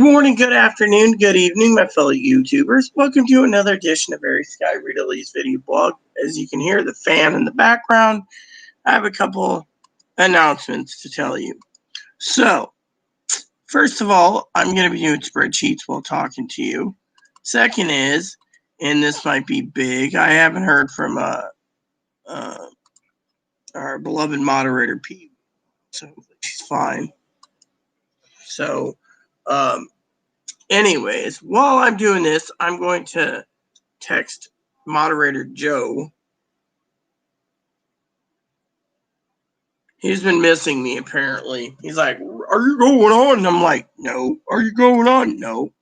morning, good afternoon, good evening, my fellow YouTubers. Welcome to another edition of Eric Sky Readley's video blog. As you can hear the fan in the background, I have a couple announcements to tell you. So, first of all, I'm going to be doing spreadsheets while talking to you. Second is, and this might be big, I haven't heard from our beloved moderator, Pete, so she's fine. So, anyways, while I'm doing this, I'm going to text moderator Joe. He's been missing me, apparently. He's like, "Are you going on?" And I'm like, "No." "Are you going on?" "No."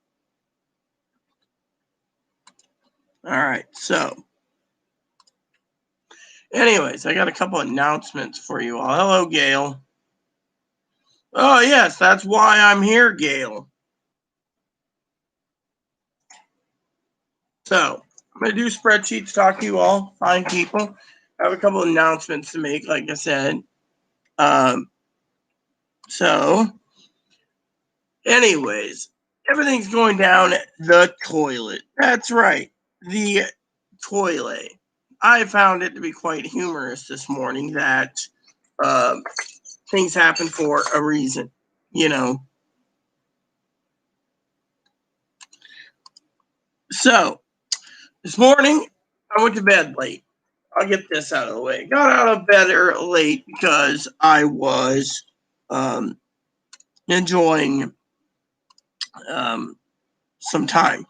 All right, so anyways, I got a couple announcements for you all. Hello, Gail. Oh, yes, that's why I'm here, Gail. So, I'm going to do spreadsheets, talk to you all, fine people. I have a couple announcements to make, like I said. So, anyways, everything's going down the toilet. That's right, the toilet. I found it to be quite humorous this morning that things happen for a reason, you know. So, this morning, I went to bed late. I'll get this out of the way. Got out of bed late because I was enjoying some time.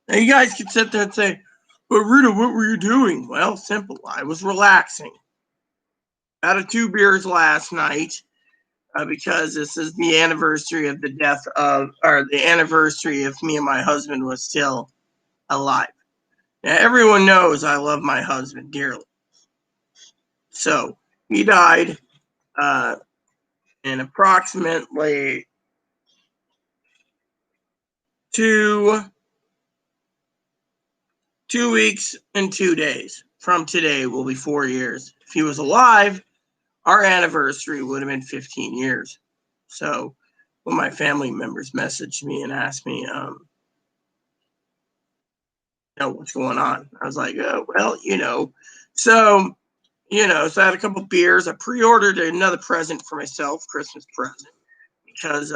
Now, you guys can sit there and say, "But Rita, what were you doing?" Well, simple. I was relaxing. Out of 2 beers last night because this is the anniversary of the death of, or the anniversary of me and my husband was still alive. Now, everyone knows I love my husband dearly. So, he died in approximately 2 weeks and 2 days. From today will be 4 years. If he was alive, our anniversary would have been 15 years. So when my family members messaged me and asked me, what's going on? I was like, oh, well, So, so I had a couple beers. I pre-ordered another present for myself, Christmas present, because,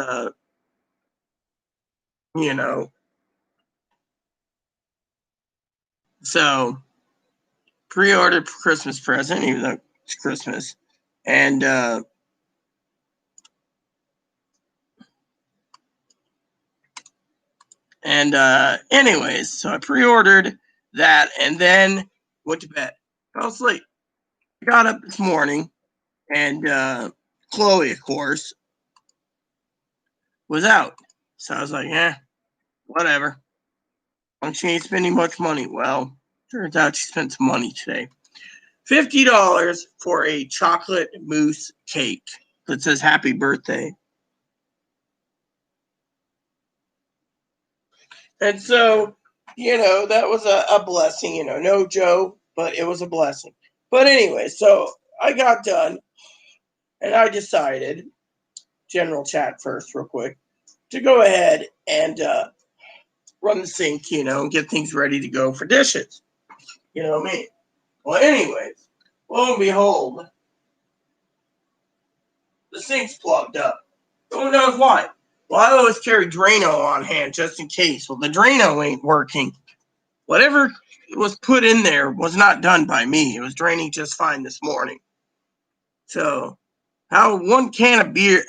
so pre-ordered Christmas present, even though it's Christmas. And, anyways, so I pre-ordered that and then went to bed. I was asleep. I got up this morning and Chloe, of course, was out. So I was like, whatever. She ain't spending much money. Well, turns out she spent some money today. $50 for a chocolate mousse cake that says happy birthday. And so, that was a blessing, no Joe, but it was a blessing. But anyway, so I got done and I decided, general chat first real quick, to go ahead and run the sink, and get things ready to go for dishes. You know what I mean? Well, anyways, lo and behold, the sink's plugged up. Who knows why? Well, I always carry Drano on hand just in case. Well, the Drano ain't working. Whatever was put in there was not done by me. It was draining just fine this morning. So, how one can of beer,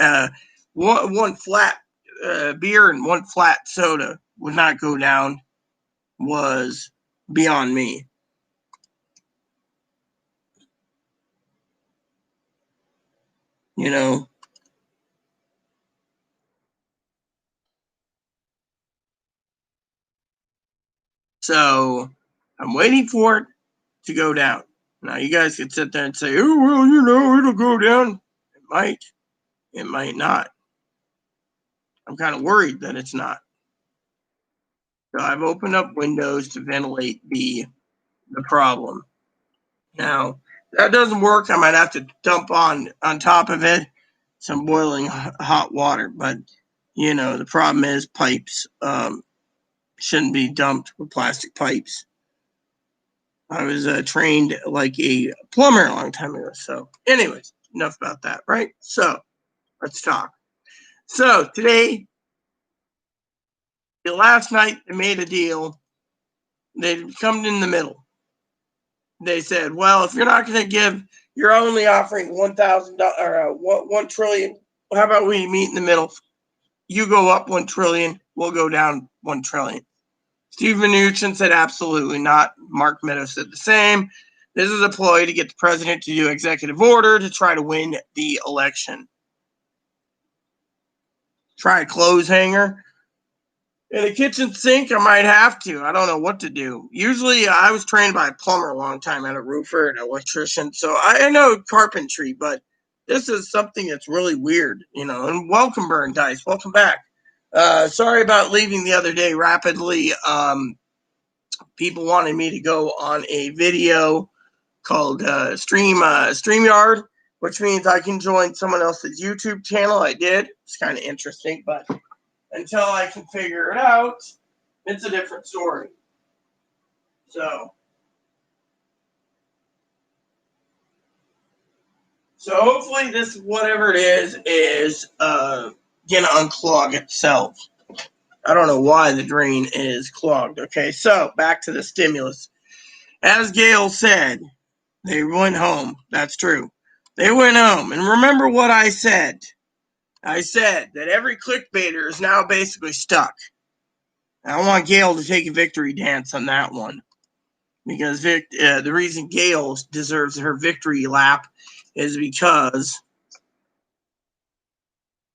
one flat beer and one flat soda would not go down was beyond me. So I'm waiting for it to go down. Now you guys could sit there and say, "Oh, well, it'll go down." It might. It might not. I'm kind of worried that it's not. So I've opened up windows to ventilate the problem. Now, if that doesn't work, I might have to dump on top of it some boiling hot water. But The problem is pipes shouldn't be dumped with plastic pipes. I was trained like a plumber a long time ago. So, anyways, enough about that, right? So, let's talk. So, today, last night, they made a deal. They come in the middle. They said, well, if you're not going to give, you're only offering $1,000 or $1 trillion. How about we meet in the middle? You go up 1 trillion, we'll go down 1 trillion. Steve Mnuchin said absolutely not. Mark Meadows said the same. This is a ploy to get the president to do executive order to try to win the election. Try a clothes hanger in a kitchen sink. I might have to. I don't know what to do. Usually, I was trained by a plumber a long time, and a roofer and an electrician, so I know carpentry. But this is something that's really weird, And welcome, Burn Dice. Welcome back. Sorry about leaving the other day rapidly. People wanted me to go on a video called StreamYard, which means I can join someone else's YouTube channel. I did. It's kind of interesting, but until I can figure it out, it's a different story. So hopefully this, whatever it is gonna unclog itself. I don't know why the drain is clogged. Okay, so back to the stimulus. As Gail said, they went home. That's true. They went home. And remember what I said. I said that every clickbaiter is now basically stuck. I want Gail to take a victory dance on that one. Because the reason Gail deserves her victory lap is because,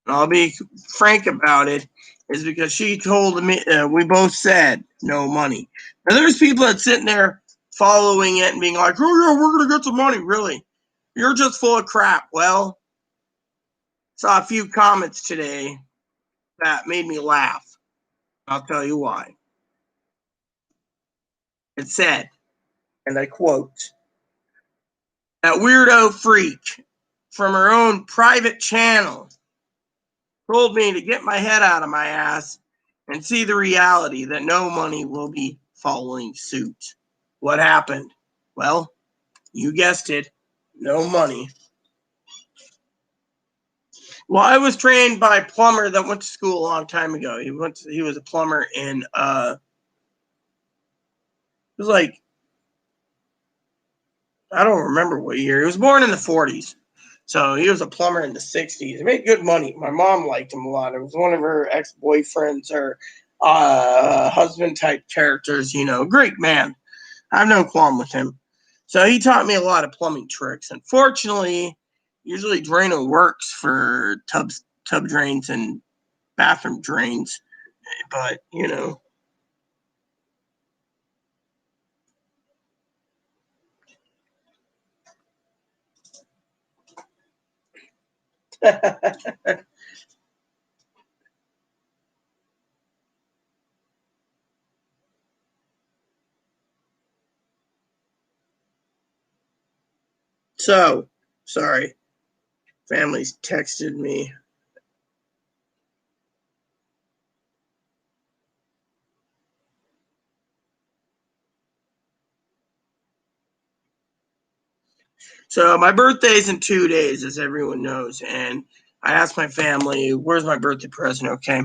I'll be frank about it, is because she told me, we both said no money. Now there's people that sitting there following it and being like, oh yeah, we're going to get some money. Really? You're just full of crap. Well, saw a few comments today that made me laugh. I'll tell you why. It said, and I quote, that weirdo freak from her own private channel told me to get my head out of my ass and see the reality that no money will be following suit. What happened? Well, you guessed it, no money. Well, I was trained by a plumber that went to school a long time ago. He was a plumber in it was like, I don't remember what year. He was born in the 40s. So he was a plumber in the 60s. He made good money. My mom liked him a lot. It was one of her ex-boyfriends or husband type characters, great man. I have no qualm with him. So he taught me a lot of plumbing tricks. Unfortunately, usually Drano works for tub drains and bathroom drains. But, So, sorry. Family's texted me. So my birthday's in 2 days, as everyone knows. And I asked my family, where's my birthday present? Okay.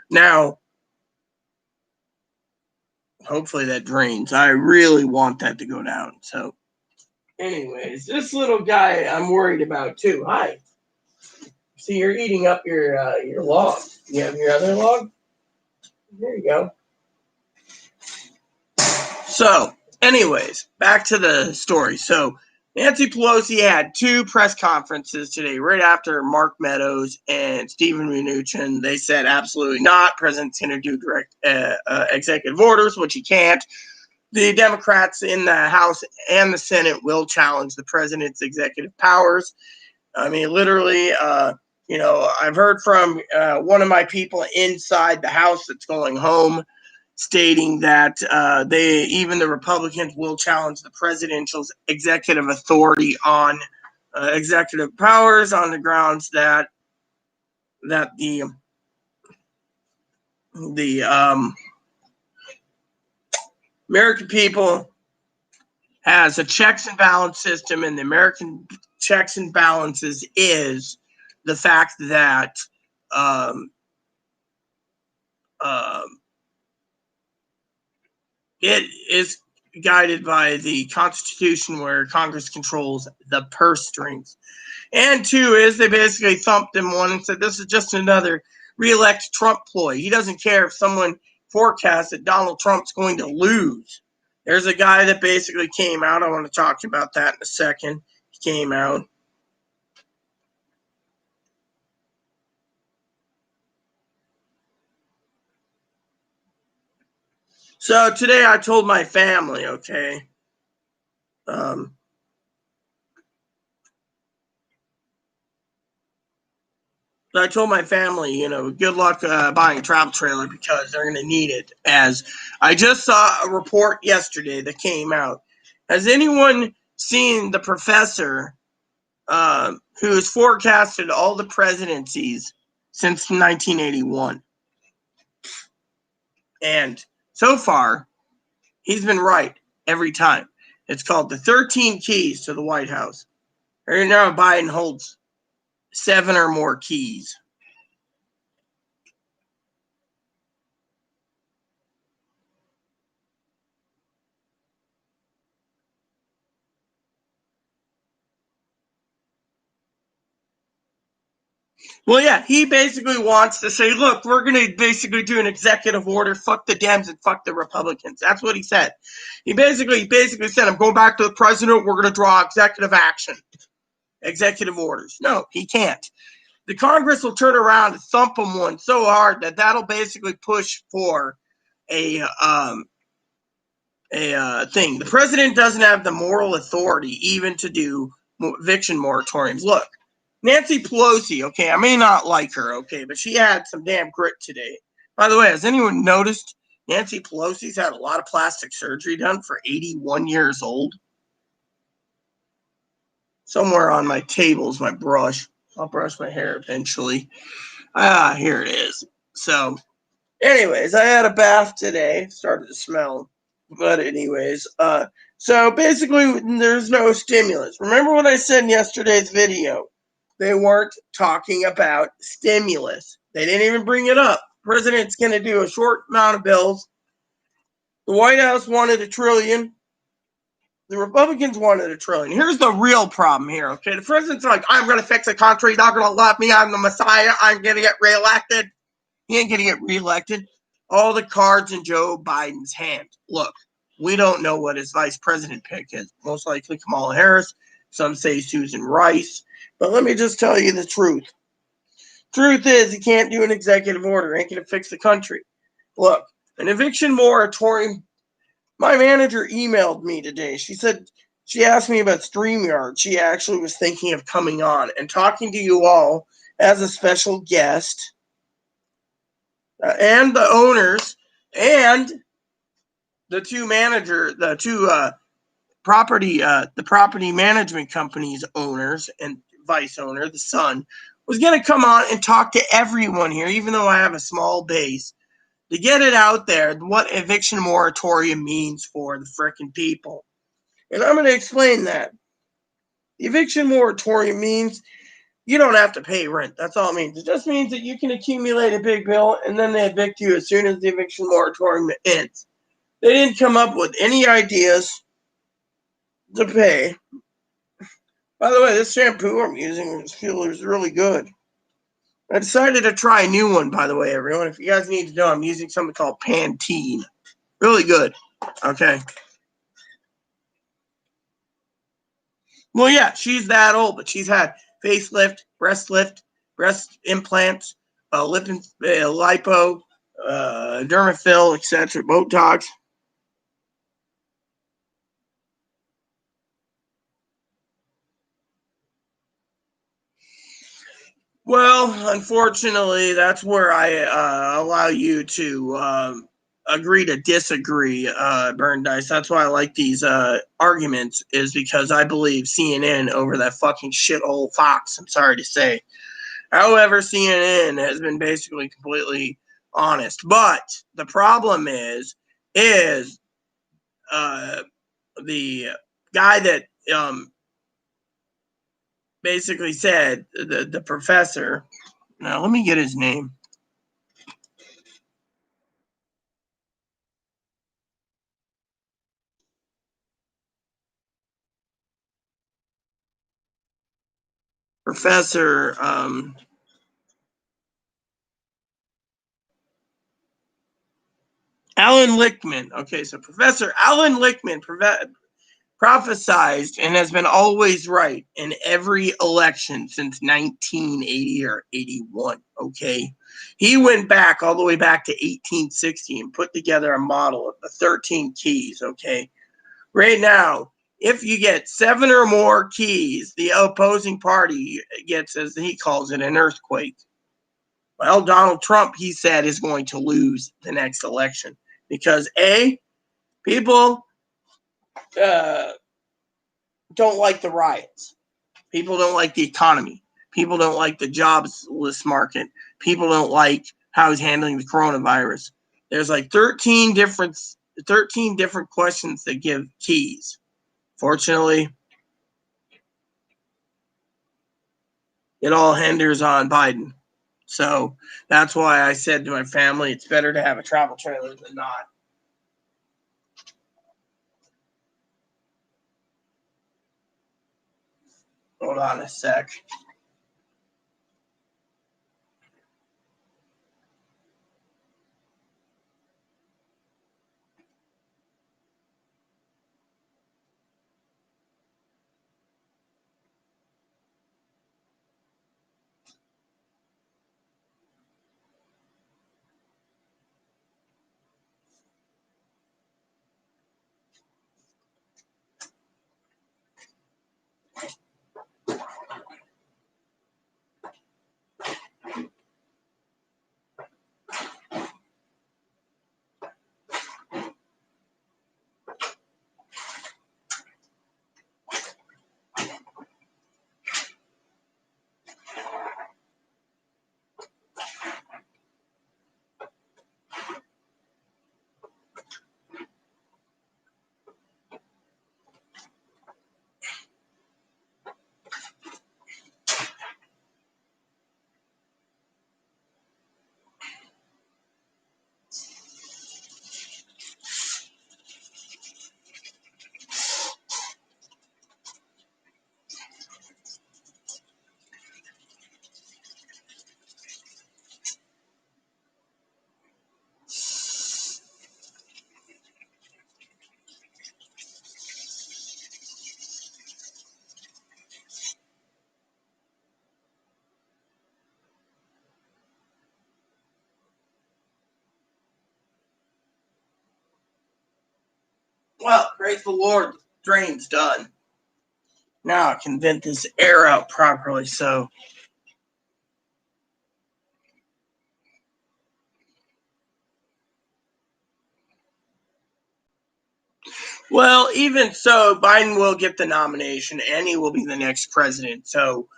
Now, hopefully that drains. I really want that to go down. So, anyways, this little guy I'm worried about too. Hi. See, you're eating up your log. You have your other log? There you go. So, anyways, back to the story. So, Nancy Pelosi had 2 press conferences today, right after Mark Meadows and Stephen Mnuchin. They said absolutely not. President's going to do direct executive orders, which he can't. The Democrats in the House and the Senate will challenge the president's executive powers. I mean, literally, I've heard from one of my people inside the House that's going home, stating that even the Republicans will challenge the presidential's executive authority on executive powers on the grounds that the the American people has a checks and balance system, and the American checks and balances is the fact that it is guided by the Constitution, where Congress controls the purse strings. And two is they basically thumped him one and said, this is just another re-elect Trump ploy. He doesn't care if someone forecasts that Donald Trump's going to lose. There's a guy that basically came out. I want to talk about that in a second. He came out. So today I told my family, okay, I told my family, good luck buying a travel trailer because they're going to need it. As I just saw a report yesterday that came out. Has anyone seen the professor who has forecasted all the presidencies since 1981? And so far, he's been right every time. It's called the 13 Keys to the White House. Right now, Biden holds 7 or more keys. Well, yeah, he basically wants to say, look, we're going to basically do an executive order, fuck the Dems and fuck the Republicans. That's what he said. He basically said, I'm going back to the president, we're going to draw executive action, executive orders. No, he can't. The Congress will turn around and thump him one so hard that that'll basically push for a thing. The president doesn't have the moral authority even to do eviction moratoriums. Look, Nancy Pelosi, okay, I may not like her, okay, but she had some damn grit today. By the way, has anyone noticed Nancy Pelosi's had a lot of plastic surgery done for 81 years old? Somewhere on my table is my brush. I'll brush my hair eventually. Here it is. So, anyways, I had a bath today. Started to smell. But anyways, so basically there's no stimulus. Remember what I said in yesterday's video? They weren't talking about stimulus. They didn't even bring it up. The president's going to do a short amount of bills. The White House wanted $1 trillion. The Republicans wanted $1 trillion. Here's the real problem here, okay? The president's like, I'm going to fix the country. You're not going to love me. I'm the Messiah. I'm going to get reelected. He ain't going to get reelected. All the cards in Joe Biden's hand. Look, we don't know what his vice president pick is. Most likely Kamala Harris. Some say Susan Rice. But let me just tell you the truth. Truth is, he can't do an executive order. Ain't going to fix the country. Look, an eviction moratorium. My manager emailed me today. She asked me about StreamYard. She actually was thinking of coming on and talking to you all as a special guest. And the owners and the property management company's owners and vice owner, the son, was going to come on and talk to everyone here, even though I have a small base, to get it out there what eviction moratorium means for the frickin' people. And I'm going to explain that. The eviction moratorium means you don't have to pay rent. That's all it means. It just means that you can accumulate a big bill and then they evict you as soon as the eviction moratorium ends. They didn't come up with any ideas to pay. By the way, this shampoo I'm using is really good. I decided to try a new one, by the way, everyone. If you guys need to know, I'm using something called Pantene. Really good. Okay. Well, yeah, she's that old, but she's had facelift, breast implants, lip lipo, dermafill, etc., Botox. Well, unfortunately, that's where I allow you to agree to disagree, Burn Dice. That's why I like these arguments, is because I believe CNN over that fucking shithole Fox. I'm sorry to say. However, CNN has been basically completely honest. But the problem is the guy that basically said, the professor. Now let me get his name. Professor Alan Lichtman. Okay, so Professor Alan Lichtman prophesized and has been always right in every election since 1980 or 81. Okay, he went back all the way back to 1860 and put together a model of the 13 keys. Okay, right now, if you get 7 or more keys, the opposing party gets, as he calls it, an earthquake. Well, Donald Trump, he said, is going to lose the next election because people don't like the riots. People don't like the economy. People don't like the jobless market. People don't like how he's handling the coronavirus. There's like 13 different questions that give keys. Fortunately, it all hinders on Biden. So that's why I said to my family, it's better to have a travel trailer than not. Hold on a sec. Well, praise the Lord, the drain's done. Now I can vent this air out properly. So, well, even so, Biden will get the nomination and he will be the next president. So,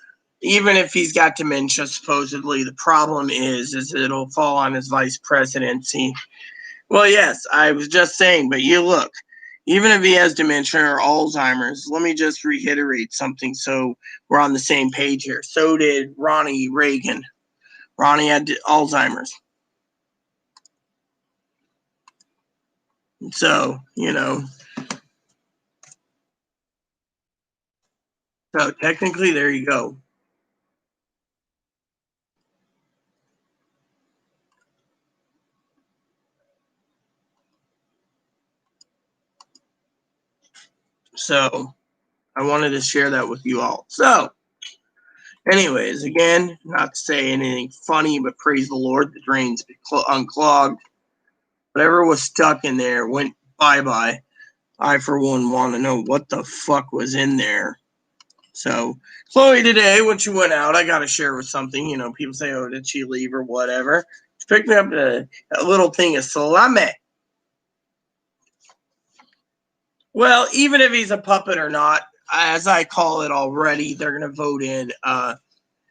even if he's got dementia, supposedly, the problem is it'll fall on his vice presidency. Well, yes, I was just saying, but you look, even if he has dementia or Alzheimer's, let me just reiterate something so we're on the same page here. So did Ronnie Reagan. Ronnie had Alzheimer's. So, so technically, there you go. So, I wanted to share that with you all. So, anyways, again, not to say anything funny, but praise the Lord, the drain's unclogged. Whatever was stuck in there went bye-bye. I, for one, want to know what the fuck was in there. So, Chloe today, when she went out, I got to share with something. People say, oh, did she leave or whatever? She picked me up a little thing of salami. Well, even if he's a puppet or not, as I call it already, they're going to vote in.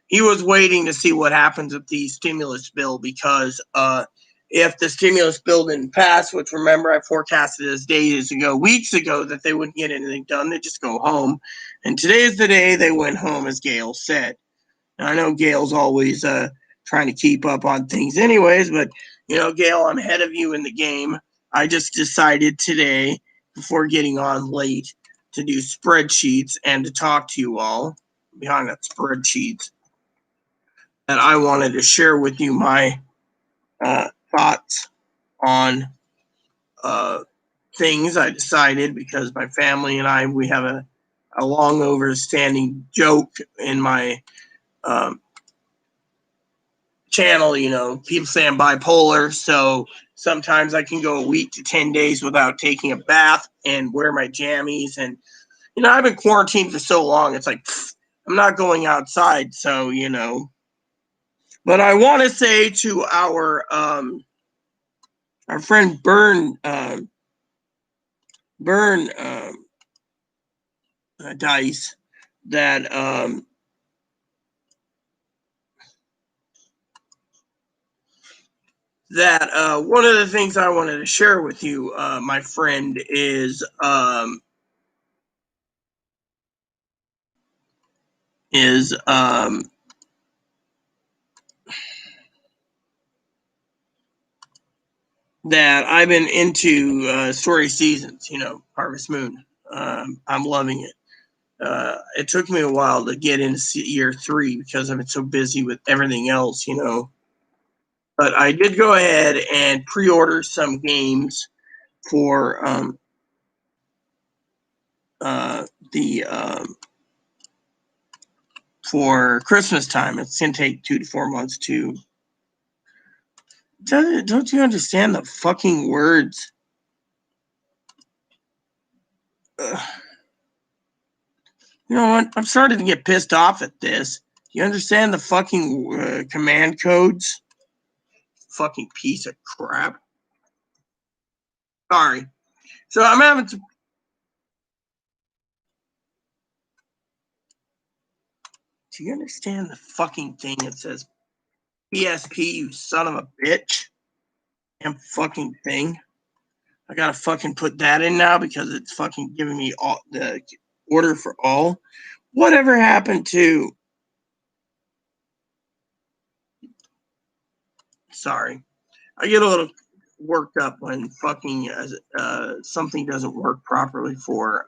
He was waiting to see what happens with the stimulus bill because if the stimulus bill didn't pass, which remember I forecasted this weeks ago, that they wouldn't get anything done. They'd just go home. And today is the day they went home, as Gail said. Now, I know Gail's always trying to keep up on things anyways, but, Gail, I'm ahead of you in the game. I just decided today, before getting on late, to do spreadsheets and to talk to you all behind that spreadsheet, that I wanted to share with you my thoughts on things. I decided, because my family and we have a long overstanding joke in my channel. People say I'm bipolar, so sometimes I can go a week to 10 days without taking a bath and wear my jammies. And, I've been quarantined for so long, it's like, I'm not going outside. So, but I want to say to our friend Burn Dice, that one of the things I wanted to share with you, my friend, is that I've been into story seasons, Harvest Moon. I'm loving it. It took me a while to get into year 3 because I've been so busy with everything else, But I did go ahead and pre-order some games for the for Christmas time. It's gonna take 2 to 4 months to. Don't you understand the fucking words? You know what? I'm starting to get pissed off at this. You understand the fucking command codes? Fucking piece of crap. Sorry. So I'm having to. Do you understand the fucking thing that says PSP, you son of a bitch? Damn fucking thing. I gotta fucking put that in now because it's fucking giving me all the order for all. Whatever happened to? Sorry, I get a little worked up when fucking something doesn't work properly for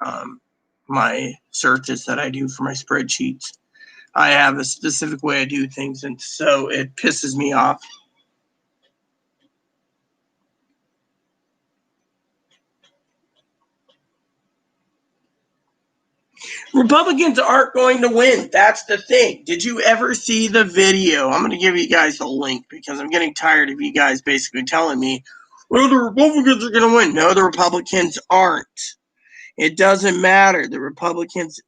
my searches that I do for my spreadsheets. I have a specific way I do things, and so it pisses me off. Republicans aren't going to win. That's the thing. Did you ever see the video? I'm going to give you guys the link because I'm getting tired of you guys basically telling me, well, the Republicans are going to win. No, the Republicans aren't. It doesn't matter. The Republicans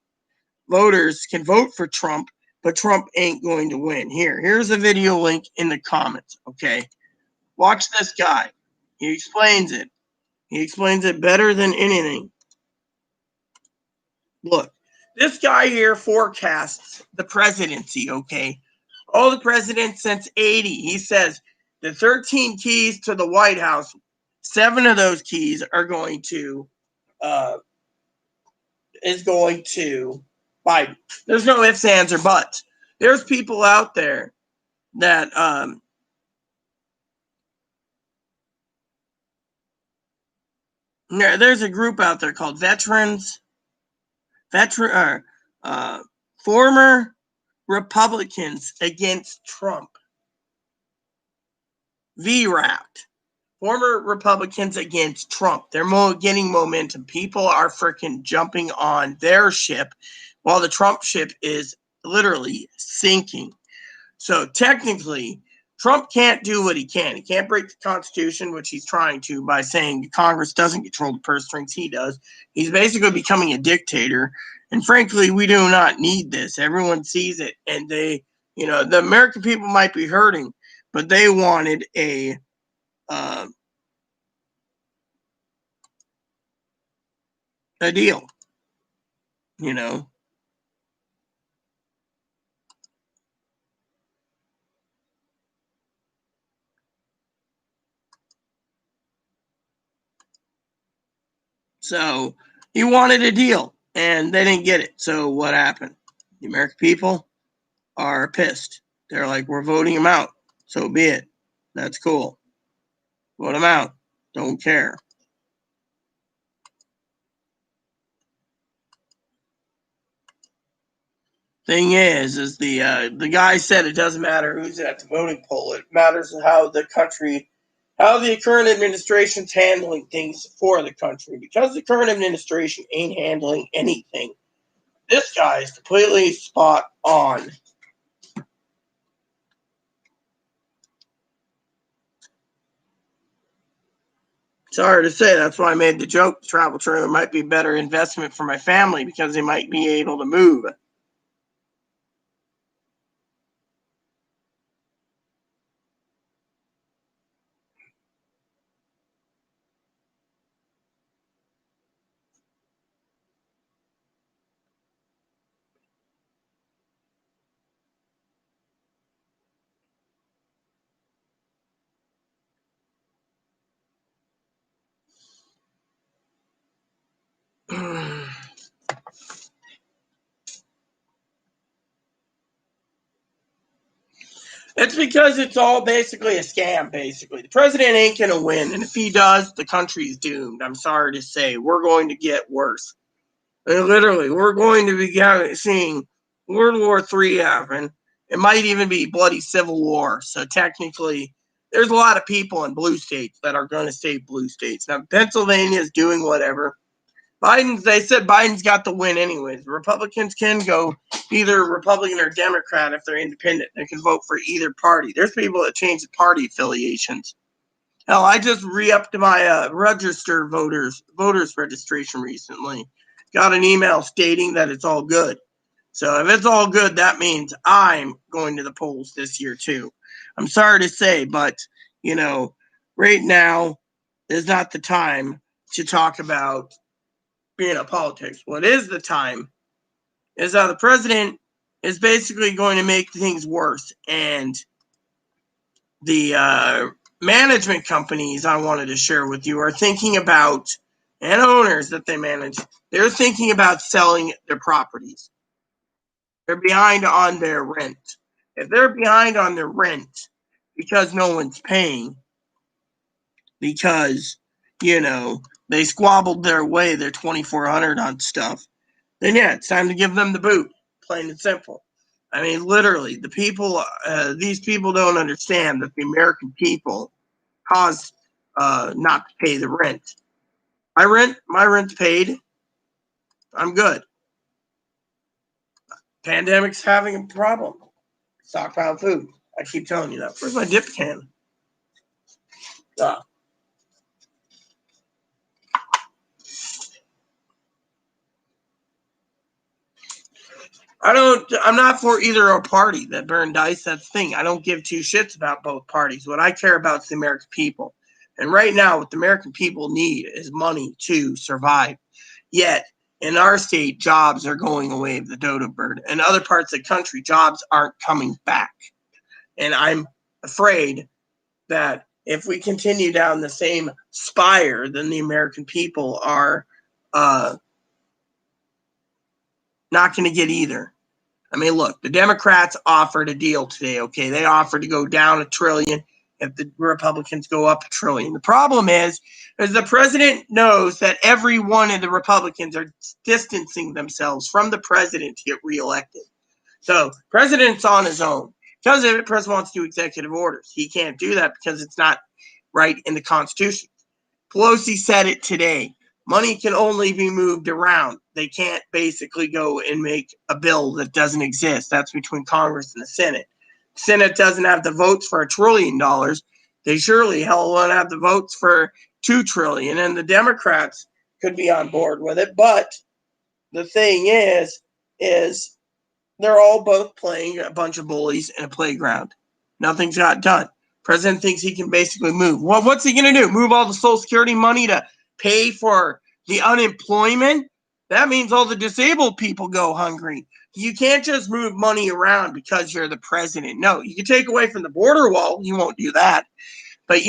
voters can vote for Trump, but Trump ain't going to win. Here's a video link in the comments, okay? Watch this guy. He explains it. He explains it better than anything. Look, this guy here forecasts the presidency, okay? All the presidents since 80. He says the 13 keys to the White House, 7 of those keys are going to Biden. There's no ifs, ands, or buts. There's people out there that there's a group out there called former Republicans against Trump. VRAPT. Former Republicans against Trump. They're getting momentum. People are freaking jumping on their ship while the Trump ship is literally sinking. So technically, Trump can't do what he can. He can't break the Constitution, which he's trying to by saying Congress doesn't control the purse strings. He does. He's basically becoming a dictator. And frankly, we do not need this. Everyone sees it. And the American people might be hurting, but they wanted a deal, So he wanted a deal, and they didn't get it. So what happened? The American people are pissed. They're like, we're voting him out. So be it. That's cool. Vote him out. Don't care. Thing is the guy said it doesn't matter who's at the voting poll. It matters how the current administration's handling things for the country. Because the current administration ain't handling anything. This guy is completely spot on. Sorry to say, that's why I made the joke. The travel trailer might be a better investment for my family because they might be able to move. It's because it's all basically a scam, basically. The president ain't going to win, and if he does, the country's doomed. I'm sorry to say. We're going to get worse. Literally, we're going to be seeing World War III happen. It might even be bloody civil war. So technically, there's a lot of people in blue states that are going to stay blue states. Now, Pennsylvania is doing whatever. They said Biden's got the win anyways. Republicans can go either Republican or Democrat if they're independent. They can vote for either party. There's people that change the party affiliations. Hell, I just re-upped my register voters registration recently. Got an email stating that it's all good. So if it's all good, that means I'm going to the polls this year too. I'm sorry to say, but right now is not the time to talk about being in politics. What is the time is how the president is basically going to make things worse. And the management companies I wanted to share with you are thinking about, and owners that they manage, they're thinking about selling their properties. They're behind on their rent. If they're behind on their rent because no one's paying, because, they squabbled their way their 2,400 on stuff, then yeah, it's time to give them the boot, plain and simple. I mean, literally, these people don't understand that the American people caused not to pay the rent. My rent's paid. I'm good. Pandemic's having a problem. Stockpile food. I keep telling you that. Where's my dip can? I'm not for either a party that burned dice. That's the thing. I don't give two shits about both parties. What I care about is the American people. And right now, what the American people need is money to survive. Yet, in our state, jobs are going away of the dodo bird. In other parts of the country, jobs aren't coming back. And I'm afraid that if we continue down the same spire, then the American people are not going to get either. I mean, look, the Democrats offered a deal today, okay? They offered to go down $1 trillion if the Republicans go up $1 trillion. The problem is the president knows that every one of the Republicans are distancing themselves from the president to get reelected. So, president's on his own. Because the president wants to do executive orders. He can't do that because it's not right in the Constitution. Pelosi said it today. Money can only be moved around. They can't basically go and make a bill that doesn't exist. That's between Congress and the Senate. The Senate doesn't have the votes for $1 trillion. They surely hell won't have the votes for $2 trillion. And the Democrats could be on board with it. But the thing is they're all both playing a bunch of bullies in a playground. Nothing's got done. President thinks he can basically move. Well, what's he going to do? Move all the Social Security money to pay for the unemployment? That means all the disabled people go hungry. You can't just move money around because you're the president. No, you can take away from the border wall. You won't do that. But,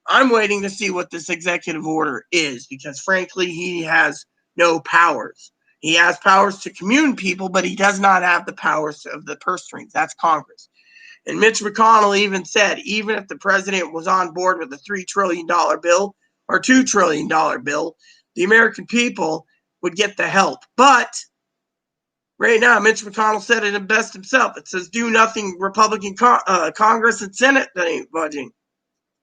I'm waiting to see what this executive order is because, frankly, he has no powers. He has powers to commune people, but he does not have the powers of the purse strings. That's Congress. And Mitch McConnell even said, even if the president was on board with a $3 trillion bill or $2 trillion bill, the American people would get the help. But right now, Mitch McConnell said it best himself. It says, do nothing, Republican Congress and Senate that ain't budging.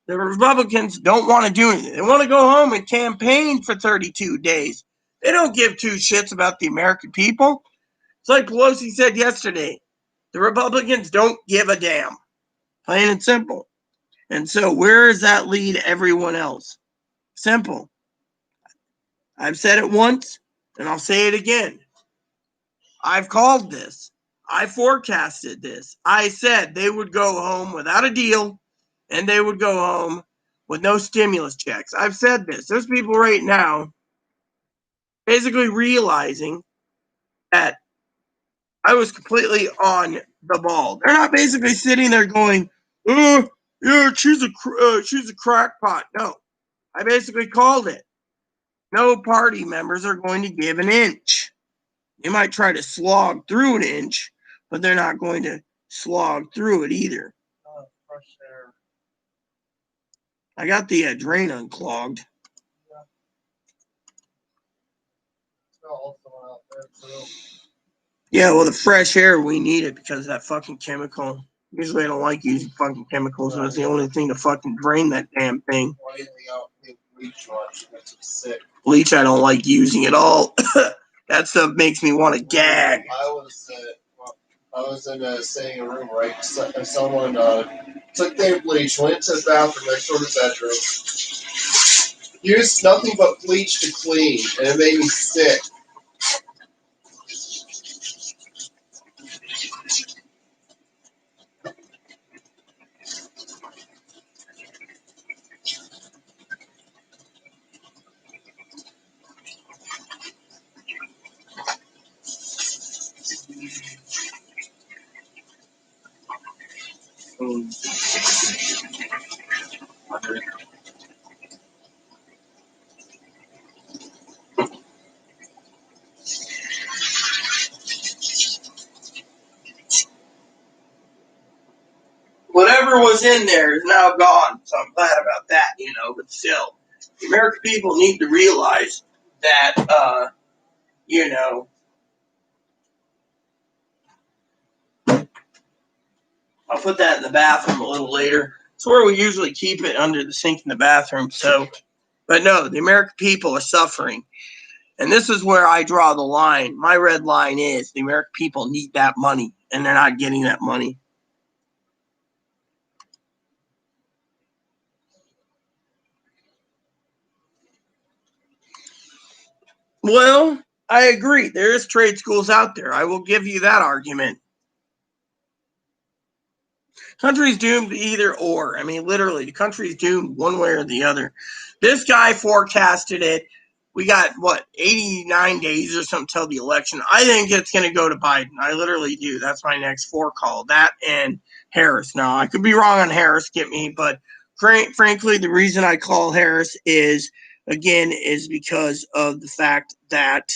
The Republicans don't want to do anything. They want to go home and campaign for 32 days. They don't give two shits about the American people. It's like Pelosi said yesterday. The Republicans don't give a damn. Plain and simple. And so where does that lead everyone else? Simple. I've said it once, and I'll say it again. I've called this. I forecasted this. I said they would go home without a deal, and they would go home with no stimulus checks. I've said this. There's people right now basically realizing that I was completely on the ball. They're not basically sitting there going, "Oh, yeah, she's a crackpot." No, I basically called it. No party members are going to give an inch. They might try to slog through an inch, but they're not going to slog through it either. Fresh air. I got the drain unclogged. Yeah, well, the fresh air, we need it because of that fucking chemical. Usually I don't like using fucking chemicals, but it's the only thing to fucking drain that damn thing. Bleach, I don't like using at all. That stuff makes me want to gag. I was in staying in a room, right? Someone took their bleach, went to the bathroom next door to the bedroom, used nothing but bleach to clean, and it made me sick. Whatever was in there is now gone, so I'm glad about that, but still, the American people need to realize that, I'll put that in the bathroom a little later. It's where we usually keep it, under the sink in the bathroom. So, but no, the American people are suffering. And this is where I draw the line. My red line is the American people need that money, and they're not getting that money. Well, I agree. There is trade schools out there. I will give you that argument. Country's doomed to either or. I mean, literally, the country's doomed one way or the other. This guy forecasted it. We got, 89 days or something till the election. I think it's going to go to Biden. I literally do. That's my next call. That and Harris. Now, I could be wrong on Harris, get me, but frankly, the reason I call Harris is because of the fact that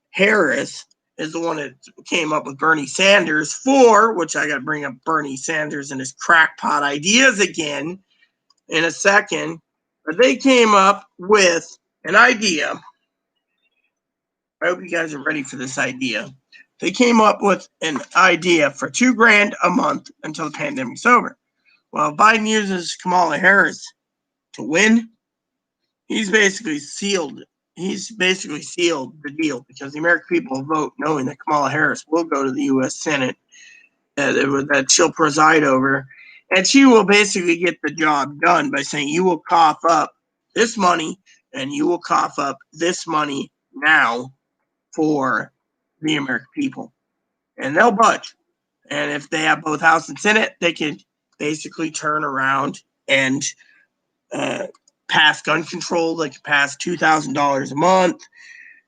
Harris is the one that came up with Bernie Sanders which I got to bring up Bernie Sanders and his crackpot ideas again in a second. But they came up with an idea. I hope you guys are ready for this idea. They came up with an idea for $2,000 a month until the pandemic's over. Well, Biden uses Kamala Harris to win. He's basically sealed the deal because the American people will vote knowing that Kamala Harris will go to the U.S. Senate that she'll preside over, and she will basically get the job done by saying, you will cough up this money and you will cough up this money now for the American people. And they'll budge. And if they have both House and Senate, they can basically turn around and pass gun control. They can pass $2,000 a month,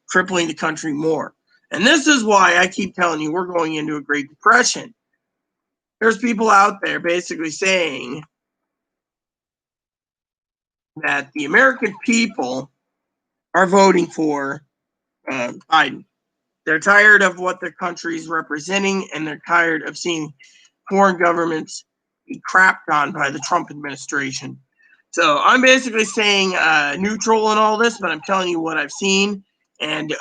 crippling the country more. And this is why I keep telling you we're going into a Great Depression. There's people out there basically saying that the American people are voting for Biden. They're tired of what their country is representing, and they're tired of seeing foreign governments be crapped on by the Trump administration. So I'm basically saying neutral in all this, but I'm telling you what I've seen, and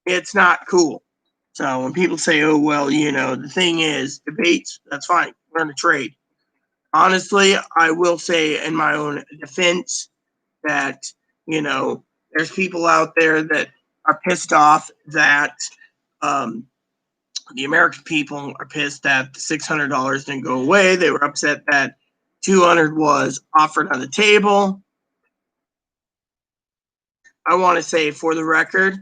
it's not cool. So when people say, oh, well, the thing is, debates, that's fine. Learn to trade. Honestly, I will say in my own defense that, there's people out there that are pissed off that the American people are pissed that the $600 didn't go away. They were upset that $200 was offered on the table. I want to say, for the record,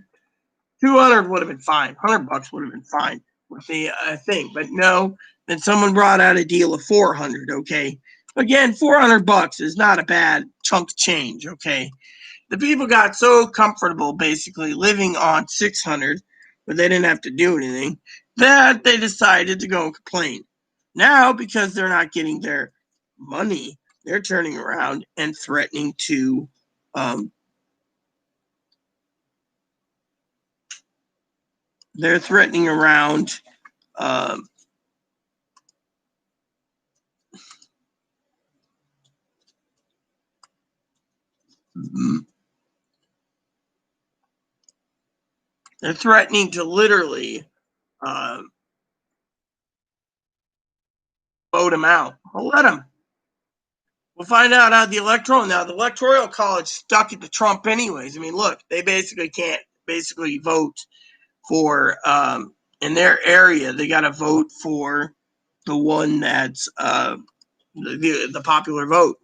$200 would have been fine. $100 would have been fine with the thing, but no. Then someone brought out a deal of $400. Okay, again, $400 is not a bad chunk of change. Okay, the people got so comfortable, basically living on $600, but they didn't have to do anything, that they decided to go and complain. Now, because they're not getting their money, they're turning around and threatening to they're threatening around they're threatening to literally vote him out. Well, let him. We'll find out how the electoral college stuck it to Trump anyways. I mean, look, they basically can't vote for in their area. They got to vote for the one that's the popular vote.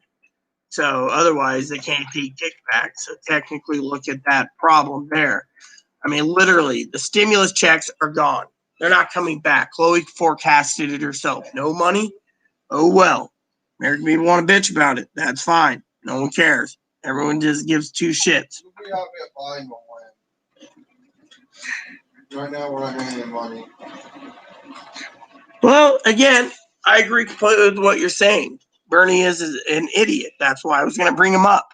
So otherwise, they can't take kickbacks. So technically, look at that problem there. I mean, literally, the stimulus checks are gone. They're not coming back. Chloe forecasted it herself. No money. Oh, well. American people want to bitch about it. That's fine. No one cares. Everyone just gives two shits. Right now, we're not getting any money. Well, again, I agree completely with what you're saying. Bernie is an idiot. That's why I was going to bring him up.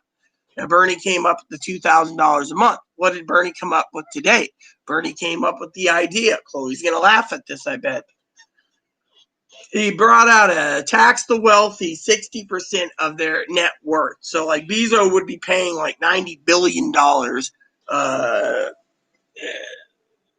Now, Bernie came up with the $2,000 a month. What did Bernie come up with today? Bernie came up with the idea. Chloe's going to laugh at this, I bet. He brought out a tax the wealthy 60% of their net worth. So, like, Bezos would be paying like $90 billion.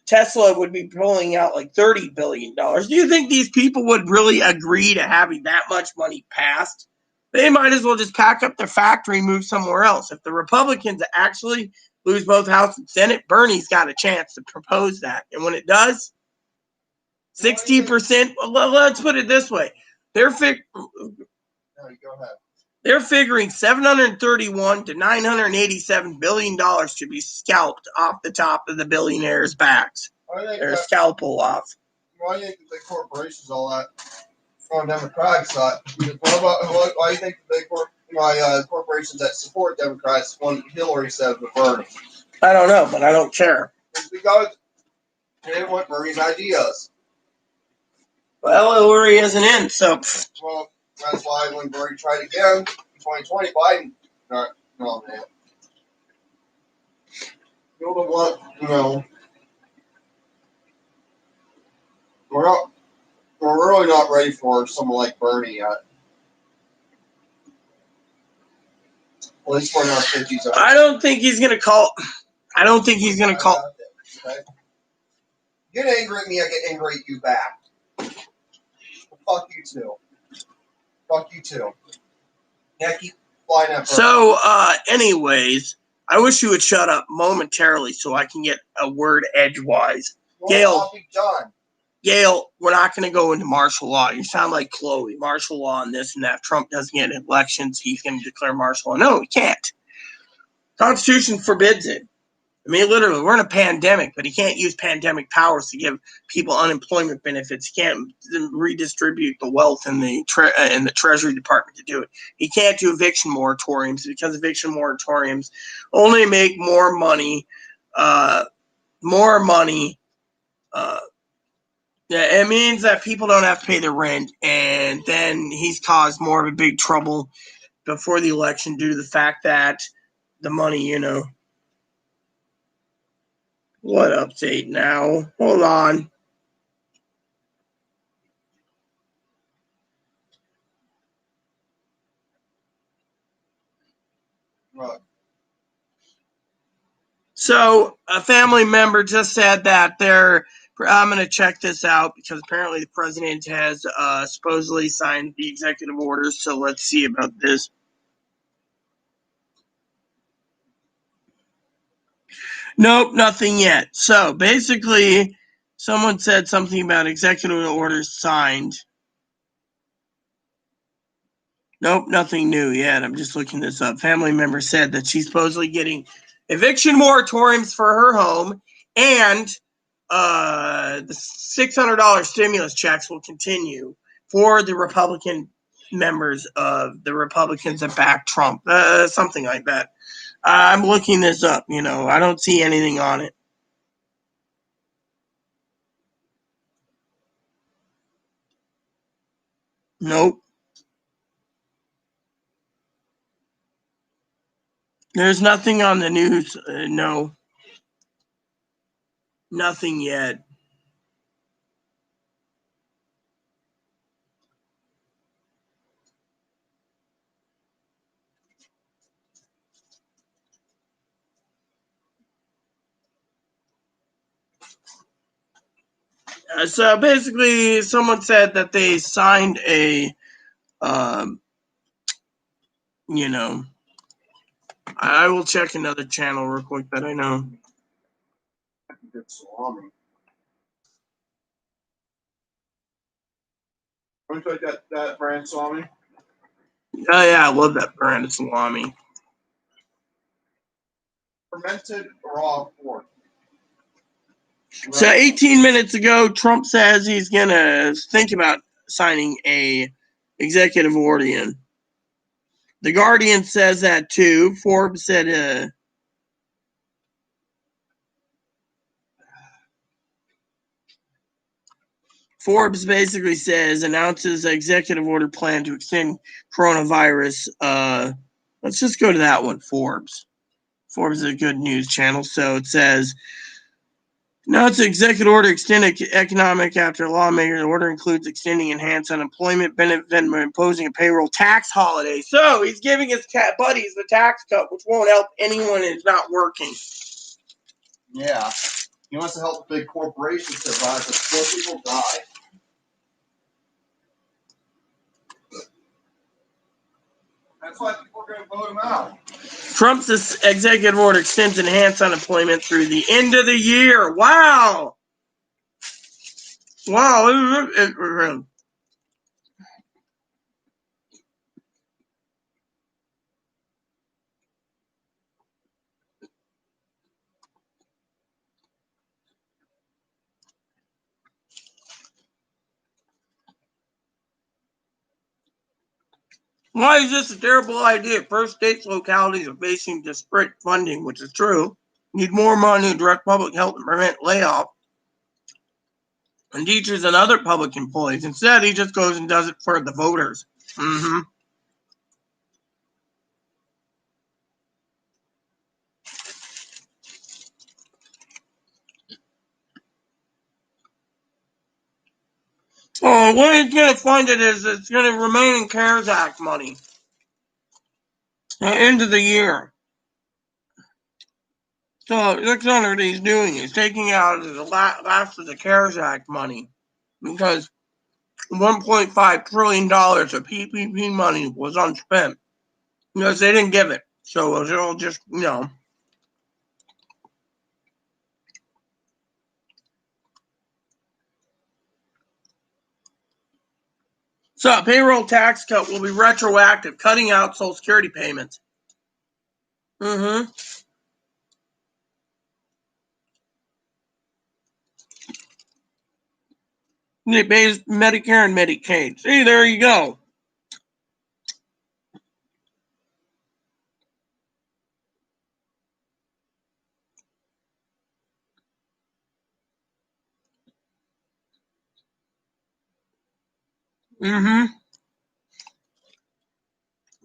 Tesla would be pulling out like $30 billion. Do you think these people would really agree to having that much money passed? They might as well just pack up their factory and move somewhere else. If the Republicans actually lose both House and Senate, Bernie's got a chance to propose that. And when it does, 60%, let's put it this way. They're figuring $731 to $987 billion to be scalped off the top of the billionaires' backs. Or scalpel off. Why do you think the big corporations all that on the Democratic side? Why do you think the big corporations that support Democrats want Hillary instead of Bernie? I don't know, but I don't care. It's because they didn't want Bernie's ideas. Well, Hillary isn't in, so. Well, that's why when Bernie tried again in 2020, Biden. No, man. You know what? We're really not ready for someone like Bernie yet. At least we're in our 50s. I don't think he's going to call. Okay? Get angry at me, I get angry at you back. Well, fuck you too. Yeah, keep flying up. So, anyways, I wish you would shut up momentarily so I can get a word edgewise. Well, Gail, I'll be done. Gail, we're not going to go into martial law. You sound like Chloe. Martial law and this and that. If Trump doesn't get elections, he's going to declare martial law. No, he can't. Constitution forbids it. I mean, literally, we're in a pandemic, but he can't use pandemic powers to give people unemployment benefits. He can't redistribute the wealth in the Treasury Department to do it. He can't do eviction moratoriums because eviction moratoriums only make more money. It means that people don't have to pay their rent, and then he's caused more of a big trouble before the election due to the fact that the money, What update now? Hold on. Right. So a family member just said that I'm going to check this out because apparently the president has supposedly signed the executive orders. So let's see about this. Nope, nothing yet. So basically, someone said something about executive orders signed. Nope, nothing new yet. I'm just looking this up. Family member said that she's supposedly getting eviction moratoriums for her home, and the $600 stimulus checks will continue for the Republican members of the Republicans that back Trump, something like that. I'm looking this up. I don't see anything on it. Nope. There's nothing on the news. No, nothing yet. So basically, someone said that they signed a, um, you know, I will check another channel real quick that I know. Good salami. Don't you like that brand salami? Oh yeah, I love that brand of salami. Fermented raw pork. So 18 minutes ago, Trump says he's gonna think about signing a executive order. The Guardian says that too. Forbes said Forbes basically says announces executive order plan to extend coronavirus. Let's just go to that one. Forbes. Forbes is a good news channel. So it says now it's an executive order extend economic after lawmaker. The order includes extending enhanced unemployment benefit and imposing a payroll tax holiday. So he's giving his buddies the tax cut, which won't help anyone who's not working. Yeah. He wants to help big corporations survive, but poor people die. That's why people are going to vote him out. Trump's executive order extends enhanced unemployment through the end of the year. Wow. Wow. Why is this a terrible idea? First, states, localities are facing disparate funding, which is true. Need more money to direct public health and prevent layoff. And teachers and other public employees. Instead, he just goes and does it for the voters. Mm-hmm. Oh, what he's going to fund it is it's going to remain in CARES Act money. At the end of the year. So that's what he's doing. He's taking out the last of the CARES Act money because $1.5 trillion of PPP money was unspent because they didn't give it. So it'll just, So a payroll tax cut will be retroactive, cutting out Social Security payments. Mm-hmm. It pays Medicare and Medicaid. See, there you go. Mm-hmm.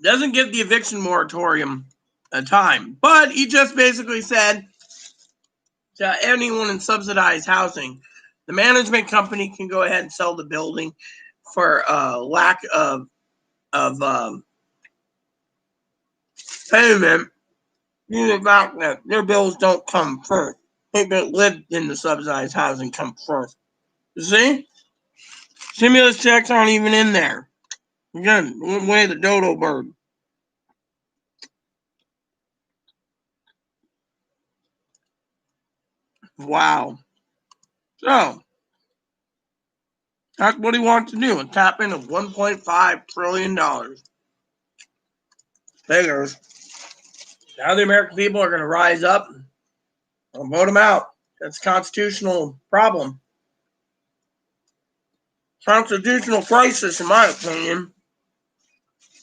Doesn't give the eviction moratorium a time, but he just basically said to anyone in subsidized housing, the management company can go ahead and sell the building for lack of payment due to the fact that their bills don't come first. People that live in the subsidized housing come first. You see? Stimulus checks aren't even in there. Again, one way the dodo bird. Wow. So, that's what he wants to do, and tap into $1.5 trillion. Figures. Now the American people are going to rise up and vote him out. That's a constitutional problem. Constitutional crisis, in my opinion.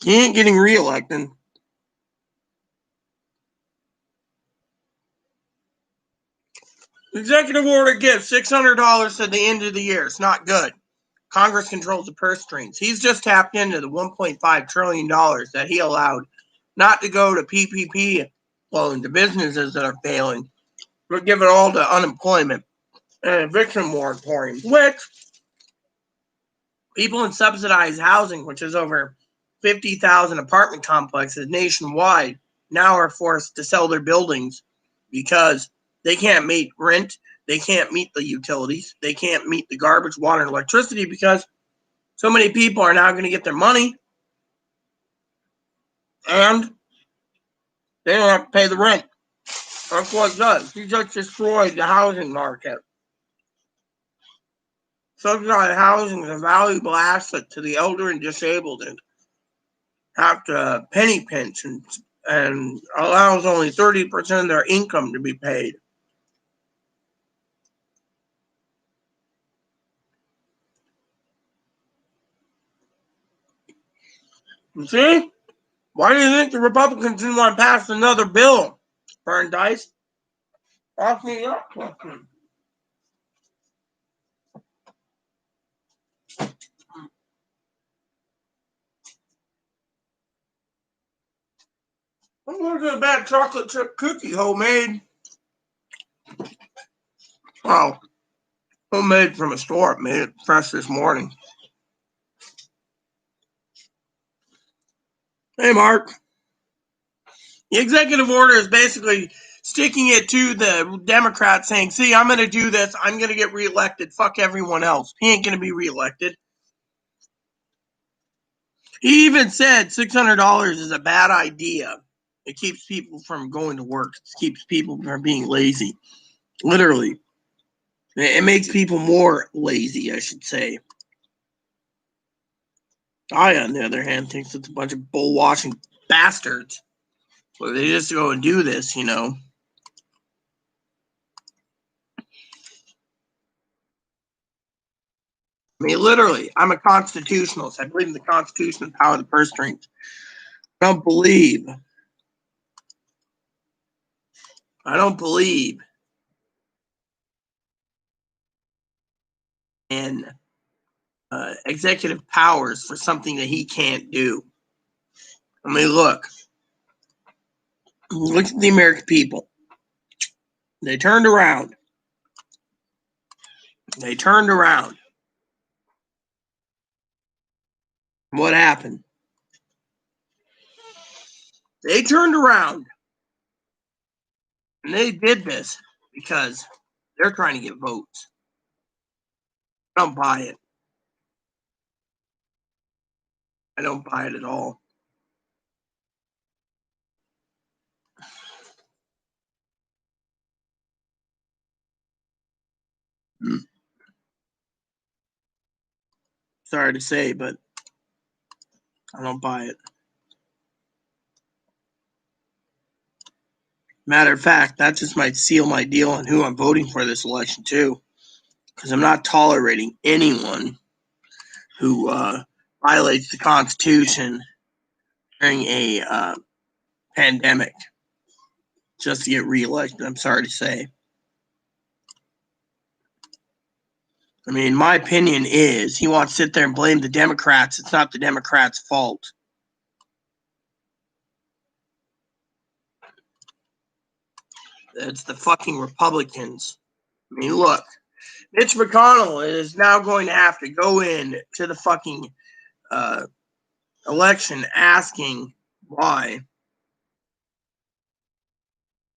He ain't getting reelected. Executive order gives $600 at the end of the year. It's not good. Congress controls the purse strings. He's just tapped into the $1.5 trillion that he allowed not to go to PPP loan to businesses that are failing, but give it all to unemployment and eviction moratoriums, which people in subsidized housing, which is over 50,000 apartment complexes nationwide, now are forced to sell their buildings because they can't meet rent, they can't meet the utilities, they can't meet the garbage, water, and electricity because so many people are now going to get their money and they don't have to pay the rent. That's what it does. He just destroyed the housing market. Subsidized housing is a valuable asset to the elderly and disabled and have to penny pinch and allows only 30% of their income to be paid. You see? Why do you think the Republicans didn't want to pass another bill? Burn dice? Ask me that question. I'm looking at a bad chocolate chip cookie, homemade. Wow. Homemade from a store. Made it fresh this morning. Hey, Mark. The executive order is basically sticking it to the Democrats saying, see, I'm going to do this. I'm going to get reelected. Fuck everyone else. He ain't going to be reelected. He even said $600 is a bad idea. It keeps people from going to work. It keeps people from being lazy. Literally. It makes people more lazy, I should say. I, on the other hand, thinks it's a bunch of bull-washing bastards. Well, they just go and do this, you know. I mean, literally, I'm a constitutionalist. I believe in the Constitution and power of the purse strings. I don't believe in executive powers for something that he can't do. I mean, look at the American people. They turned around. What happened? They turned around and they did this because they're trying to get votes. I don't buy it. I don't buy it at all. Sorry to say, but I don't buy it. Matter of fact, that just might seal my deal on who I'm voting for this election, too. Because I'm not tolerating anyone who violates the Constitution during a pandemic just to get reelected. I'm sorry to say. I mean, my opinion is he wants to sit there and blame the Democrats. It's not the Democrats' fault. It's the fucking Republicans. I mean, look, Mitch McConnell is now going to have to go in to the fucking election asking why.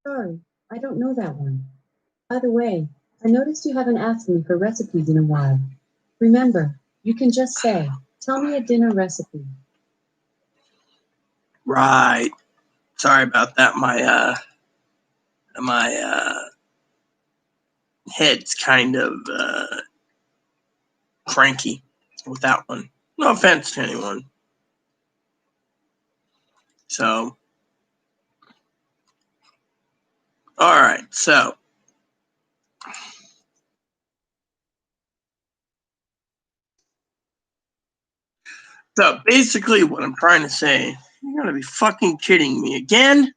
Sorry, I don't know that one. By the way, I noticed you haven't asked me for recipes in a while. Remember, you can just say, tell me a dinner recipe. Right. Sorry about that. My head's kind of cranky with that one. No offense to anyone. So, all right. So basically what I'm trying to say, you're going to be fucking kidding me again.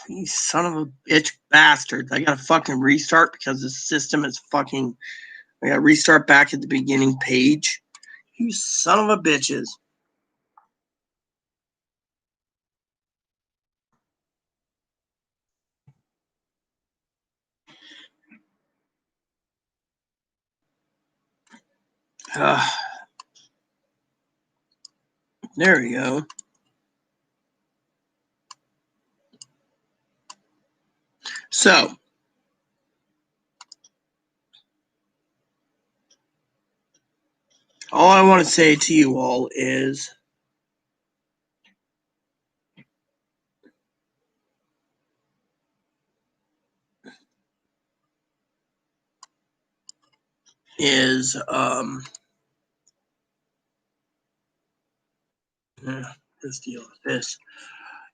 You son of a bitch bastard. I got to fucking restart because the system is fucking, I got to restart back at the beginning page. You son of a bitches. There we go. So, all I want to say to you all is just deal with this,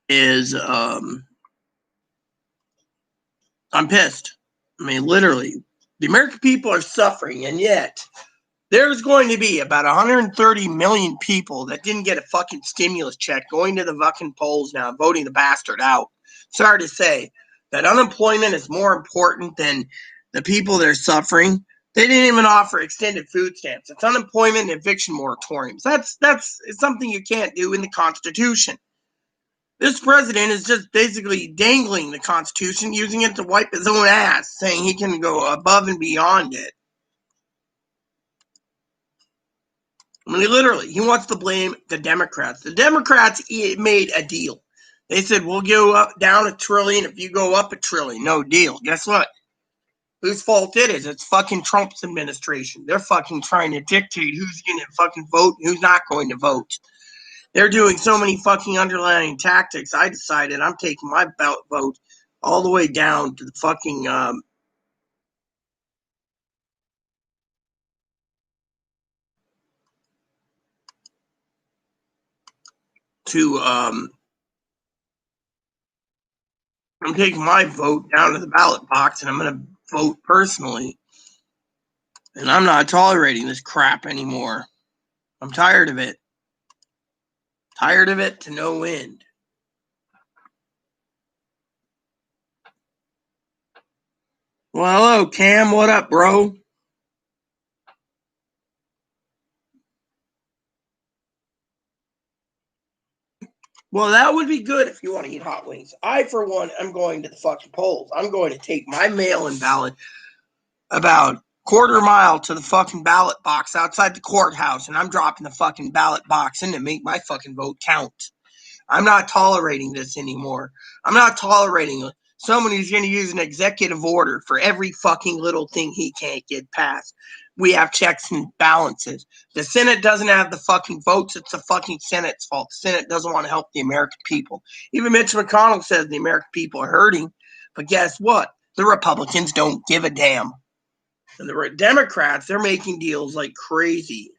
is I'm pissed. I mean, literally, the American people are suffering, and yet there's going to be about 130 million people that didn't get a fucking stimulus check going to the fucking polls now, voting the bastard out. Sorry to say that unemployment is more important than the people that are suffering. They didn't even offer extended food stamps. It's unemployment and eviction moratoriums. That's something you can't do in the Constitution. This president is just basically dangling the Constitution, using it to wipe his own ass, saying he can go above and beyond it. I mean, literally, he wants to blame the Democrats. The Democrats made a deal. They said, we'll go up down $1 trillion if you go up $1 trillion. No deal. Guess what? Whose fault it is? It's fucking Trump's administration. They're fucking trying to dictate who's going to fucking vote and who's not going to vote. They're doing so many fucking underlying tactics. I decided I'm taking my vote all the way down to the fucking I'm taking my vote down to the ballot box, and I'm going to vote personally. And I'm not tolerating this crap anymore. I'm tired of it. Tired of it to no end. Well, hello, Cam. What up, bro? Well, that would be good if you want to eat hot wings. I, for one, am going to the fucking polls. I'm going to take my mail-in ballot about quarter mile to the fucking ballot box outside the courthouse, and I'm dropping the fucking ballot box in to make my fucking vote count. I'm not tolerating this anymore. I'm not tolerating someone who's going to use an executive order for every fucking little thing he can't get passed. We have checks and balances. The Senate doesn't have the fucking votes. It's the fucking Senate's fault. The Senate doesn't want to help the American people. Even Mitch McConnell says the American people are hurting. But guess what? The Republicans don't give a damn. And the Democrats, they're making deals like crazy.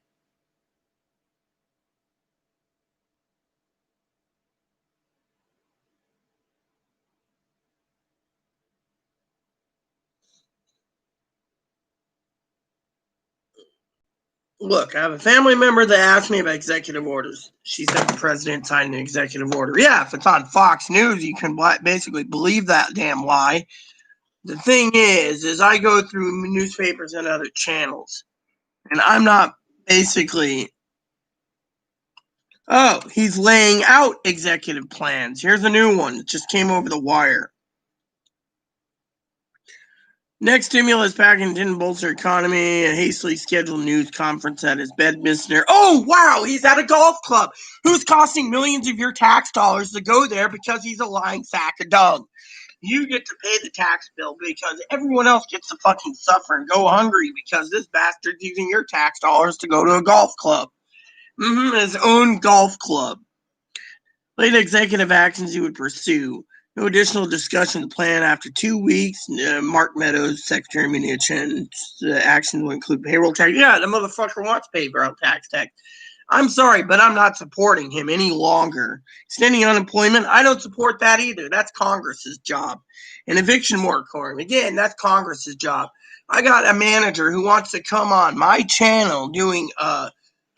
Look, I have a family member that asked me about executive orders. She said the president signed an executive order. Yeah, if it's on Fox News, you can basically believe that damn lie. The thing is I go through newspapers and other channels, and I'm not basically Oh, he's laying out executive plans. Here's a new one that just came over the wire. Next stimulus package didn't bolster economy. A hastily scheduled news conference at his Bedminster. Oh, wow, he's at a golf club. Who's costing millions of your tax dollars to go there because he's a lying sack of dung? You get to pay the tax bill because everyone else gets to fucking suffer and go hungry because this bastard's using your tax dollars to go to a golf club. His own golf club. Late executive actions he would pursue. No additional discussion of the plan after 2 weeks. Mark Meadows, Secretary of Munitions, action will include payroll tax. Yeah, the motherfucker wants payroll tax. I'm sorry, but I'm not supporting him any longer. Extending unemployment, I don't support that either. That's Congress's job. An eviction moratorium, again, that's Congress's job. I got a manager who wants to come on my channel doing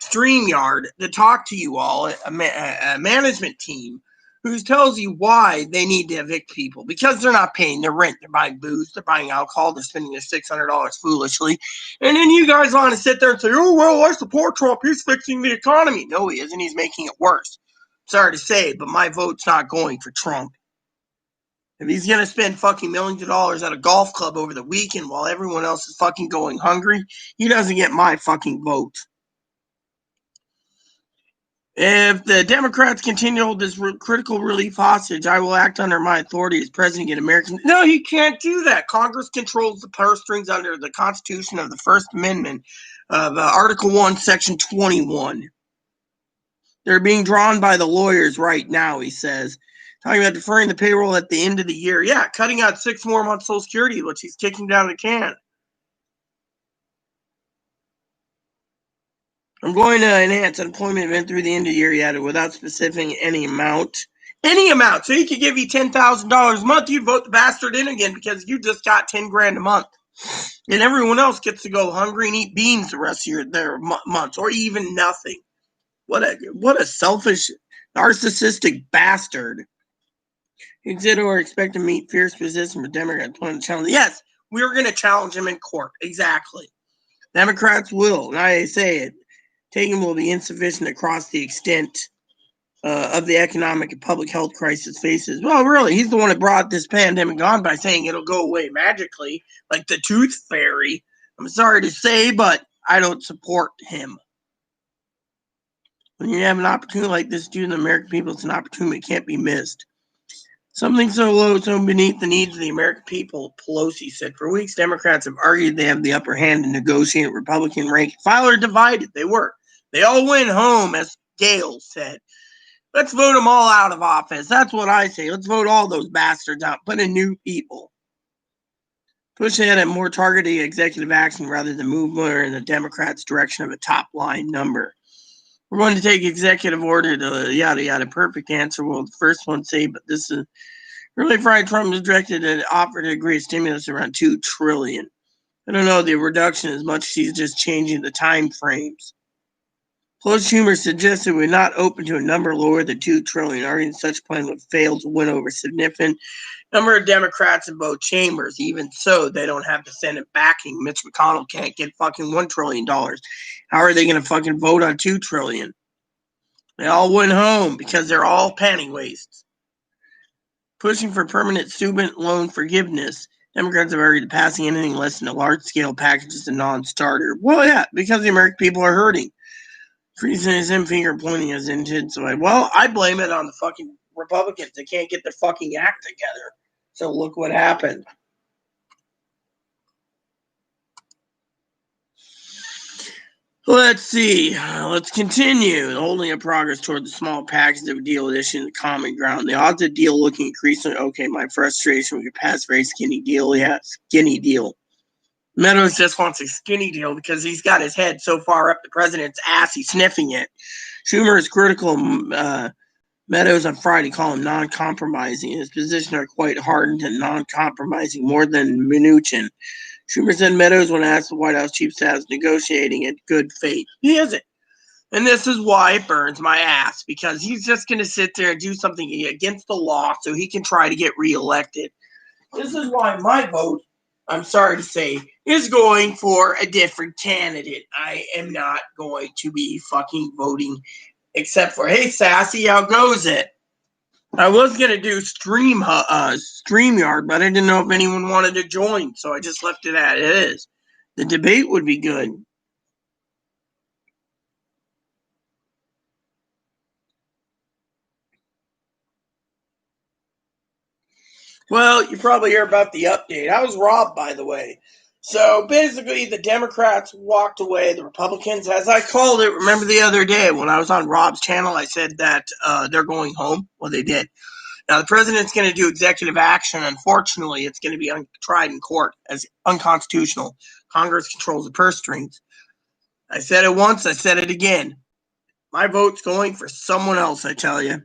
StreamYard to talk to you all, a management team who tells you why they need to evict people because they're not paying their rent, they're buying booze, they're buying alcohol, they're spending their $600 foolishly, and then you guys want to sit there and say, "Oh well, I support Trump. He's fixing the economy." No, he isn't. He's making it worse. Sorry to say, but my vote's not going for Trump. If he's gonna spend fucking millions of dollars at a golf club over the weekend while everyone else is fucking going hungry, he doesn't get my fucking vote. If the Democrats continue to hold this critical relief hostage, I will act under my authority as president against Americans. No, he can't do that. Congress controls the purse strings under the Constitution of the First Amendment of Article 1, Section 21. They're being drawn by the lawyers right now, he says. Talking about deferring the payroll at the end of the year. Yeah, cutting out 6 more months of Social Security, which he's kicking down the can. I'm going to enhance unemployment event through the end of the year, he added, without specifying any amount. Any amount. So he could give you $10,000 a month. You'd vote the bastard in again because you just got 10 grand a month. And everyone else gets to go hungry and eat beans the rest of their months, or even nothing. What a selfish, narcissistic bastard. He said or expect to meet fierce resistance from Democrats to challenge. Yes, we're going to challenge him in court. Exactly. Democrats will, and I say it, taking will be insufficient across the extent of the economic and public health crisis faces. Well, really, he's the one that brought this pandemic on by saying it'll go away magically, like the tooth fairy. I'm sorry to say, but I don't support him. When you have an opportunity like this due to the American people, it's an opportunity that can't be missed. Something so low, so beneath the needs of the American people, Pelosi said. For weeks, Democrats have argued they have the upper hand in negotiating. Republican rank and file are divided. They were. They all went home, as Gale said. Let's vote them all out of office. That's what I say. Let's vote all those bastards out. Put in new people. Push ahead at more targeted executive action rather than move more in the Democrats' direction of a top-line number. We're going to take executive order to yada yada. Perfect answer. Well, the first one say, but this is really fried. Trump is directed an offer to agree stimulus around $2 trillion. I don't know the reduction as much as he's just changing the time frames. Plus, Schumer suggested we're not open to a number lower than $2 trillion, arguing such plan would fail to win over a significant number of Democrats in both chambers. Even so, they don't have the Senate backing. Mitch McConnell can't get fucking $1 trillion. How are they going to fucking vote on $2 trillion? They all went home because they're all penny wastes. Pushing for permanent student loan forgiveness. Democrats have argued passing anything less than a large-scale package is a non-starter. Well, yeah, because the American people are hurting. Freezing his finger pointing his intent. So I blame it on the fucking Republicans. They can't get their fucking act together. So look what happened. Let's see. Let's continue. Holding a progress toward the small package of a deal with issuing the common ground. The odds of deal looking increasingly okay. My frustration. We could pass a very skinny deal. Yeah, skinny deal. Meadows just wants a skinny deal because he's got his head so far up the president's ass, he's sniffing it. Schumer is critical. Meadows on Friday called him non-compromising. His positions are quite hardened and non-compromising, more than Mnuchin. Schumer said Meadows, when asked the White House chief of staff, is negotiating in good faith. He isn't. And this is why it burns my ass, because he's just going to sit there and do something against the law so he can try to get reelected. This is why my vote, I'm sorry to say, is going for a different candidate. I am not going to be fucking voting Except for, hey, Sassy, how goes it? I was going to do StreamYard, but I didn't know if anyone wanted to join, so I just left it at it is. The debate would be good. Well, you probably hear about the update. I was robbed, by the way. So basically, the Democrats walked away. The Republicans, as I called it, remember the other day when I was on Rob's channel, I said that they're going home. Well, they did. Now, the president's going to do executive action. Unfortunately, it's going to be tried in court as unconstitutional. Congress controls the purse strings. I said it once, I said it again. My vote's going for someone else, I tell you.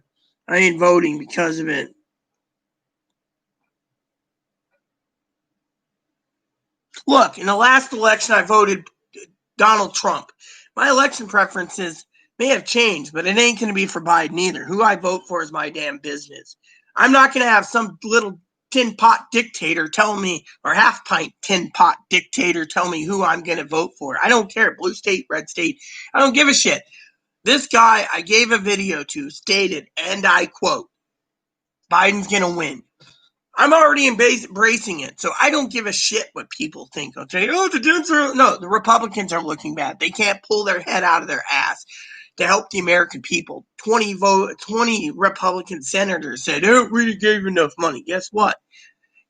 I ain't voting because of it. Look, in the last election, I voted Donald Trump. My election preferences may have changed, but it ain't going to be for Biden either. Who I vote for is my damn business. I'm not going to have some little tin pot dictator tell me, or half pint tin pot dictator tell me who I'm going to vote for. I don't care. Blue state, red state. I don't give a shit. This guy I gave a video to stated, and I quote, Biden's going to win. I'm already embracing it, so I don't give a shit what people think. Okay, oh, the Dems are no, the Republicans are looking bad. They can't pull their head out of their ass to help the American people. 20 Republican senators said, "Oh, we gave enough money." Guess what?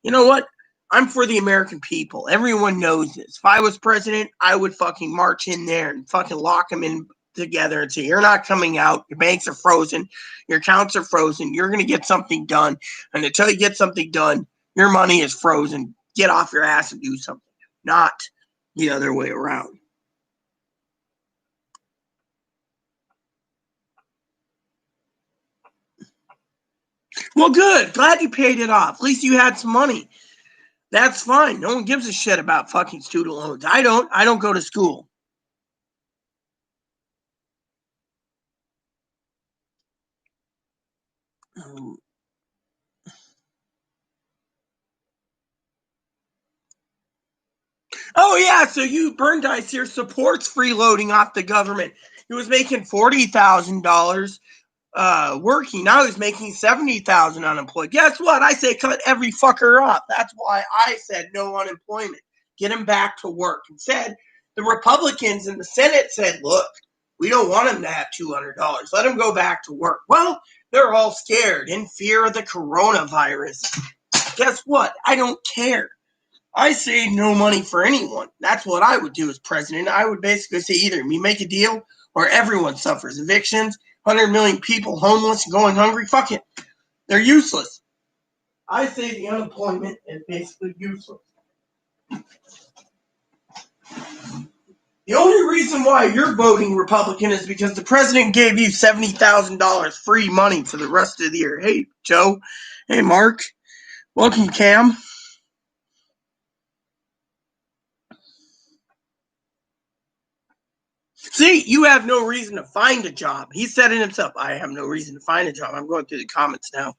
You know what? I'm for the American people. Everyone knows this. If I was president, I would fucking march in there and fucking lock them in together and say, you're not coming out. Your banks are frozen. Your accounts are frozen. You're going to get something done. And until you get something done, your money is frozen. Get off your ass and do something. Not the other way around. Well, good. Glad you paid it off. At least you had some money. That's fine. No one gives a shit about fucking student loans. I don't go to school. Oh yeah, so you Burndice here supports freeloading off the government. He was making $40,000 working. Now he's making $70,000 unemployed. Guess what? I say cut every fucker off. That's why I said no unemployment. Get him back to work. Instead, the Republicans in the Senate said, look, we don't want him to have $200. Let him go back to work. Well, they're all scared in fear of the coronavirus. Guess what? I don't care. I say no money for anyone. That's what I would do as president. I would basically say either we make a deal or everyone suffers. Evictions, 100 million people homeless and going hungry. Fuck it. They're useless. I say the unemployment is basically useless. The only reason why you're voting Republican is because the president gave you $70,000 free money for the rest of the year. Hey, Joe. Hey, Mark. Welcome, Cam. See, you have no reason to find a job. He said it himself. I have no reason to find a job. I'm going through the comments now.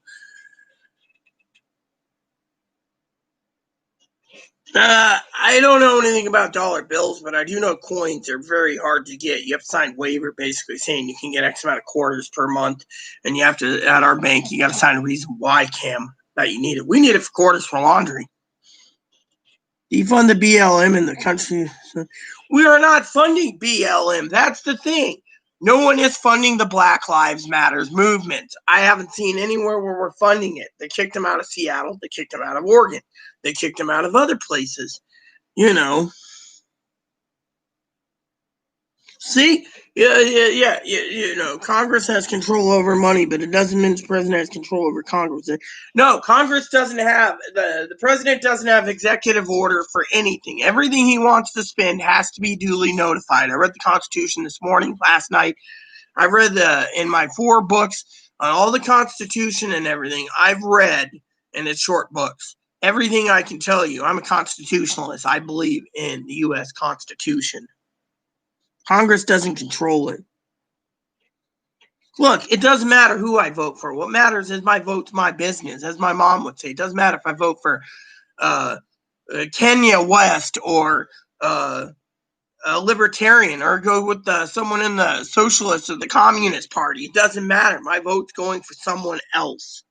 I don't know anything about dollar bills, but I do know coins are very hard to get. You have to sign a waiver basically saying you can get X amount of quarters per month. And you have to, at our bank, you got to sign a reason why, Cam, that you need it. We need it for quarters for laundry. Defund the BLM in the country. We are not funding BLM. That's the thing. No one is funding the Black Lives Matters movement. I haven't seen anywhere where we're funding it. They kicked them out of Seattle. They kicked them out of Oregon. They kicked them out of other places. You know. See? Yeah. You know, Congress has control over money, but it doesn't mean the president has control over Congress. No, Congress doesn't have, the president doesn't have executive order for anything. Everything he wants to spend has to be duly notified. I read the Constitution this morning, last night. I read in my 4 books on all the Constitution and everything. I've read, and it's short books, everything I can tell you. I'm a constitutionalist. I believe in the U.S. Constitution. Congress doesn't control it. Look, it doesn't matter who I vote for. What matters is my vote's my business, as my mom would say. It doesn't matter if I vote for Kenya West or a libertarian or go with someone in the socialist or the communist party. It doesn't matter. My vote's going for someone else.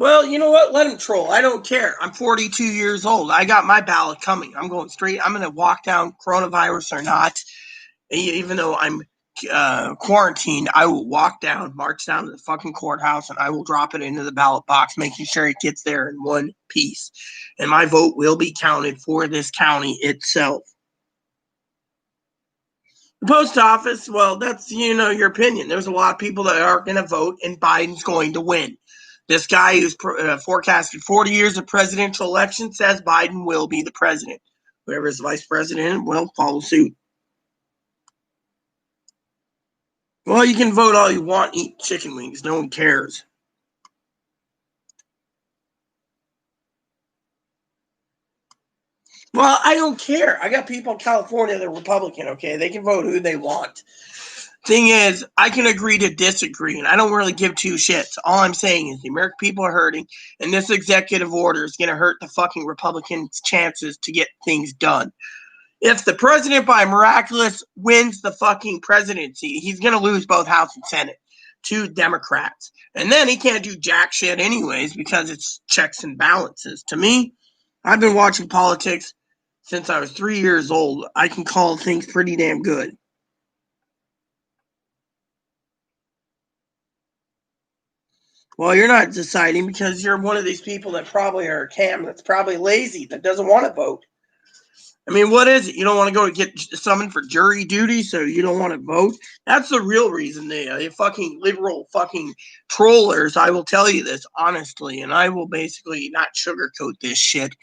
Well, you know what? Let him troll. I don't care. I'm 42 years old. I got my ballot coming. I'm going straight. I'm going to walk down, coronavirus or not. Even though I'm quarantined, I will walk down, march down to the fucking courthouse, and I will drop it into the ballot box, making sure it gets there in one piece. And my vote will be counted for this county itself. The post office, well, that's, your opinion. There's a lot of people that are going to vote, and Biden's going to win. This guy who's forecasted 40 years of presidential election says Biden will be the president. Whoever is vice president will follow suit. Well, you can vote all you want, eat chicken wings. No one cares. Well, I don't care. I got people in California that are Republican, okay? They can vote who they want. Thing is, I can agree to disagree, and I don't really give two shits. All I'm saying is the American people are hurting, and this executive order is going to hurt the fucking Republicans' chances to get things done. If the president by miraculous wins the fucking presidency, he's going to lose both House and Senate to Democrats. And then he can't do jack shit anyways because it's checks and balances. To me, I've been watching politics since I was 3 years old. I can call things pretty damn good. Well, you're not deciding because you're one of these people that probably are a cam that's probably lazy, that doesn't want to vote. I mean, what is it? You don't want to go get summoned for jury duty, so you don't want to vote? That's the real reason they fucking liberal fucking trollers. I will tell you this honestly, and I will basically not sugarcoat this shit.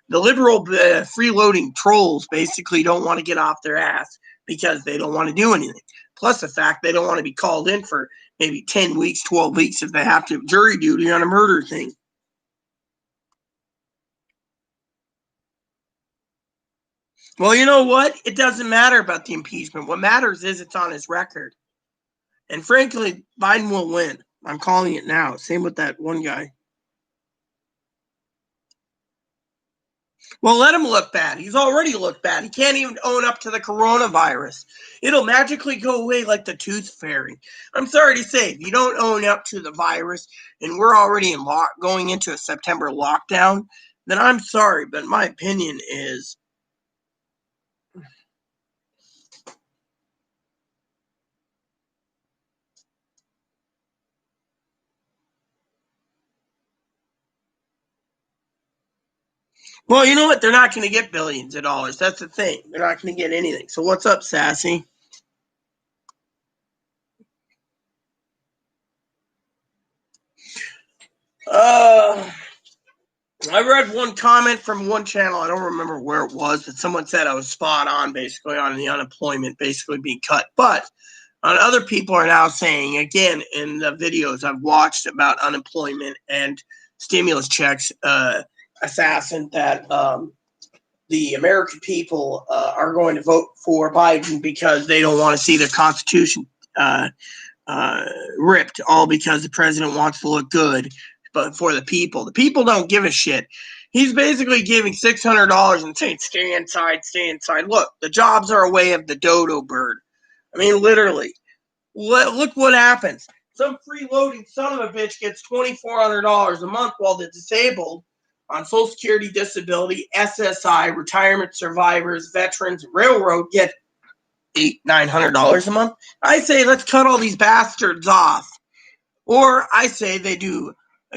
The liberal freeloading trolls basically don't want to get off their ass because they don't want to do anything. Plus the fact they don't want to be called in for maybe 10 weeks, 12 weeks if they have to jury duty on a murder thing. Well, you know what? It doesn't matter about the impeachment. What matters is it's on his record. And frankly, Biden will win. I'm calling it now. Same with that one guy. Well, let him look bad. He's already looked bad. He can't even own up to the coronavirus. It'll magically go away like the tooth fairy. I'm sorry to say, if you don't own up to the virus and we're already going into a September lockdown, then I'm sorry, but my opinion is well, you know what? They're not going to get billions of dollars. That's the thing. They're not going to get anything. So what's up, Sassy? I read one comment from one channel. I don't remember where it was, but someone said I was spot on, basically, on the unemployment basically being cut. But other people are now saying, again, in the videos I've watched about unemployment and stimulus checks, assassin, that the American people are going to vote for Biden because they don't want to see their Constitution ripped, all because the president wants to look good. But for the people don't give a shit. He's basically giving $600 and saying, stay inside, stay inside. Look, the jobs are a way of the dodo bird. I mean, literally. Look what happens. Some freeloading son of a bitch gets $2,400 a month while the disabled on Social Security, disability, SSI, retirement survivors, veterans, railroad get $800-900 a month. I say let's cut all these bastards off. Or I say they do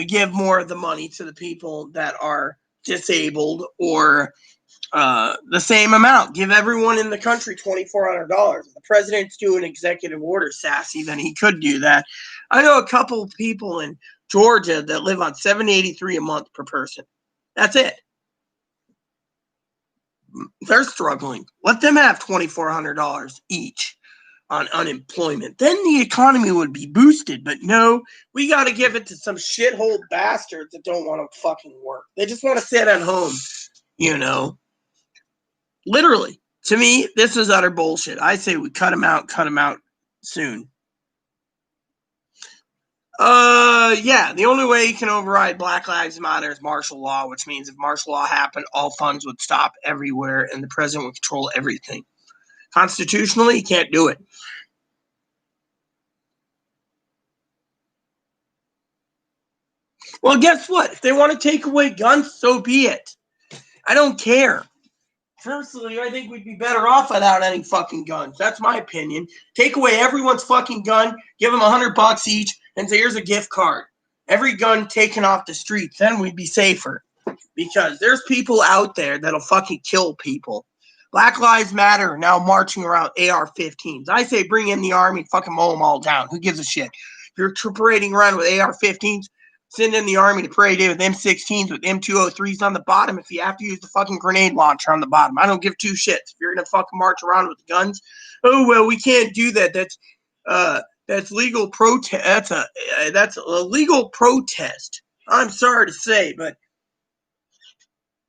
give more of the money to the people that are disabled, or the same amount. Give everyone in the country $2,400. If the president's doing executive order, Sassy, then he could do that. I know a couple of people in Georgia that live on $783 a month per person. That's it. They're struggling. Let them have $2,400 each on unemployment. Then the economy would be boosted. But no, we got to give it to some shithole bastards that don't want to fucking work. They just want to sit at home, Literally. To me, this is utter bullshit. I say we cut them out soon. Yeah, the only way you can override Black Lives Matter is martial law, which means if martial law happened, all funds would stop everywhere and the president would control everything. Constitutionally, you can't do it. Well, guess what? If they want to take away guns, so be it. I don't care. Personally, I think we'd be better off without any fucking guns. That's my opinion. Take away everyone's fucking gun, give them $100 each, and say, here's a gift card. Every gun taken off the streets, then we'd be safer. Because there's people out there that'll fucking kill people. Black Lives Matter now marching around AR-15s. I say bring in the army and fucking mow them all down. Who gives a shit? If you're parading around with AR-15s, send in the army to parade in with M16s with M203s on the bottom if you have to use the fucking grenade launcher on the bottom. I don't give two shits. If you're going to fucking march around with guns, oh, well, we can't do that. That's legal protest. That's a legal protest. I'm sorry to say, but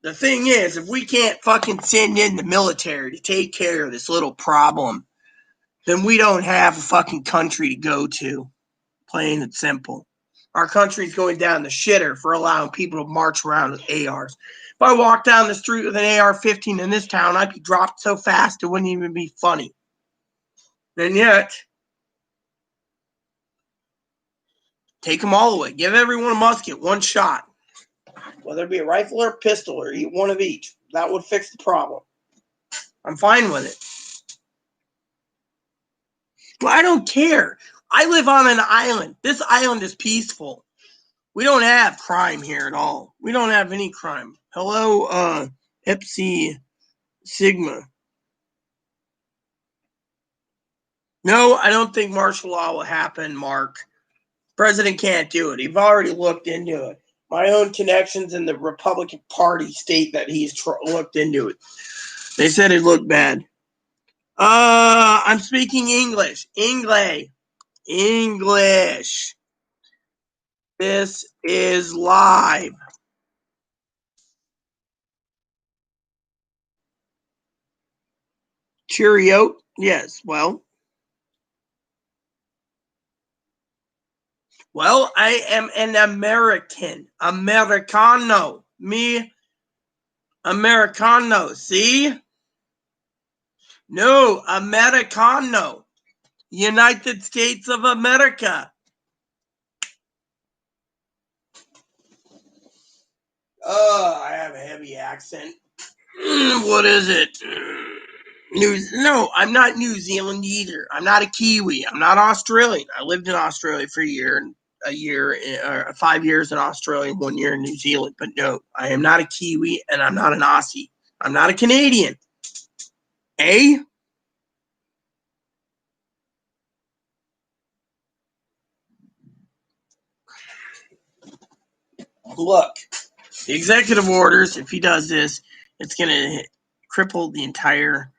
the thing is, if we can't fucking send in the military to take care of this little problem, then we don't have a fucking country to go to. Plain and simple. Our country's going down the shitter for allowing people to march around with ARs. If I walked down the street with an AR-15 in this town, I'd be dropped so fast it wouldn't even be funny. And yet, take them all away. Give everyone a musket, one shot. Whether it be a rifle or a pistol or one of each. That would fix the problem. I'm fine with it. Well, I don't care. I live on an island. This island is peaceful. We don't have crime here at all. We don't have any crime. Hello, Ipsy Sigma. No, I don't think martial law will happen, Mark. President can't do it. He's already looked into it. My own connections in the Republican Party state that he's looked into it. They said it looked bad. I'm speaking English. English. This is live. Cheerio. Yes, well, I am an American. Americano. Me, Americano. See? No, Americano. United States of America. I have a heavy accent. What is it? No, I'm not New Zealand either. I'm not a Kiwi. I'm not Australian. I lived in Australia for a year, 5 years in Australia, 1 year in New Zealand. But no, I am not a Kiwi and I'm not an Aussie. I'm not a Canadian. Eh? Look, the executive orders, if he does this, it's going to cripple the entire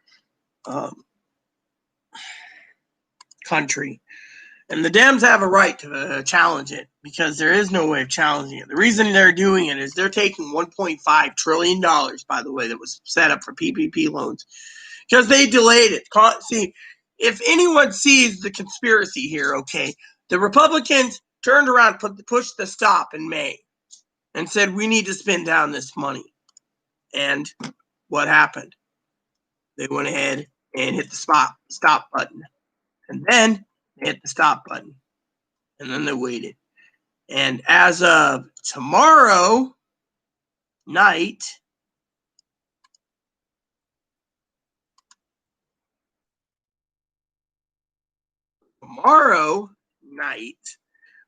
country. And the Dems have a right to challenge it because there is no way of challenging it. The reason they're doing it is they're taking $1.5 trillion, by the way, that was set up for PPP loans because they delayed it. See, if anyone sees the conspiracy here, okay, the Republicans turned around, pushed the stop in May and said, we need to spend down this money. And what happened? They went ahead and hit the stop button. And then they hit the stop button. And then they waited. And as of tomorrow night,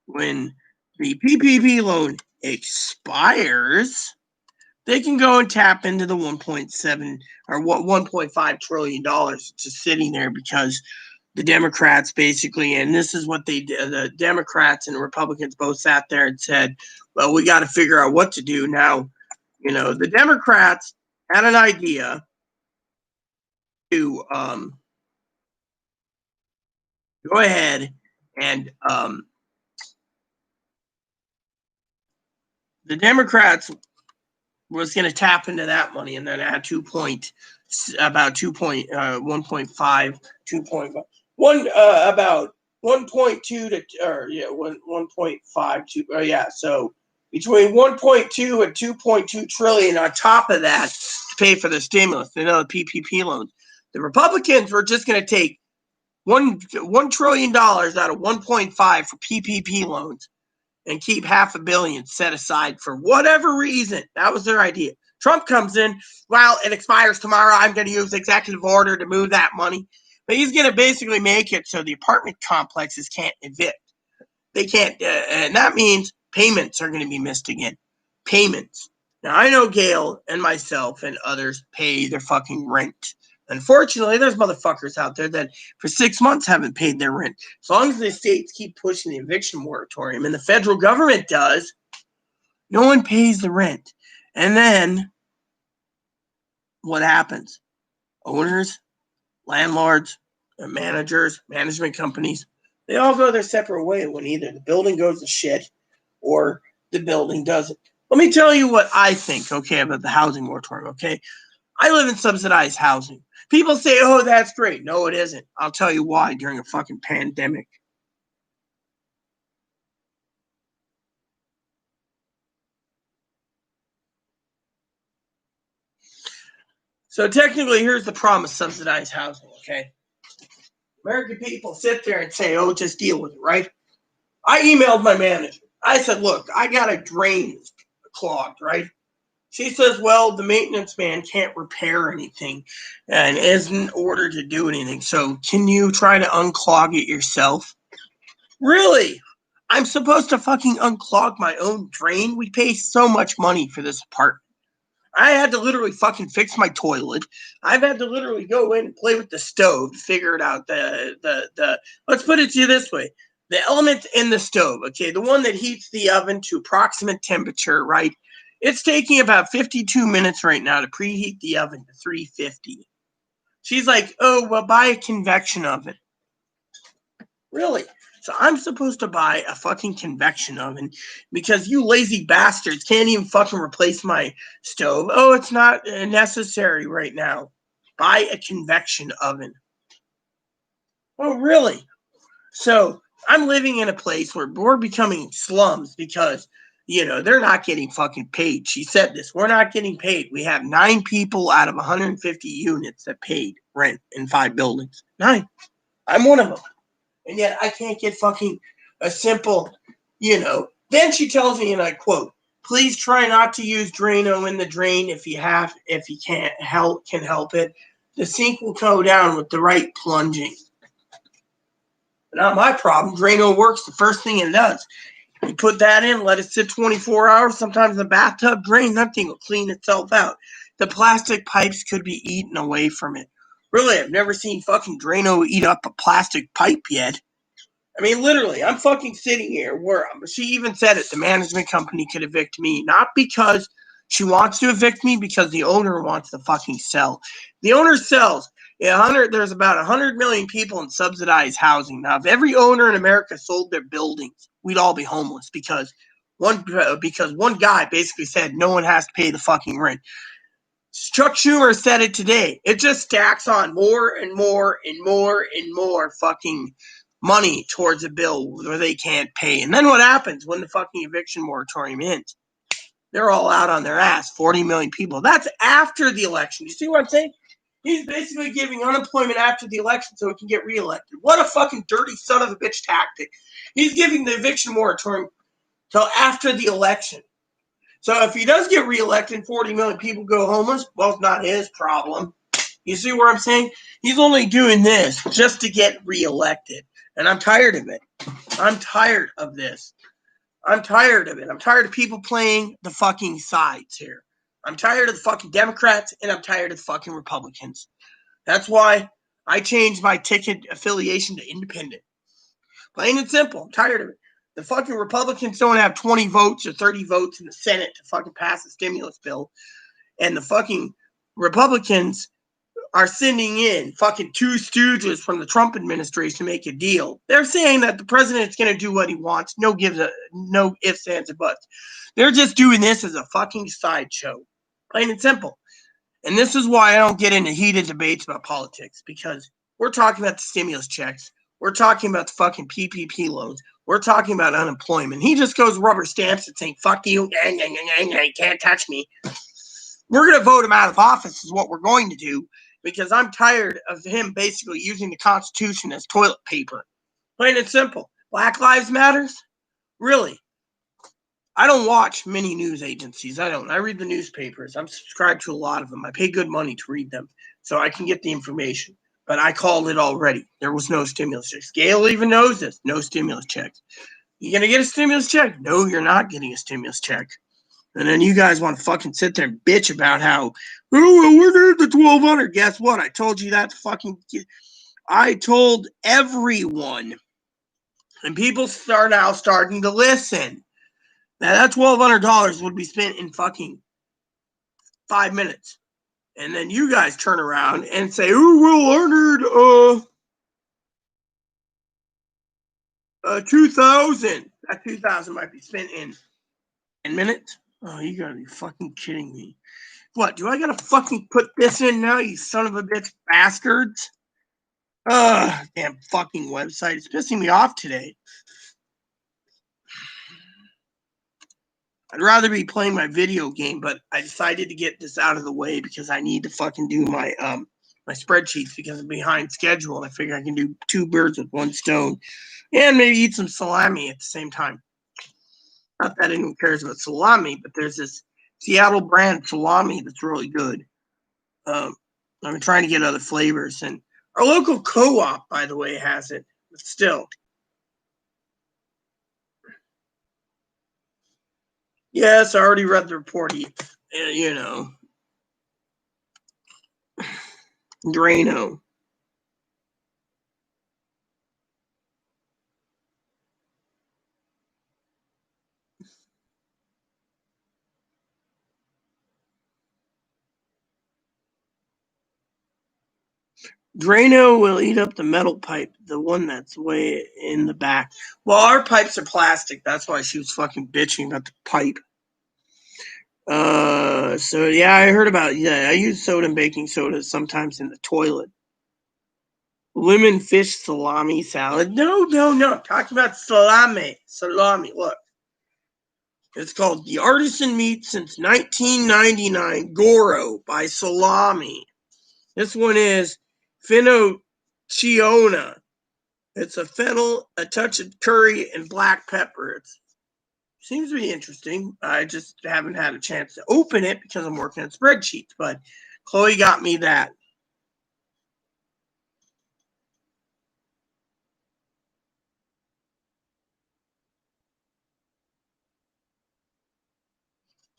when the PPP loan expires, they can go and tap into the 1.7 or $1.5 trillion just sitting there because the Democrats basically, and this is what they did, the Democrats and the Republicans both sat there and said, well, we got to figure out what to do now. You know, the Democrats had an idea to go ahead and the Democrats was going to tap into that money and then add 1.5, 2.1, about 1.2 to, or yeah, 1.52. So between 1.2 and 2.2 trillion on top of that to pay for the stimulus, the PPP loans. The Republicans were just going to take $1 trillion out of 1.5 for PPP loans and keep $500 million set aside for whatever reason. That was their idea. Trump comes in, well, it expires tomorrow. I'm going to use executive order to move that money. But he's going to basically make it so the apartment complexes can't evict. They can't, and that means payments are going to be missed again. Payments. Now, I know Gail and myself and others pay their fucking rent. Unfortunately, there's motherfuckers out there that for 6 months haven't paid their rent. As long as the states keep pushing the eviction moratorium and the federal government does, no one pays the rent. And then what happens? Owners, landlords, managers, management companies, they all go their separate way when either the building goes to shit or the building doesn't. Let me tell you what I think, okay, about the housing moratorium, okay? I live in subsidized housing. People say, oh, that's great. No, it isn't. I'll tell you why during a fucking pandemic. So technically, here's the problem with subsidized housing, okay? American people sit there and say, oh, just deal with it, right? I emailed my manager. I said, look, I got a drain clogged, right? She says, well, the maintenance man can't repair anything and isn't ordered to do anything. So can you try to unclog it yourself? Really? I'm supposed to fucking unclog my own drain? We pay so much money for this apartment. I had to literally fucking fix my toilet. I've had to literally go in and play with the stove, figure it out. Let's put it to you this way. The element in the stove, okay, the one that heats the oven to approximate temperature, right? It's taking about 52 minutes right now to preheat the oven to 350. She's like, oh, well, buy a convection oven. Really? So I'm supposed to buy a fucking convection oven because you lazy bastards can't even fucking replace my stove. Oh, it's not necessary right now. Buy a convection oven. Oh, really? So I'm living in a place where we're becoming slums because, they're not getting fucking paid. She said this. We're not getting paid. We have 9 people out of 150 units that paid rent in 5 buildings. 9. I'm one of them. And yet I can't get fucking a simple, Then she tells me, and I quote, please try not to use Drano in the drain if you can help it. The sink will go down with the right plunging. Not my problem. Drano works the first thing it does. You put that in, let it sit 24 hours. Sometimes the bathtub drain, that thing will clean itself out. The plastic pipes could be eaten away from it. Really, I've never seen fucking Drano eat up a plastic pipe yet. I mean, literally, I'm fucking sitting here where she even said it. The management company could evict me, not because she wants to evict me, because the owner wants to fucking sell. The owner sells. There's about 100 million people in subsidized housing. Now, if every owner in America sold their buildings, we'd all be homeless because one guy basically said no one has to pay the fucking rent. Chuck Schumer said it today. It just stacks on more and more and more and more fucking money towards a bill where they can't pay. And then what happens when the fucking eviction moratorium ends? They're all out on their ass. 40 million people. That's after the election. You see what I'm saying? He's basically giving unemployment after the election so he can get reelected. What a fucking dirty son of a bitch tactic. He's giving the eviction moratorium till after the election. So if he does get reelected and 40 million people go homeless, well, it's not his problem. You see what I'm saying? He's only doing this just to get reelected. And I'm tired of it. I'm tired of this. I'm tired of it. I'm tired of people playing the fucking sides here. I'm tired of the fucking Democrats and I'm tired of the fucking Republicans. That's why I changed my ticket affiliation to independent. Plain and simple. I'm tired of it. The fucking Republicans don't have 20 votes or 30 votes in the Senate to fucking pass a stimulus bill. And the fucking Republicans are sending in fucking 2 stooges from the Trump administration to make a deal. They're saying that the president's going to do what he wants. No ifs, ands, or buts. They're just doing this as a fucking sideshow. Plain and simple. And this is why I don't get into heated debates about politics, because we're talking about the stimulus checks. We're talking about the fucking PPP loans. We're talking about unemployment. He just goes rubber stamps and saying, fuck you, can't touch me. We're going to vote him out of office is what we're going to do, because I'm tired of him basically using the Constitution as toilet paper. Plain and simple. Black Lives Matters? Really? I don't watch many news agencies. I don't. I read the newspapers. I'm subscribed to a lot of them. I pay good money to read them so I can get the information. But I called it already. There was no stimulus checks. Gail even knows this. No stimulus checks. You going to get a stimulus check? No, you're not getting a stimulus check. And then you guys want to fucking sit there and bitch about how, oh, well, we're there at the 1,200. Guess what? I told you that fucking. I told everyone. And people are now starting to listen. Now, that $1,200 would be spent in fucking 5 minutes. And then you guys turn around and say, oh, well, Arnold, 2,000. That 2,000 might be spent in 10 minutes. Oh, you gotta be fucking kidding me. What, do I gotta fucking put this in now, you son of a bitch bastards? Damn fucking website. It's pissing me off today. I'd rather be playing my video game, but I decided to get this out of the way because I need to fucking do my my spreadsheets because I'm behind schedule, and I figure I can do 2 birds with 1 stone and maybe eat some salami at the same time. Not that anyone cares about salami, but there's this Seattle brand salami that's really good. I've been trying to get other flavors, and our local co-op, by the way, has it, but still. Yes, I already read the report. You know, Drano. Drano will eat up the metal pipe, the one that's way in the back. Well, our pipes are plastic. That's why she was fucking bitching about the pipe. So yeah, I heard about, yeah, I use soda and baking soda sometimes in the toilet. Lemon fish salami salad. No. I'm talking about salami. Salami. Look. It's called The Artisan Meat Since 1999 Goro by Salami. This one is Finocchiona. It's a fennel, a touch of curry, and black pepper. It seems to be interesting. I just haven't had a chance to open it because I'm working on spreadsheets, but Chloe got me that.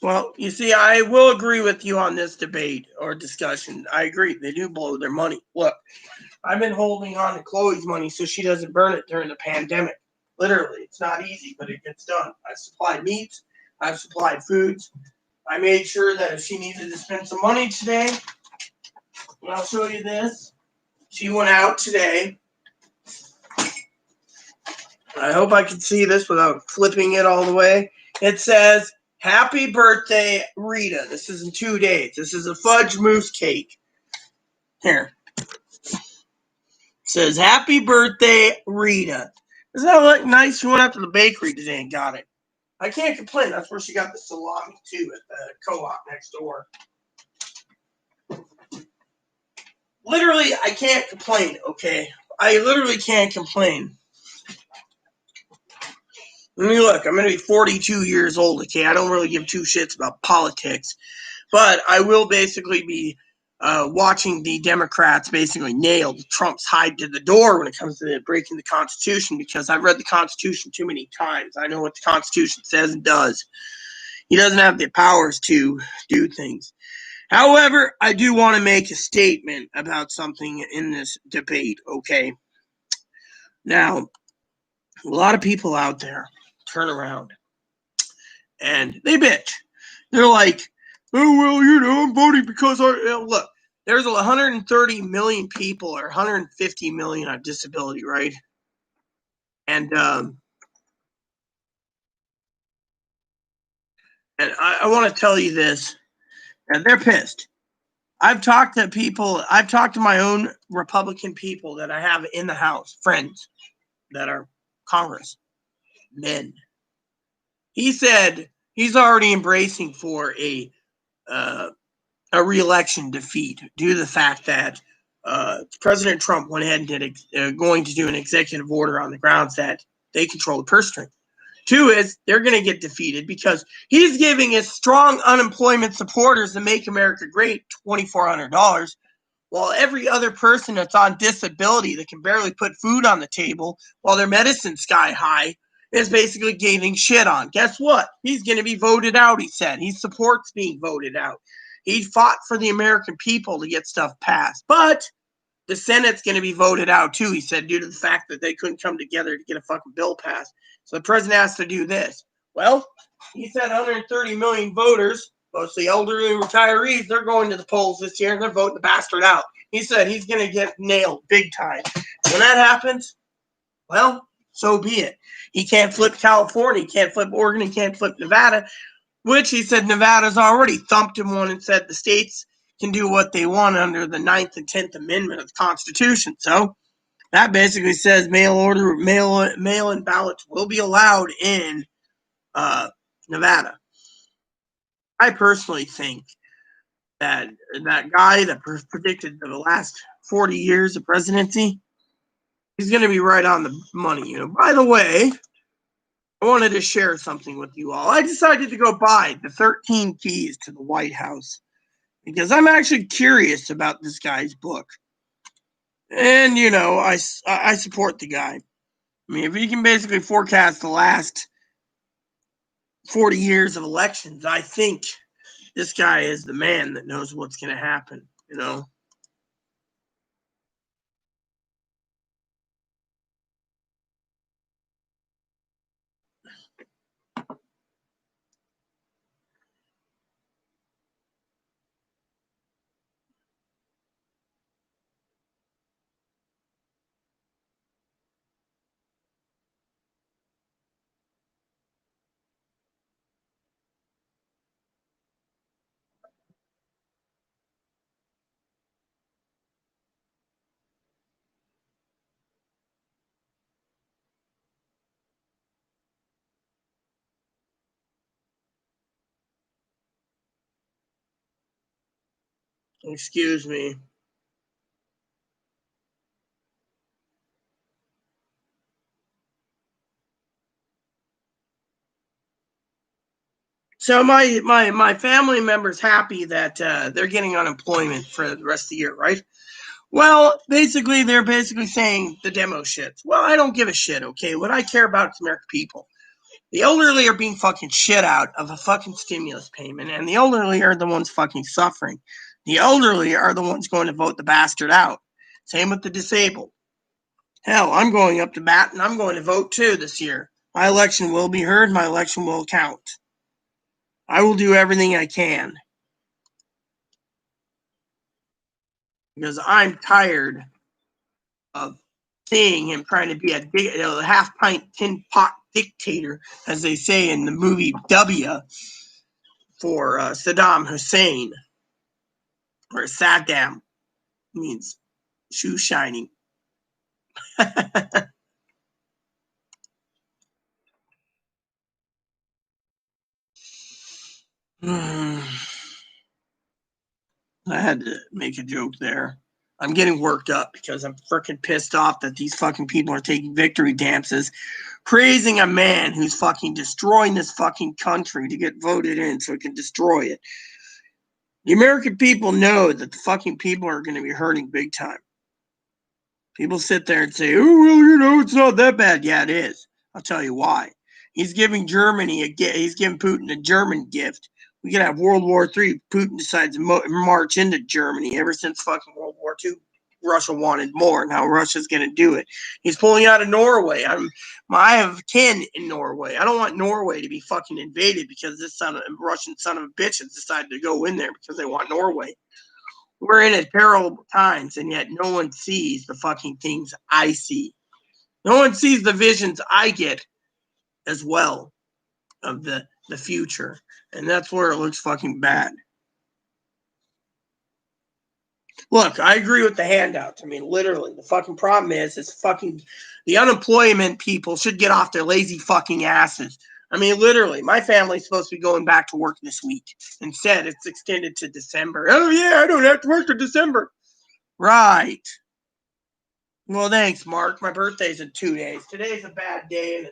Well, you see, I will agree with you on this debate or discussion. I agree. They do blow their money. Look, I've been holding on to Chloe's money so she doesn't burn it during the pandemic. Literally, it's not easy, but it gets done. I've supplied meats. I've supplied foods. I made sure that if she needed to spend some money today, and I'll show you this. She went out today. I hope I can see this without flipping it all the way. It says, happy birthday, Rita. This is in 2 days. This is a fudge mousse cake. Here. It says, happy birthday, Rita. Doesn't that look nice? She went out to the bakery today and got it. I can't complain. That's where she got the salami, too, at the co-op next door. Literally, I can't complain, okay? I literally can't complain. Let me look. I'm going to be 42 years old, okay? I don't really give 2 shits about politics. But I will basically be watching the Democrats basically nail Trump's hide to the door when it comes to breaking the Constitution, because I've read the Constitution too many times. I know what the Constitution says and does. He doesn't have the powers to do things. However, I do want to make a statement about something in this debate, okay? Now, a lot of people out there turn around and they bitch. They're like, oh, well, I'm voting because look, there's 130 million people or 150 million on disability, right? And I want to tell you this, and they're pissed. I've talked to people. I've talked to my own Republican people that I have in the House, friends that are Congress men. He said he's already embracing for uh, a re-election defeat due to the fact that President Trump went ahead and did going to do an executive order on the grounds that they control the purse string. Two is they're going to get defeated because he's giving his strong unemployment supporters the Make America Great $2,400, while every other person that's on disability that can barely put food on the table while their medicine's sky high is basically getting shit on. Guess what? He's going to be voted out, he said. He supports being voted out. He fought for the American people to get stuff passed. But the Senate's going to be voted out too, he said, due to the fact that they couldn't come together to get a fucking bill passed. So the president has to do this. Well, he said 130 million voters, mostly elderly retirees, they're going to the polls this year and they're voting the bastard out. He said he's going to get nailed big time. When that happens, well, so be it. He can't flip California, he can't flip Oregon, he can't flip Nevada, which he said Nevada's already thumped him one and said the states can do what they want under the 9th and 10th Amendment of the Constitution. So that basically says mail-in ballots will be allowed in Nevada. I personally think that that guy that predicted the last 40 years of presidency, he's going to be right on the money. You know. By the way, I wanted to share something with you all. I decided to go buy the 13 Keys to the White House because I'm actually curious about this guy's book. And, you know, I support the guy. I mean, if he can basically forecast the last 40 years of elections, I think this guy is the man that knows what's going to happen, you know. Excuse me. So my family member's happy that they're getting unemployment for the rest of the year, right? Well, basically, they're basically saying the demo shits. Well, I don't give a shit, okay? What I care about is American people. The elderly are being fucking shit out of a fucking stimulus payment, and the elderly are the ones fucking suffering. The elderly are the ones going to vote the bastard out. Same with the disabled. Hell, I'm going up to bat, and I'm going to vote too this year. My election will be heard. My election will count. I will do everything I can because I'm tired of seeing him trying to be a half-pint, tin-pot dictator, as they say in the movie W, for Saddam Hussein, or Saddam means shoe shining. I had to make a joke there. I'm getting worked up because I'm freaking pissed off that these fucking people are taking victory dances, praising a man who's fucking destroying this fucking country to get voted in so he can destroy it. The American people know that the fucking people are going to be hurting big time. People sit there and say, oh, well, you know, it's not that bad. Yeah, it is. I'll tell you why. He's giving he's giving Putin a German gift. We could have World War III. Putin decides to march into Germany. Ever since fucking World War II, Russia wanted more. Now Russia's going to do it. He's pulling out of Norway. I have kin in Norway. I don't want Norway to be fucking invaded because this Russian son of a bitch has decided to go in there because they want Norway. We're in at terrible times, and yet no one sees the fucking things I see. No one sees the visions I get as well of the future. And that's where it looks fucking bad. Look, I agree with the handouts. I mean, literally, the fucking problem is fucking the unemployment people should get off their lazy fucking asses. I mean, literally, my family's supposed to be going back to work this week. Instead, it's extended to December. Oh, yeah, I don't have to work till December. Right. Well, thanks, Mark. My birthday's in 2 days. Today's a bad day, and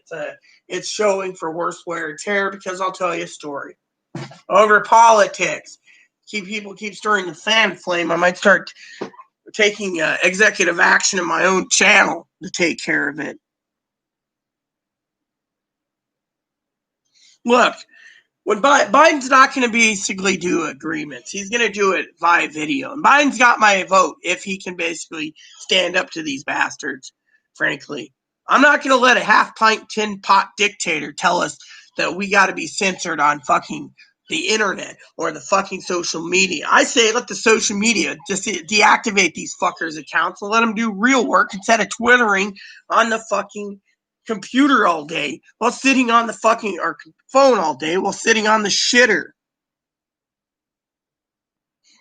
it's showing for worse wear and tear because I'll tell you a story. Over politics. People keep stirring the fan flame. I might start taking executive action in my own channel to take care of it. Look, when Biden's not going to basically do agreements. He's going to do it via video. And Biden's got my vote if he can basically stand up to these bastards, frankly. I'm not going to let a half-pint tin pot dictator tell us that we got to be censored on fucking the internet or the fucking social media. I say let the social media just deactivate these fuckers' accounts and let them do real work instead of twittering on the fucking computer all day while sitting on the fucking or phone all day while sitting on the shitter.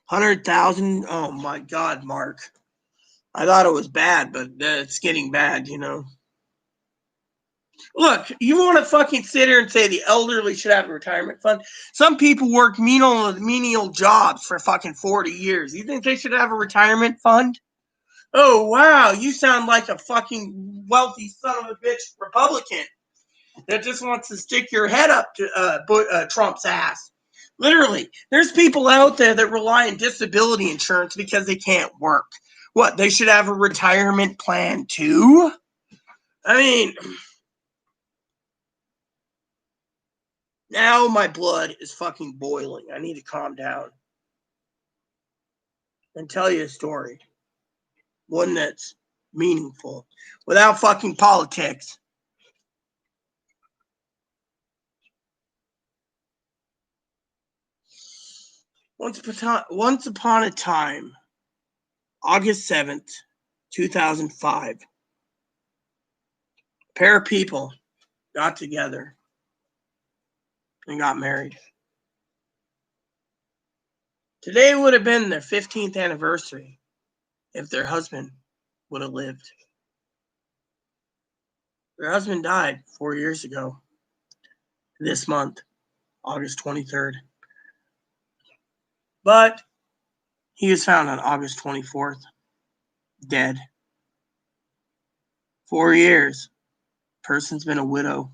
100,000. Oh my God, Mark. I thought it was bad, but it's getting bad, you know. Look, you want to fucking sit here and say the elderly should have a retirement fund? Some people work menial jobs for fucking 40 years. You think they should have a retirement fund? Oh, wow, you sound like a fucking wealthy son of a bitch Republican that just wants to stick your head up to Trump's ass. Literally, there's people out there that rely on disability insurance because they can't work. What, they should have a retirement plan too? I mean, now my blood is fucking boiling. I need to calm down and tell you a story. One that's meaningful without fucking politics. Once upon a time, August 7th, 2005, a pair of people got together and got married. Today would have been their 15th anniversary if their husband would have lived. Their husband died 4 years ago this month, August 23rd. But he was found on August 24th, dead. 4 years. Person's been a widow.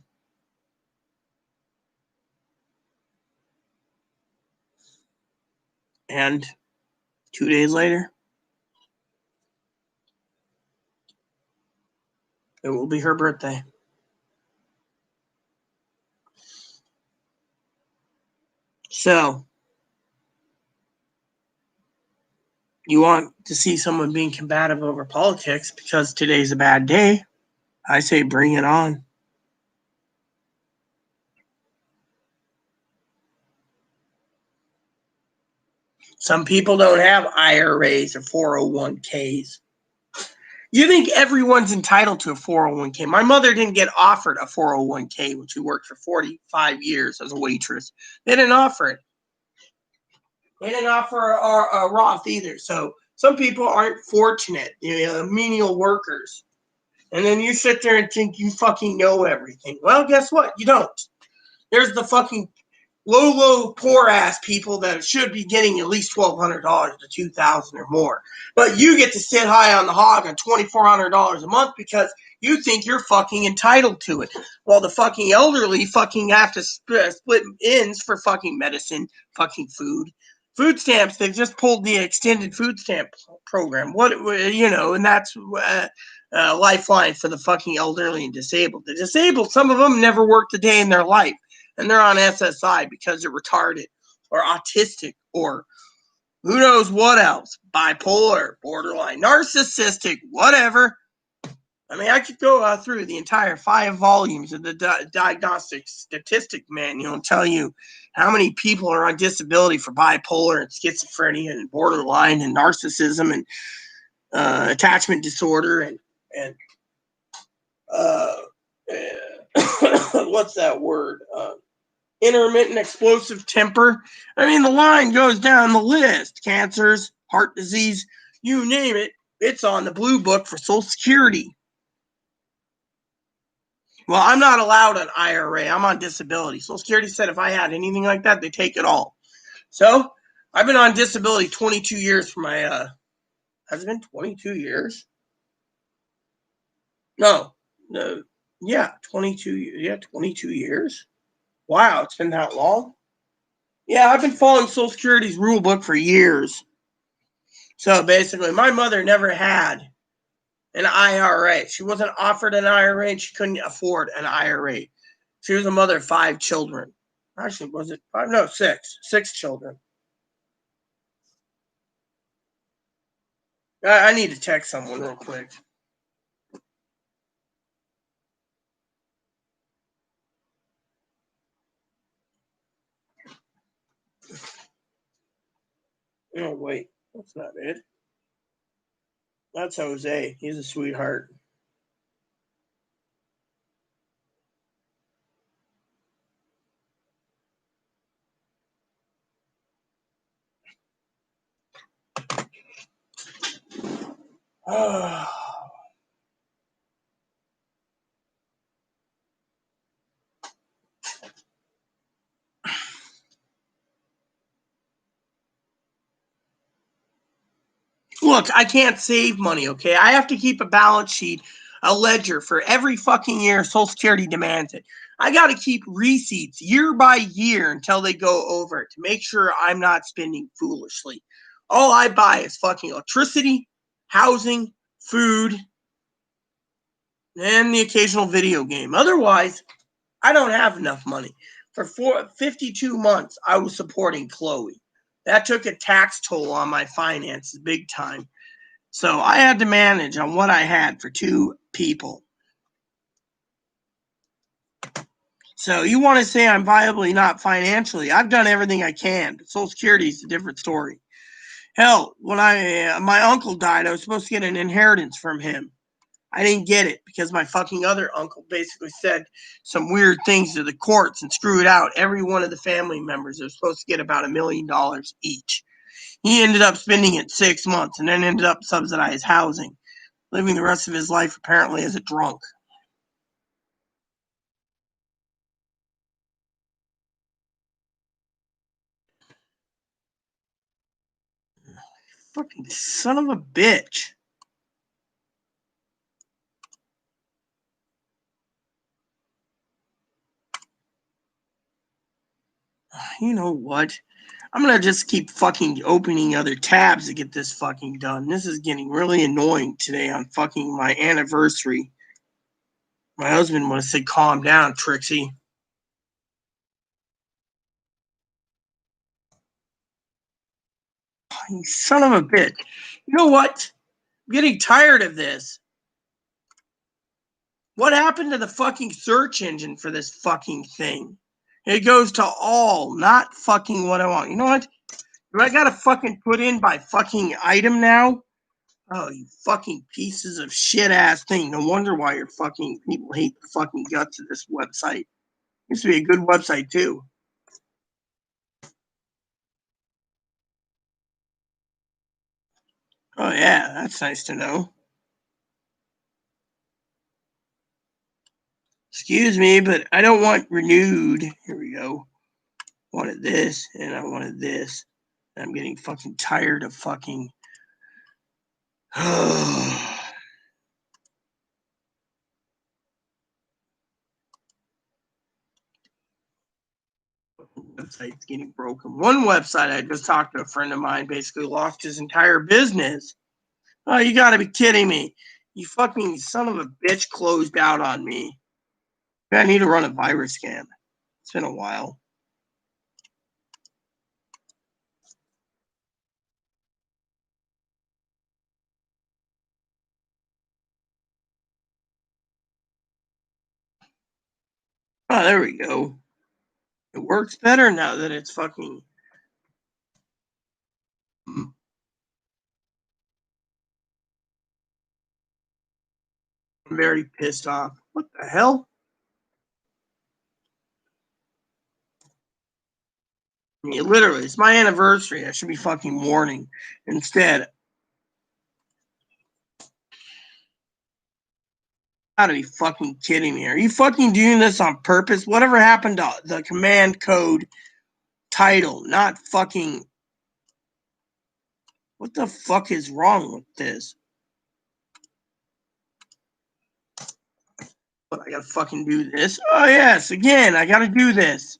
And 2 days later, it will be her birthday. So, you want to see someone being combative over politics because today's a bad day, I say bring it on. Some people don't have IRAs or 401ks. You think everyone's entitled to a 401k. My mother didn't get offered a 401k when she worked for 45 years as a waitress. They didn't offer it. They didn't offer a Roth either. So some people aren't fortunate, menial workers. And then you sit there and think you fucking know everything. Well, guess what? You don't. There's the fucking low, poor ass people that should be getting at least $1,200 to $2,000 or more. But you get to sit high on the hog on $2,400 a month because you think you're fucking entitled to it. While the fucking elderly fucking have to split ends for fucking medicine, fucking food. Food stamps, they've just pulled the extended food stamp program. And that's lifeline for the fucking elderly and disabled. The disabled, some of them never worked a day in their life. And they're on SSI because they're retarded or autistic or who knows what else, bipolar, borderline, narcissistic, whatever. I mean, I could go through the entire 5 volumes of the Diagnostic Statistic Manual and tell you how many people are on disability for bipolar and schizophrenia and borderline and narcissism and attachment disorder and what's that word? Intermittent explosive temper. I mean, the line goes down the list. Cancers, heart disease, you name it, it's on the blue book for Social Security. Well, I'm not allowed an IRA. I'm on disability. Social Security said if I had anything like that, they take it all. So I've been on disability 22 years for my, has it been 22 years? No, 22 years. Wow, it's been that long. Yeah, I've been following Social Security's rule book for years. So basically, my mother never had an IRA. She wasn't offered an IRA and she couldn't afford an IRA. She was a mother of 5 children. Actually, was it 5? No, 6. 6 children. I need to text someone real quick. Oh, wait. That's not it. That's Jose. He's a sweetheart. Look, I can't save money, okay? I have to keep a balance sheet, a ledger for every fucking year Social Security demands it. I got to keep receipts year by year until they go over it to make sure I'm not spending foolishly. All I buy is fucking electricity, housing, food, and the occasional video game. Otherwise, I don't have enough money. For 52 months, I was supporting Chloe. That took a tax toll on my finances big time. So I had to manage on what I had for 2 people. So you want to say I'm viably not financially? I've done everything I can, but Social Security is a different story. Hell, when my uncle died, I was supposed to get an inheritance from him. I didn't get it because my fucking other uncle basically said some weird things to the courts and screwed out every one of the family members. They're supposed to get about $1 million each. He ended up spending it 6 months and then ended up subsidized housing, living the rest of his life apparently as a drunk. Fucking son of a bitch. You know what? I'm gonna just keep fucking opening other tabs to get this fucking done. This is getting really annoying today on fucking my anniversary. My husband want to say, calm down, Trixie. You son of a bitch. You know what? I'm getting tired of this. What happened to the fucking search engine for this fucking thing? It goes to all, not fucking what I want. You know what? Do I gotta fucking put in by fucking item now? Oh, you fucking pieces of shit ass thing. No wonder why your fucking people hate the fucking guts of this website. Used to be a good website too. Oh yeah, that's nice to know. Excuse me, but I don't want renewed. Here we go. Wanted this and I wanted this. I'm getting fucking tired of fucking website's getting broken. One website I just talked to a friend of mine basically lost his entire business. Oh, you gotta be kidding me. You fucking son of a bitch closed out on me. I need to run a virus scan. It's been a while. Oh, there we go. It works better now that it's fucking. I'm very pissed off. What the hell? mean, literally, it's my anniversary. I should be fucking mourning. Instead, gotta be fucking kidding me. Are you fucking doing this on purpose? Whatever happened to the command code title? Not fucking. What the fuck is wrong with this? But I gotta fucking do this. Oh, yes, again, I gotta do this.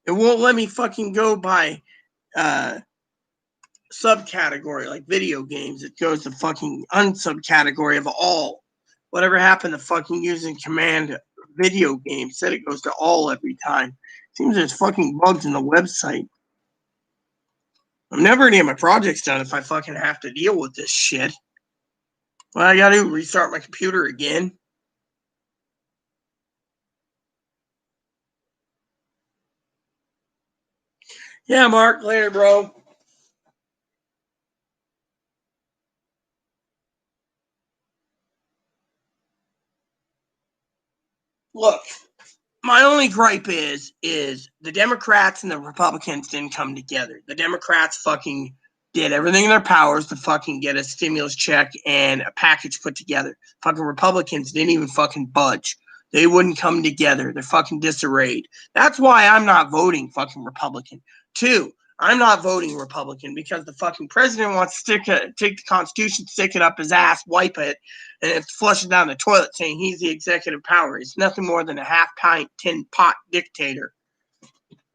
It won't let me fucking go by subcategory like video games. It goes to fucking unsubcategory of all. Whatever happened to fucking using command video games? Said it goes to all every time. Seems there's fucking bugs in the website. I'm never gonna get my projects done if I fucking have to deal with this shit. Well, I gotta restart my computer again. Yeah, Mark, later, bro. Look, my only gripe is the Democrats and the Republicans didn't come together. The Democrats fucking did everything in their powers to fucking get a stimulus check and a package put together. Fucking Republicans didn't even fucking budge. They wouldn't come together. They're fucking disarrayed. That's why I'm not voting fucking Republican. 2, I'm not voting Republican because the fucking president wants to take the Constitution, stick it up his ass, wipe it, and flush it down the toilet saying he's the executive power. He's nothing more than a half-pint, tin pot dictator.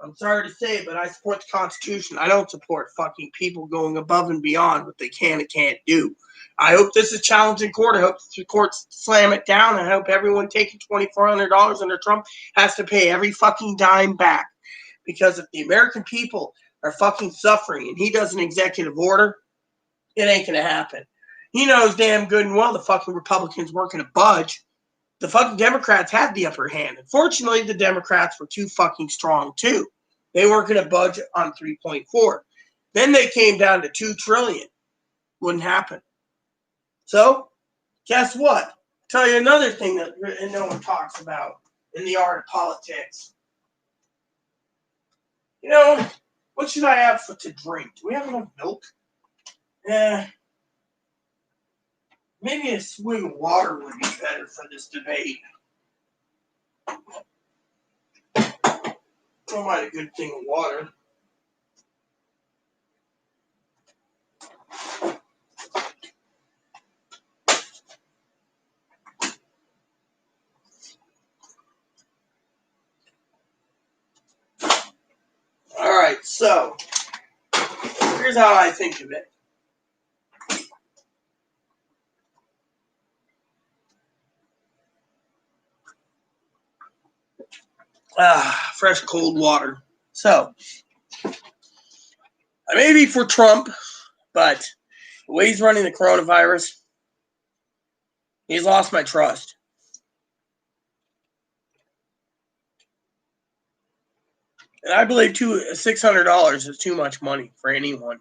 I'm sorry to say, but I support the Constitution. I don't support fucking people going above and beyond what they can and can't do. I hope this is challenged in court. I hope the courts slam it down. I hope everyone taking $2,400 under Trump has to pay every fucking dime back. Because if the American people are fucking suffering and he does an executive order, it ain't going to happen. He knows damn good and well the fucking Republicans weren't going to budge. The fucking Democrats had the upper hand. Unfortunately, the Democrats were too fucking strong, too. They weren't going to budge on 3.4. Then they came down to $2 trillion. Wouldn't happen. So, guess what? I'll tell you another thing that no one talks about in the art of politics. You know, what should I have to drink? Do we have enough milk? Maybe a swig of water would be better for this debate. Provide a good thing of water. All right, so here's how I think of it. Fresh cold water. So, I may be for Trump, but the way he's running the coronavirus, he's lost my trust. And I believe $600 is too much money for anyone.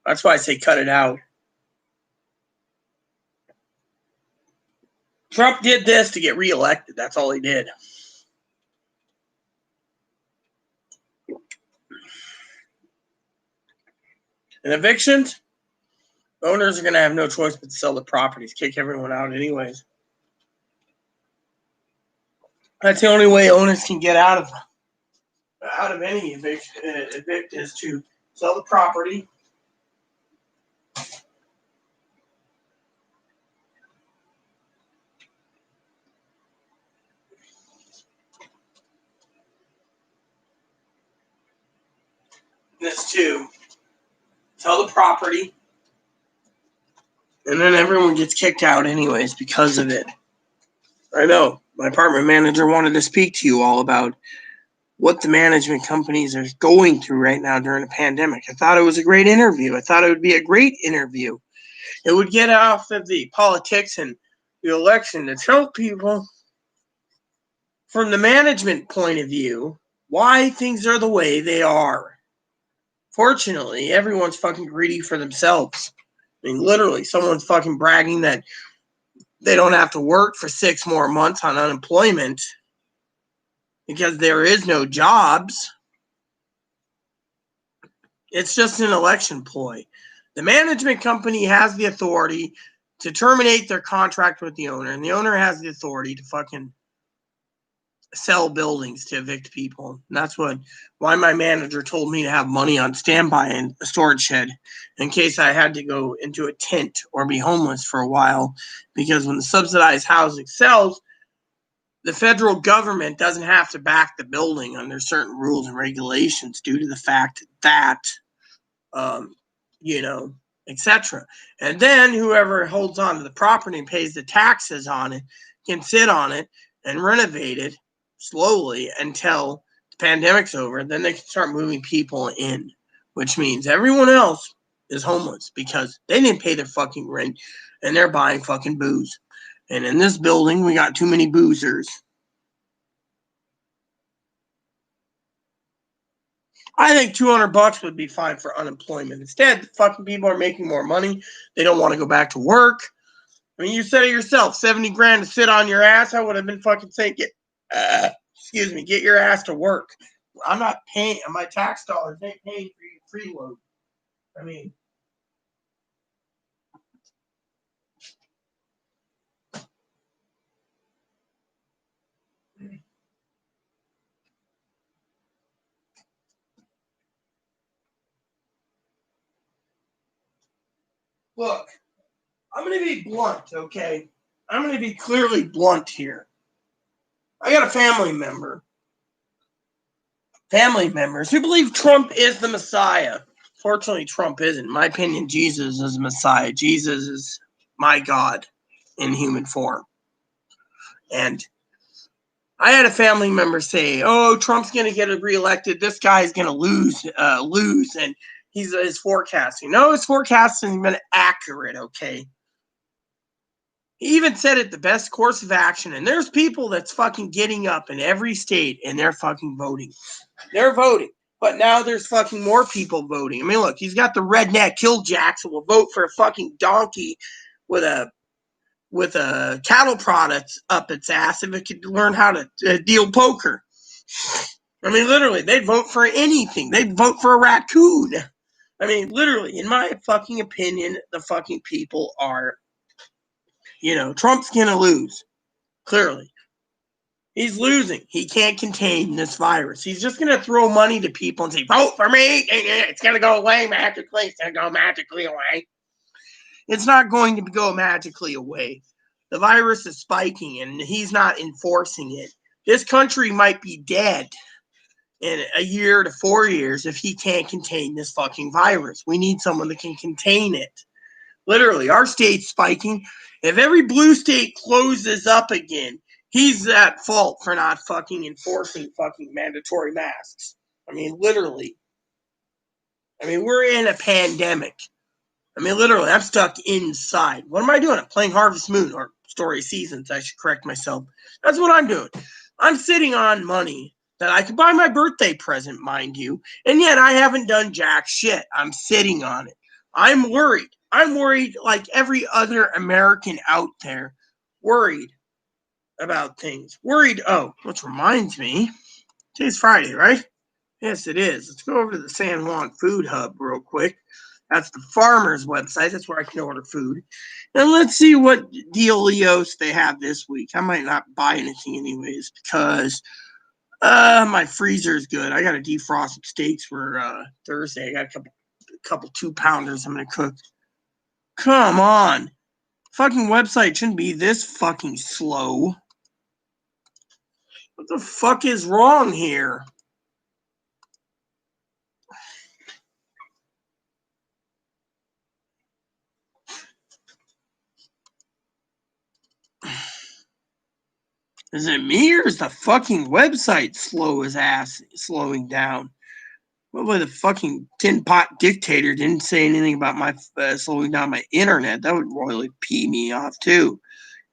That's why I say cut it out. Trump did this to get reelected. That's all he did. And evictions, owners are going to have no choice but to sell the properties, kick everyone out anyways. That's the only way owners can get out of any evict is to sell the property. This too. Sell the property. And then everyone gets kicked out anyways because of it. I know. My apartment manager wanted to speak to you all about what the management companies are going through right now during the pandemic. I thought it was a great interview. I thought it would be a great interview. It would get off of the politics and the election to tell people from the management point of view why things are the way they are. Fortunately, everyone's fucking greedy for themselves. I mean, literally, someone's fucking bragging that they don't have to work for 6 more months on unemployment because there is no jobs. It's just an election ploy. The management company has the authority to terminate their contract with the owner, and the owner has the authority to fucking sell buildings to evict people. And that's why my manager told me to have money on standby in a storage shed in case I had to go into a tent or be homeless for a while. Because when the subsidized housing sells, the federal government doesn't have to back the building under certain rules and regulations due to the fact that, you know, etc. And then whoever holds on to the property and pays the taxes on it can sit on it and renovate it slowly until the pandemic's over. Then they can start moving people in, which means everyone else is homeless because they didn't pay their fucking rent and they're buying fucking booze. And in this building, we got too many boozers. I think $200 would be fine for unemployment. Instead, fucking people are making more money. They don't want to go back to work. I mean, you said it yourself, 70 grand to sit on your ass. I would have been fucking saying, get your ass to work. I'm not paying, my tax dollars ain't paying for your freeload. I mean, look, I'm going to be blunt, okay? I'm going to be clearly blunt here. I got a family members who believe Trump is the Messiah. Fortunately, Trump isn't. In my opinion, Jesus is the Messiah. Jesus is my God in human form. And I had a family member say, "Oh, Trump's going to get reelected. This guy's going to lose, and his forecasting." No, his forecasting has been accurate. Okay. He even said it the best course of action. And there's people that's fucking getting up in every state and they're fucking voting. They're voting. But now there's fucking more people voting. I mean, look, he's got the redneck killjacks that will vote for a fucking donkey with a cattle product up its ass if it could learn how to deal poker. I mean, literally, they'd vote for anything. They'd vote for a raccoon. I mean, literally, in my fucking opinion, the fucking people are, Trump's gonna lose. Clearly. He's losing. He can't contain this virus. He's just going to throw money to people and say, vote for me. It's going to go away magically. It's going to go magically away. It's not going to go magically away. The virus is spiking and he's not enforcing it. This country might be dead in a year to 4 years if he can't contain this fucking virus. We need someone that can contain it. Literally, our state's spiking. If every blue state closes up again, he's at fault for not fucking enforcing fucking mandatory masks. I mean, literally. I mean, we're in a pandemic. I mean, literally, I'm stuck inside. What am I doing? I'm playing Harvest Moon, or Story Seasons, I should correct myself. That's what I'm doing. I'm sitting on money that I could buy my birthday present, mind you, and yet I haven't done jack shit. I'm sitting on it. I'm worried. I'm worried like every other American out there, worried about things. Worried. Oh, which reminds me, today's Friday, right? Yes, it is. Let's go over to the San Juan Food Hub real quick. That's the farmer's website. That's where I can order food. And let's see what dealios they have this week. I might not buy anything anyways because my freezer is good. I got to defrost some steaks for Thursday. I got a couple 2-pounders I'm going to cook. Come on. Fucking website shouldn't be this fucking slow. What the fuck is wrong here? Is it me or is the fucking website slow as ass slowing down? Well, the fucking tin pot dictator didn't say anything about my slowing down my internet. That would royally pee me off too.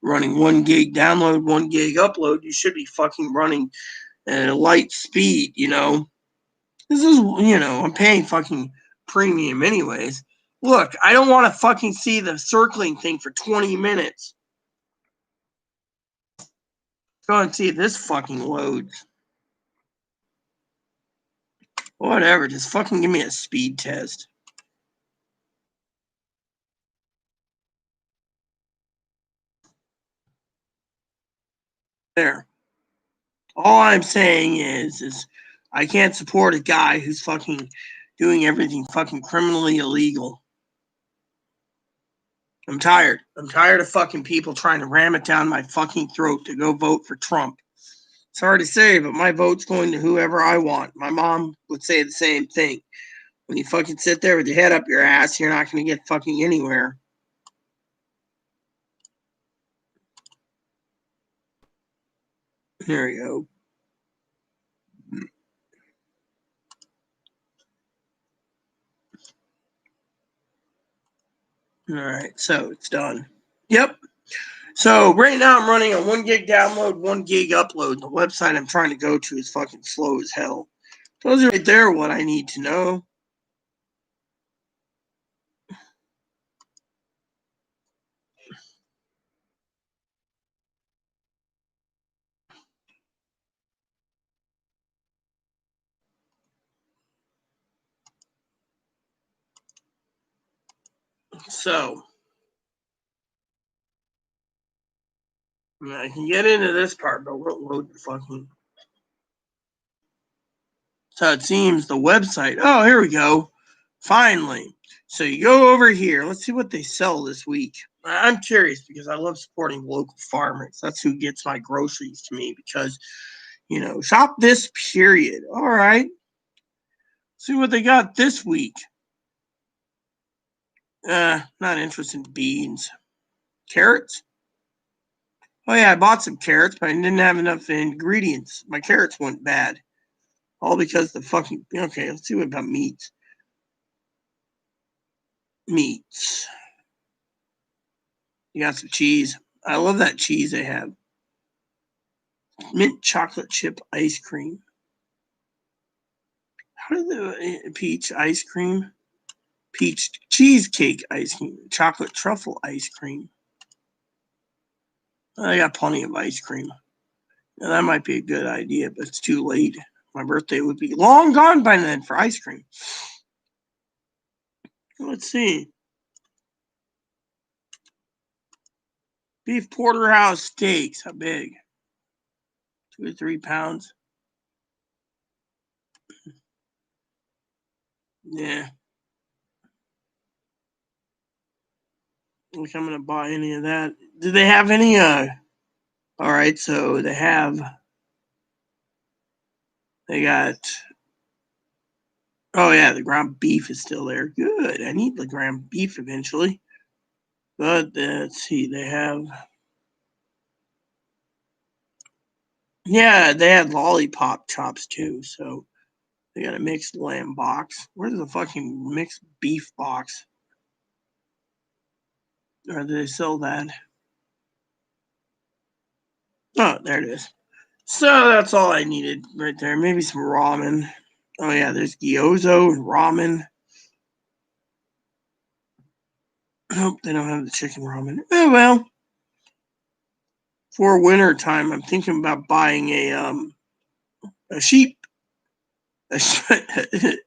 Running 1 gig download, 1 gig upload. You should be fucking running light speed, This is, I'm paying fucking premium anyways. Look, I don't want to fucking see the circling thing for 20 minutes. Go and see if this fucking loads. Whatever, just fucking give me a speed test. There. All I'm saying is I can't support a guy who's fucking doing everything fucking criminally illegal. I'm tired. I'm tired of fucking people trying to ram it down my fucking throat to go vote for Trump. Sorry to say, but my vote's going to whoever I want. My mom would say the same thing. When you fucking sit there with your head up your ass, you're not going to get fucking anywhere. There you go. All right, so it's done. Yep. So right now I'm running a 1 gig download, 1 gig upload. The website I'm trying to go to is fucking slow as hell. Those are right there what I need to know. So I can get into this part, but we'll load the fucking. So it seems the website. Oh, here we go. Finally. So you go over here. Let's see what they sell this week. I'm curious because I love supporting local farmers. That's who gets my groceries to me because, shop this period. All right. See what they got this week. Not interested in beans. Carrots? Oh yeah, I bought some carrots, but I didn't have enough ingredients. My carrots went bad. All because the fucking okay, let's see what about meats. Meats. You got some cheese. I love that cheese they have. Mint chocolate chip ice cream. How did the peach ice cream? Peach cheesecake ice cream. Chocolate truffle ice cream. I got plenty of ice cream. Now, that might be a good idea, but it's too late. My birthday would be long gone by then for ice cream. Let's see. Beef porterhouse steaks. How big? 2 or 3 pounds. Yeah. I think I'm gonna buy any of that. Do they have any? All right. So they have. They got. Oh yeah, the ground beef is still there. Good. I need the ground beef eventually. But let's see. They have. Yeah, they had lollipop chops too. So they got a mixed lamb box. Where's the fucking mixed beef box? Or do they sell that? Oh, there it is. So that's all I needed right there. Maybe some ramen. Oh yeah, there's gyozo and ramen. I hope they don't have the chicken ramen. Oh well. For winter time, I'm thinking about buying a sheep a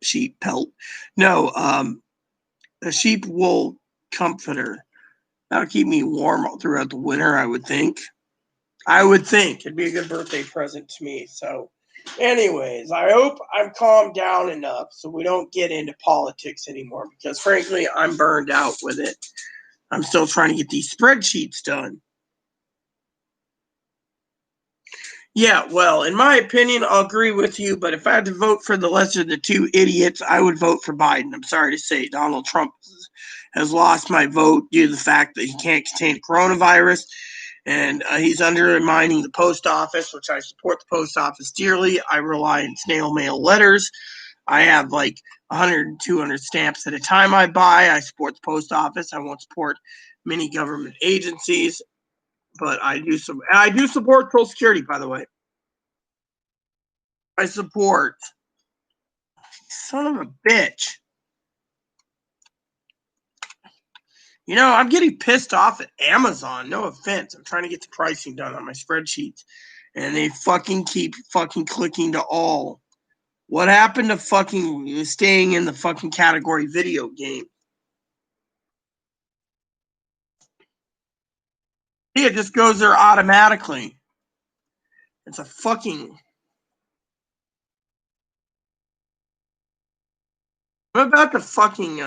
sheep pelt. No, a sheep wool comforter. That'll keep me warm all throughout the winter, I would think. I would think it'd be a good birthday present to me. So, anyways, I hope I'm calmed down enough so we don't get into politics anymore because, frankly, I'm burned out with it. I'm still trying to get these spreadsheets done. Yeah, well, in my opinion, I'll agree with you, but if I had to vote for the lesser of the two idiots, I would vote for Biden. I'm sorry to say, Donald Trump has lost my vote due to the fact that he can't contain coronavirus, and he's undermining the post office, which I support the post office dearly. I rely on snail mail letters. I have like 100, 200 stamps at a time I buy. I support the post office. I won't support many government agencies, but I do support Social Security, by the way. I support. Son of a bitch. I'm getting pissed off at Amazon. No offense. I'm trying to get the pricing done on my spreadsheets. And they fucking keep fucking clicking to all. What happened to fucking staying in the fucking category video game? It just goes there automatically. It's a fucking... I'm about to fucking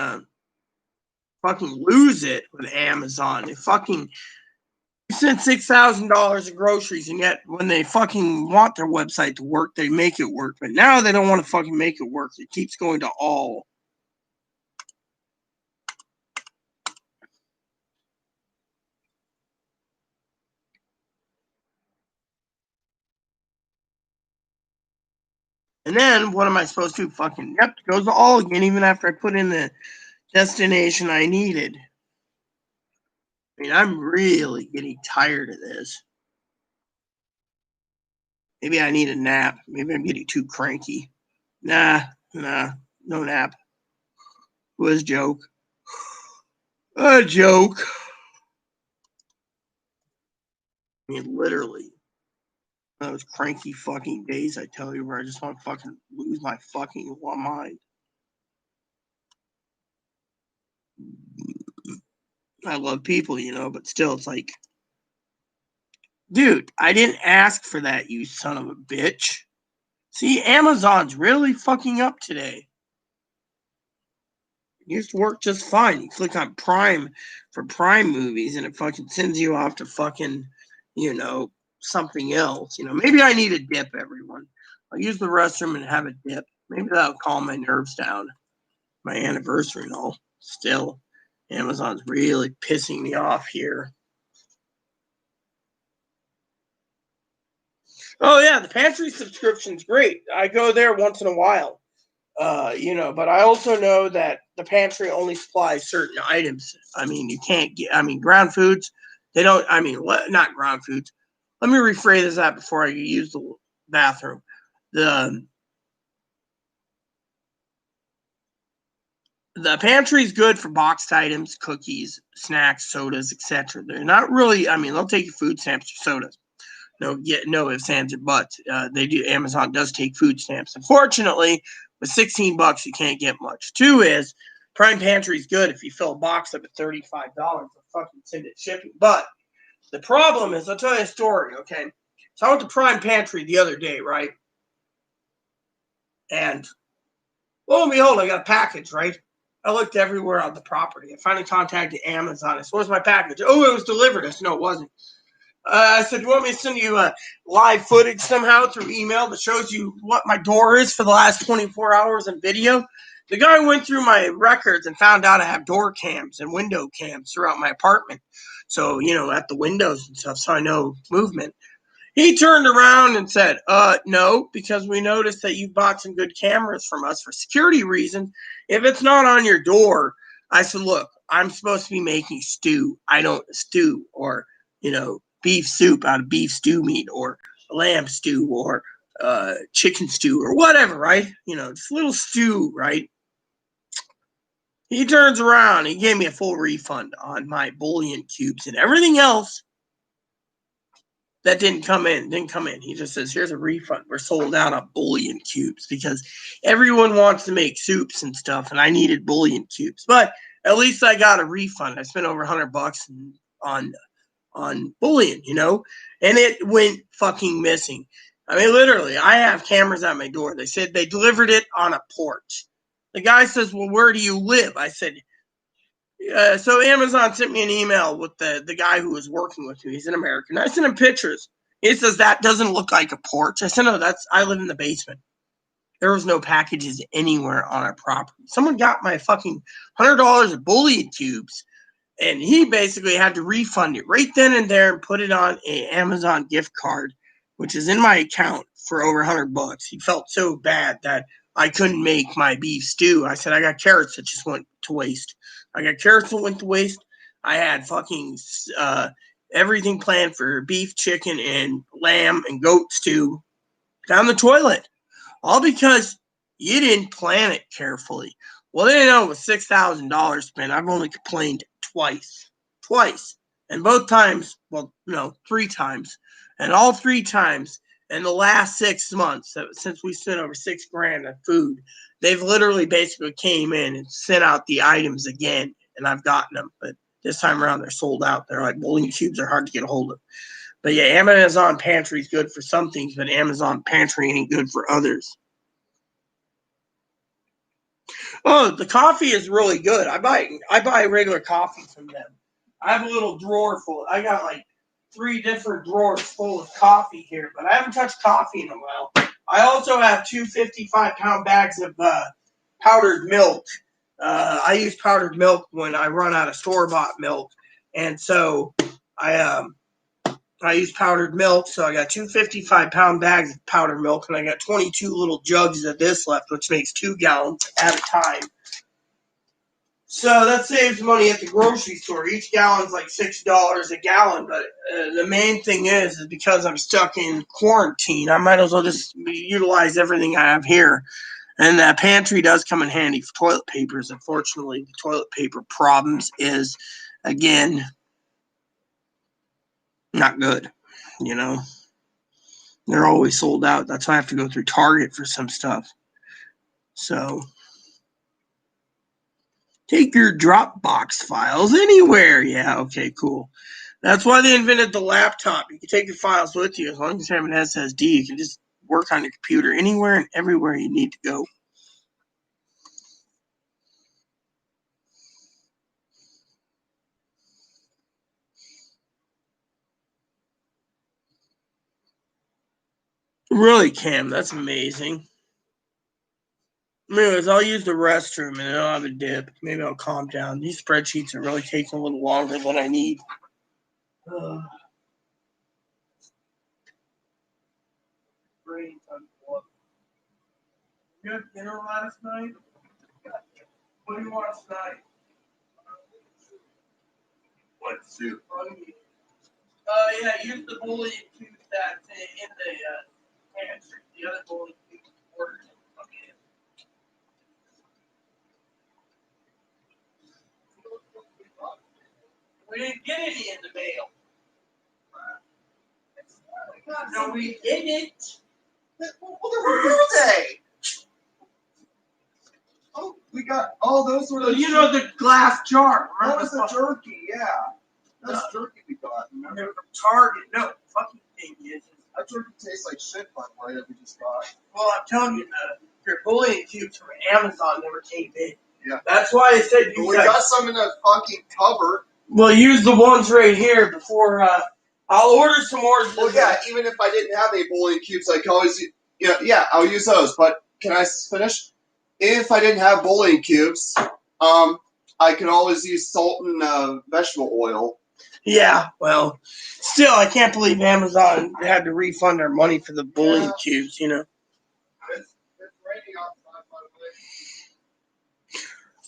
lose it with Amazon. They fucking spend $6,000 in groceries, and yet when they fucking want their website to work, they make it work. But now they don't want to fucking make it work. It keeps going to all. And then what am I supposed to fucking... Yep, it goes to all again, even after I put in the destination I needed. I mean, I'm really getting tired of this. Maybe I need a nap. Maybe I'm getting too cranky. Nah, no nap. It was a joke. A joke. I mean, literally. Those cranky fucking days, I tell you, where I just want to fucking lose my fucking mind. I love people, you know, but still, it's like, dude, I didn't ask for that, you son of a bitch. See, Amazon's really fucking up today. It used to work just fine. You click on Prime for Prime movies, and it fucking sends you off to fucking, you know, something else. You know, maybe I need a dip, everyone. I'll use the restroom and have a dip. Maybe that'll calm my nerves down. My anniversary and all. Still, Amazon's really pissing me off here. Oh yeah, the pantry subscription's great. I go there once in a while. You know, but I also know that the pantry only supplies certain items. I mean, you can't get, I mean, ground foods, they don't, I mean, not ground foods. Let me rephrase that before I use the bathroom. The pantry is good for boxed items, cookies, snacks, sodas, etc. They're not really, I mean, they'll take your food stamps or sodas. No ifs, ands, or buts. They do. Amazon does take food stamps. Unfortunately, with $16, you can't get much. Two is Prime Pantry is good if you fill a box up at $35. They'll fucking send it shipping. But the problem is, I'll tell you a story. Okay, so I went to Prime Pantry the other day, right? And lo and behold, I got a package, right? I looked everywhere on the property. I finally contacted Amazon. I said, "Where's my package?" "Oh, it was delivered." I said, "No, it wasn't." I said, "You want me to send you live footage somehow through email that shows you what my door is for the last 24 hours in video?" The guy went through my records and found out I have door cams and window cams throughout my apartment. So, you know, at the windows and stuff, so I know movement. He turned around and said, no, because we noticed that you bought some good cameras from us for security reasons. If it's not on your door," I said, "Look, I'm supposed to be making stew. I don't stew or, you know, beef soup out of beef stew meat or lamb stew or chicken stew or whatever, right? You know, just a little stew, right?" He turns around. He gave me a full refund on my bullion cubes and everything else that didn't come in. He just says, "Here's a refund. We're sold out on bullion cubes because everyone wants to make soups and stuff, and I needed bullion cubes. But at least I got a refund. I spent over $100 on bullion, you know, and it went fucking missing. I mean, literally, I have cameras at my door. They said they delivered it on a porch. The guy says, "Well, where do you live?" I said, so Amazon sent me an email with the guy who was working with me. He's an American. I sent him pictures. He says, "That doesn't look like a porch." I said, "No, I live in the basement. There was no packages anywhere on our property. Someone got my fucking $100 of bullion cubes, and he basically had to refund it right then and there and put it on an Amazon gift card, which is in my account for over $100. He felt so bad that I couldn't make my beef stew. I said, "I got carrots that just went to waste. I got carrots that went to waste. I had fucking everything planned for beef, chicken, and lamb and goat stew down the toilet, all because you didn't plan it carefully." Well, they know it was $6,000 spent. I've only complained twice, and both times, well, no, three times, and all three times in the last 6 months, since we spent over $6,000 on food, they've literally basically came in and sent out the items again, and I've gotten them. But this time around, they're sold out. They're like bowling cubes are hard to get a hold of. But yeah, Amazon Pantry is good for some things, but Amazon Pantry ain't good for others. Oh, the coffee is really good. I buy regular coffee from them. I have a little drawer full. I got like 3 different drawers full of coffee here, but I haven't touched coffee in a while. I also have 2 55-pound bags of powdered milk. I use powdered milk when I run out of store-bought milk, and so I use powdered milk. So I got 2 55-pound bags of powdered milk, and I got 22 little jugs of this left, which makes 2 gallons at a time. So that saves money at the grocery store. Each gallon's like $6 a gallon, but the main thing is because I'm stuck in quarantine, I might as well just utilize everything I have here. And that pantry does come in handy for toilet papers. Unfortunately, the toilet paper problems is, again, not good. You know, they're always sold out. That's why I have to go through Target for some stuff. So take your Dropbox files anywhere. Yeah, okay, cool. That's why they invented the laptop. You can take your files with you. As long as you have an SSD, you can just work on your computer anywhere and everywhere you need to go. Really, Cam, that's amazing. Anyways, I'll use the restroom and then I'll have a dip. Maybe I'll calm down. These spreadsheets are really taking a little longer than I need. You had dinner last night? What do you want tonight? What soup? Yeah, use the bowling cubes that's in the pantry. The other bowling cubes ordered. Okay. We didn't get any in the mail. No, we didn't. Well, where were they? Oh, we got all those were the. You know the glass jar. That was the jerky, yeah. That's jerky we got. They're Remember? from Target. No, fucking thing is. That jerky tastes like shit, by the way, that we just got. Well, I'm telling you, your bullying cubes from Amazon never came in. Yeah. That's why I said you we got some in the fucking cupboard. Well, use the ones right here before. I'll order some more. Well, yeah. Even if I didn't have any bowling cubes, I can always, yeah, I'll use those. But can I finish? If I didn't have bowling cubes, I could always use salt and vegetable oil. Yeah, well, still, I can't believe Amazon had to refund our money for the bowling cubes. You know. It's raining outside, by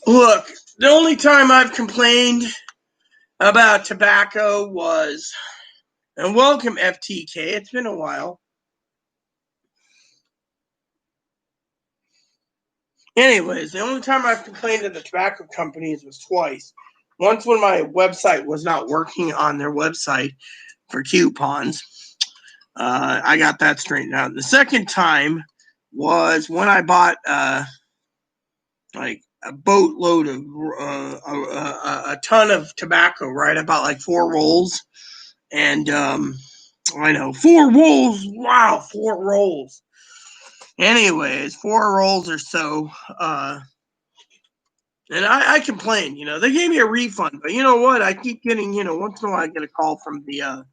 the way. Look, the only time I've complained about tobacco was, and welcome FTK. It's been a while. Anyways, the only time I've complained to the tobacco companies was twice. Once when my website was not working on their website for coupons. I got that straightened out. The second time was when I bought like a boatload of a ton of tobacco, right? I bought like 4 rolls. And I know, 4 rolls. Wow, 4 rolls. Anyways, 4 rolls or so. And I complained, they gave me a refund, but you know what? I keep getting, once in a while I get a call from the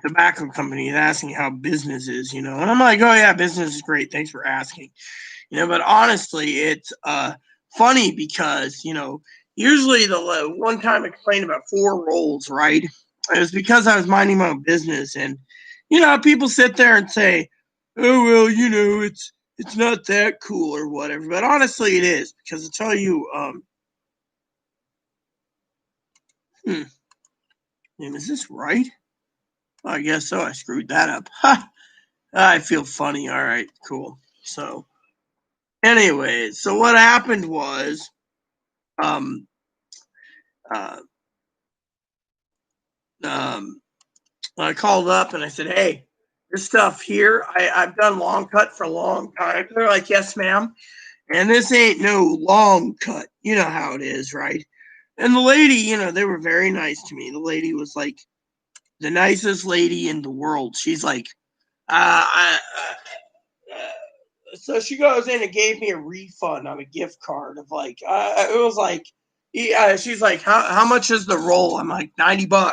tobacco company asking how business is, and I'm like, oh yeah, business is great. Thanks for asking, but honestly, it's funny because, usually the one time I complained about 4 rolls, right? It was because I was minding my own business, and people sit there and say, oh well, it's not that cool or whatever, but honestly, it is, because I tell you, is this right? Oh, I guess so. I screwed that up. Ha! I feel funny. All right, cool. So, anyways, so what happened was, um, uh, I called up and I said, hey, this stuff here, I've done long cut for a long time. They're like, yes, ma'am. And this ain't no long cut. You know how it is, right? And the lady, you know, they were very nice to me. The lady was like the nicest lady in the world. She's like, so she goes in and gave me a refund on a gift card of like, it was like, she's like, how much is the roll? I'm like, $90.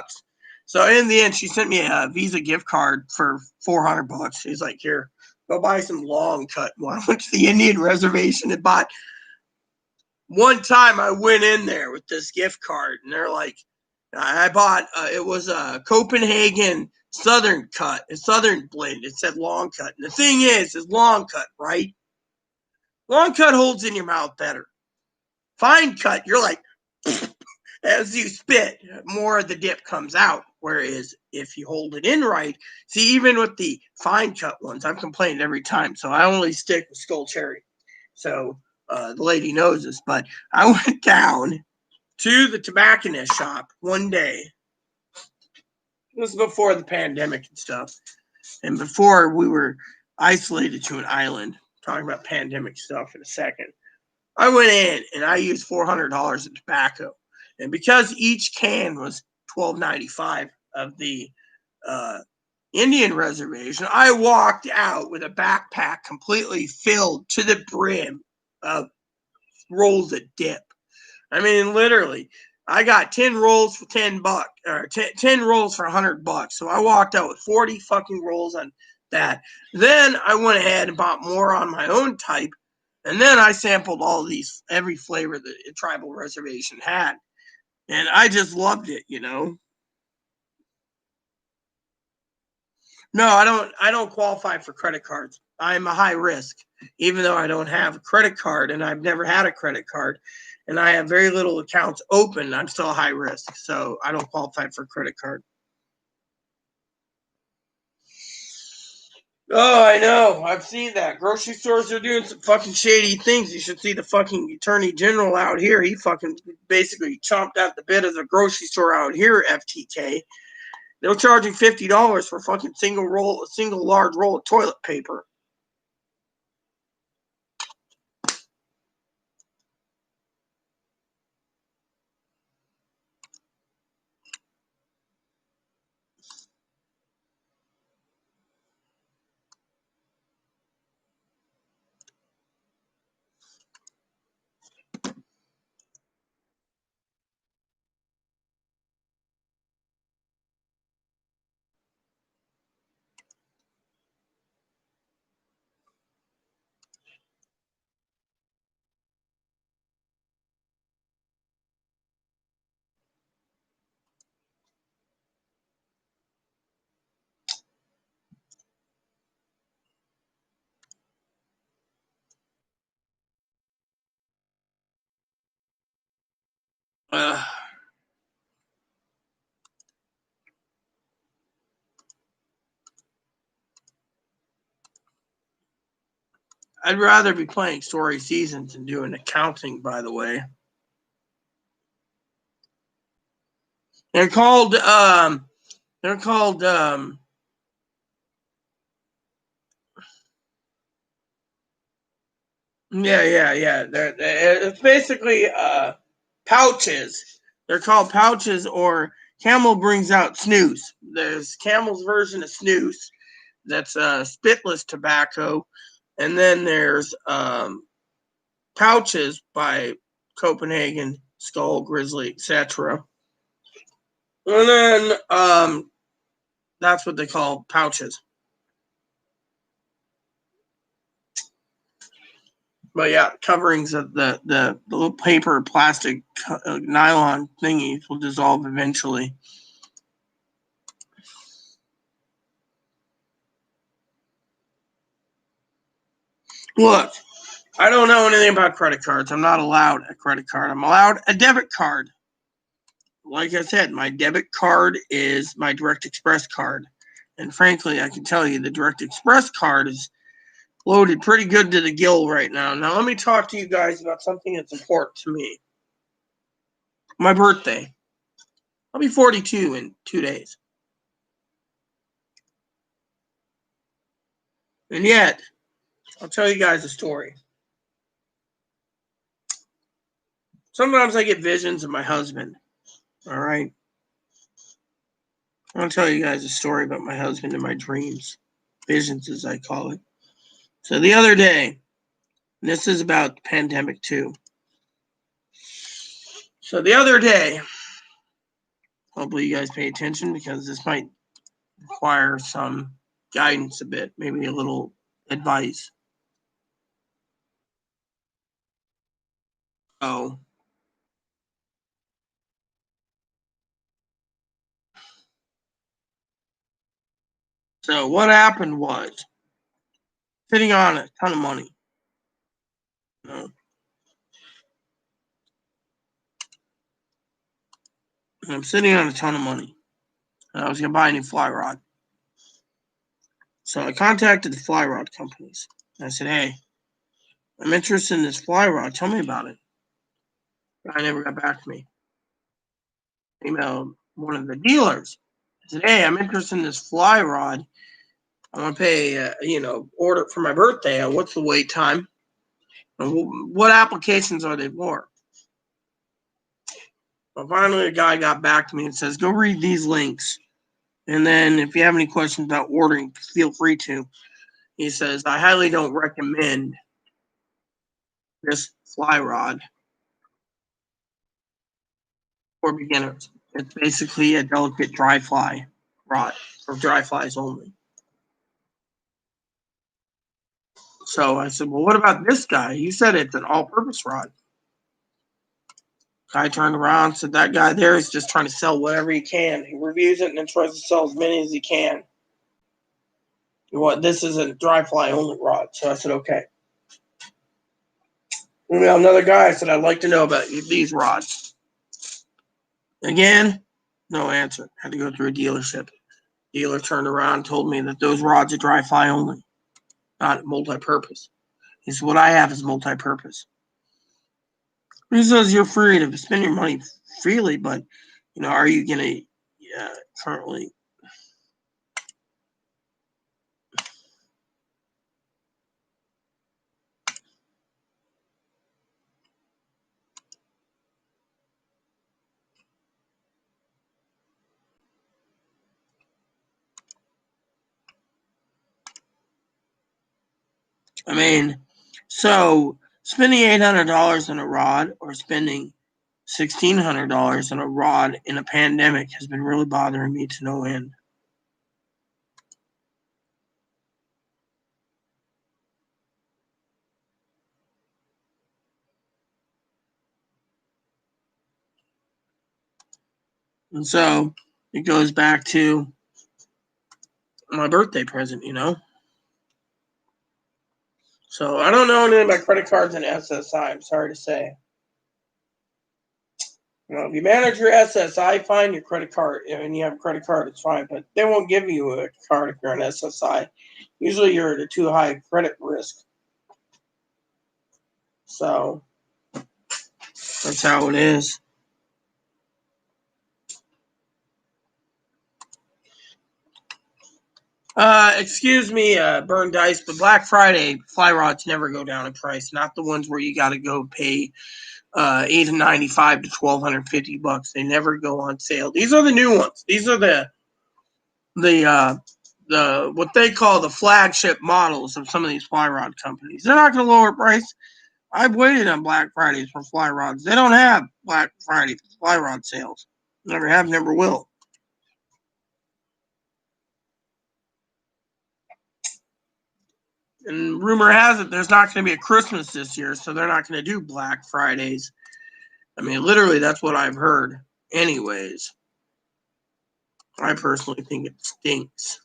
So in the end, she sent me a Visa gift card for $400. She's like, here, go buy some long cut. Well, I went to the Indian reservation and bought. One time I went in there with this gift card and they're like, I bought, it was a Copenhagen Southern cut, a Southern blend. It said long cut. And the thing is long cut, right? Long cut holds in your mouth better. Fine cut, you're like, as you spit, more of the dip comes out. Whereas if you hold it in right, see, even with the fine cut ones, I'm complaining every time. So I only stick with Skull Cherry. So the lady knows this, but I went down to the tobacconist shop one day. This was before the pandemic and stuff. And before we were isolated to an island. Talking about pandemic stuff in a second. I went in and I used $400 in tobacco. And because each can was $12.95 of the Indian reservation, I walked out with a backpack completely filled to the brim of rolls of dip. I mean, literally, I got 10 rolls for $10, or 10 rolls for $100. So I walked out with 40 fucking rolls on that. Then I went ahead and bought more on my own type. And then I sampled all these, every flavor that a tribal reservation had. And I just loved it, you know. No, I don't qualify for credit cards. I'm a high risk, even though I don't have a credit card and I've never had a credit card and I have very little accounts open. I'm still high risk, so I don't qualify for a credit card. Oh, I know. I've seen that. Grocery stores are doing some fucking shady things. You should see the fucking attorney general out here. He fucking basically chomped out the bit of the grocery store out here, FTK. They're charging $50 for fucking single large roll of toilet paper. I'd rather be playing Story Seasons and doing accounting, by the way. They're called yeah. It's basically pouches. They're called pouches, or Camel brings out snooze. There's Camel's version of snooze that's spitless tobacco, and then there's pouches by Copenhagen, Skull, Grizzly, etc. And then that's what they call pouches. But yeah, coverings of the little paper, plastic, nylon thingies will dissolve eventually. Look, I don't know anything about credit cards. I'm not allowed a credit card. I'm allowed a debit card. Like I said, my debit card is my Direct Express card. And frankly, I can tell you the Direct Express card is loaded pretty good to the gill right now. Now, let me talk to you guys about something that's important to me. My birthday. I'll be 42 in 2 days. And yet, I'll tell you guys a story. Sometimes I get visions of my husband. All right. I'll tell you guys a story about my husband in my dreams. Visions, as I call it. So the other day, and this is about the pandemic too. So the other day, hopefully you guys pay attention because this might require some guidance a bit, maybe a little advice. So what happened was sitting on a ton of money. You know, and I'm sitting on a ton of money. And I was gonna buy a new fly rod. So I contacted the fly rod companies. I said, hey, I'm interested in this fly rod. Tell me about it. I never got back to me. I emailed one of the dealers. I said, hey, I'm interested in this fly rod. I want to pay, order for my birthday. What's the wait time? And what applications are they for? Well, finally, a guy got back to me and says, go read these links. And then if you have any questions about ordering, feel free to. He says, I highly don't recommend this fly rod for beginners. It's basically a delicate dry fly rod for dry flies only. So I said, well, what about this guy? He said it's an all-purpose rod. Guy turned around and said, that guy there is just trying to sell whatever he can. He reviews it and then tries to sell as many as he can. This is a dry fly only rod. So I said, okay. Another guy said, I'd like to know about these rods. Again, no answer. Had to go through a dealership. Dealer turned around and told me that those rods are dry fly only, not multi-purpose. He said, what I have is multi-purpose. He says, you're free to spend your money freely, but, are you going to currently... So spending $800 on a rod or spending $1,600 on a rod in a pandemic has been really bothering me to no end. And so it goes back to my birthday present, So I don't know anything about credit cards and SSI, I'm sorry to say. If you manage your SSI, fine, your credit card, and you have a credit card, it's fine, but they won't give you a card if you're an SSI. Usually you're at a too high credit risk. So that's how it is. Excuse me, Burn Dice, but Black Friday fly rods never go down in price. Not the ones where you got to go pay $895 to $1,250. They never go on sale. These are the new ones. These are the what they call the flagship models of some of these fly rod companies. They're not going to lower price. I've waited on Black Fridays for fly rods. They don't have Black Friday fly rod sales. Never have, never will. And rumor has it there's not going to be a Christmas this year, so they're not going to do Black Fridays. Literally, that's what I've heard. Anyways, I personally think it stinks.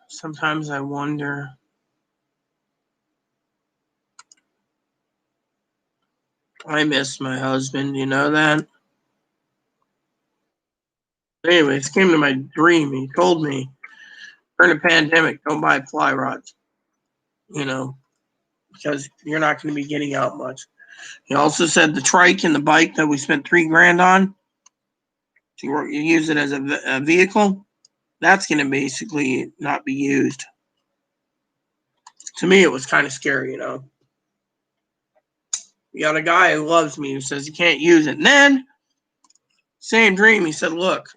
Sometimes I wonder. I miss my husband, you know that? Anyways, came to my dream. He told me during a pandemic, don't buy fly rods, because you're not going to be getting out much. He also said the trike and the bike that we spent $3,000 on, you use it as a vehicle, that's going to basically not be used. To me, it was kind of scary, You got a guy who loves me who says you can't use it. And then, same dream, he said, look,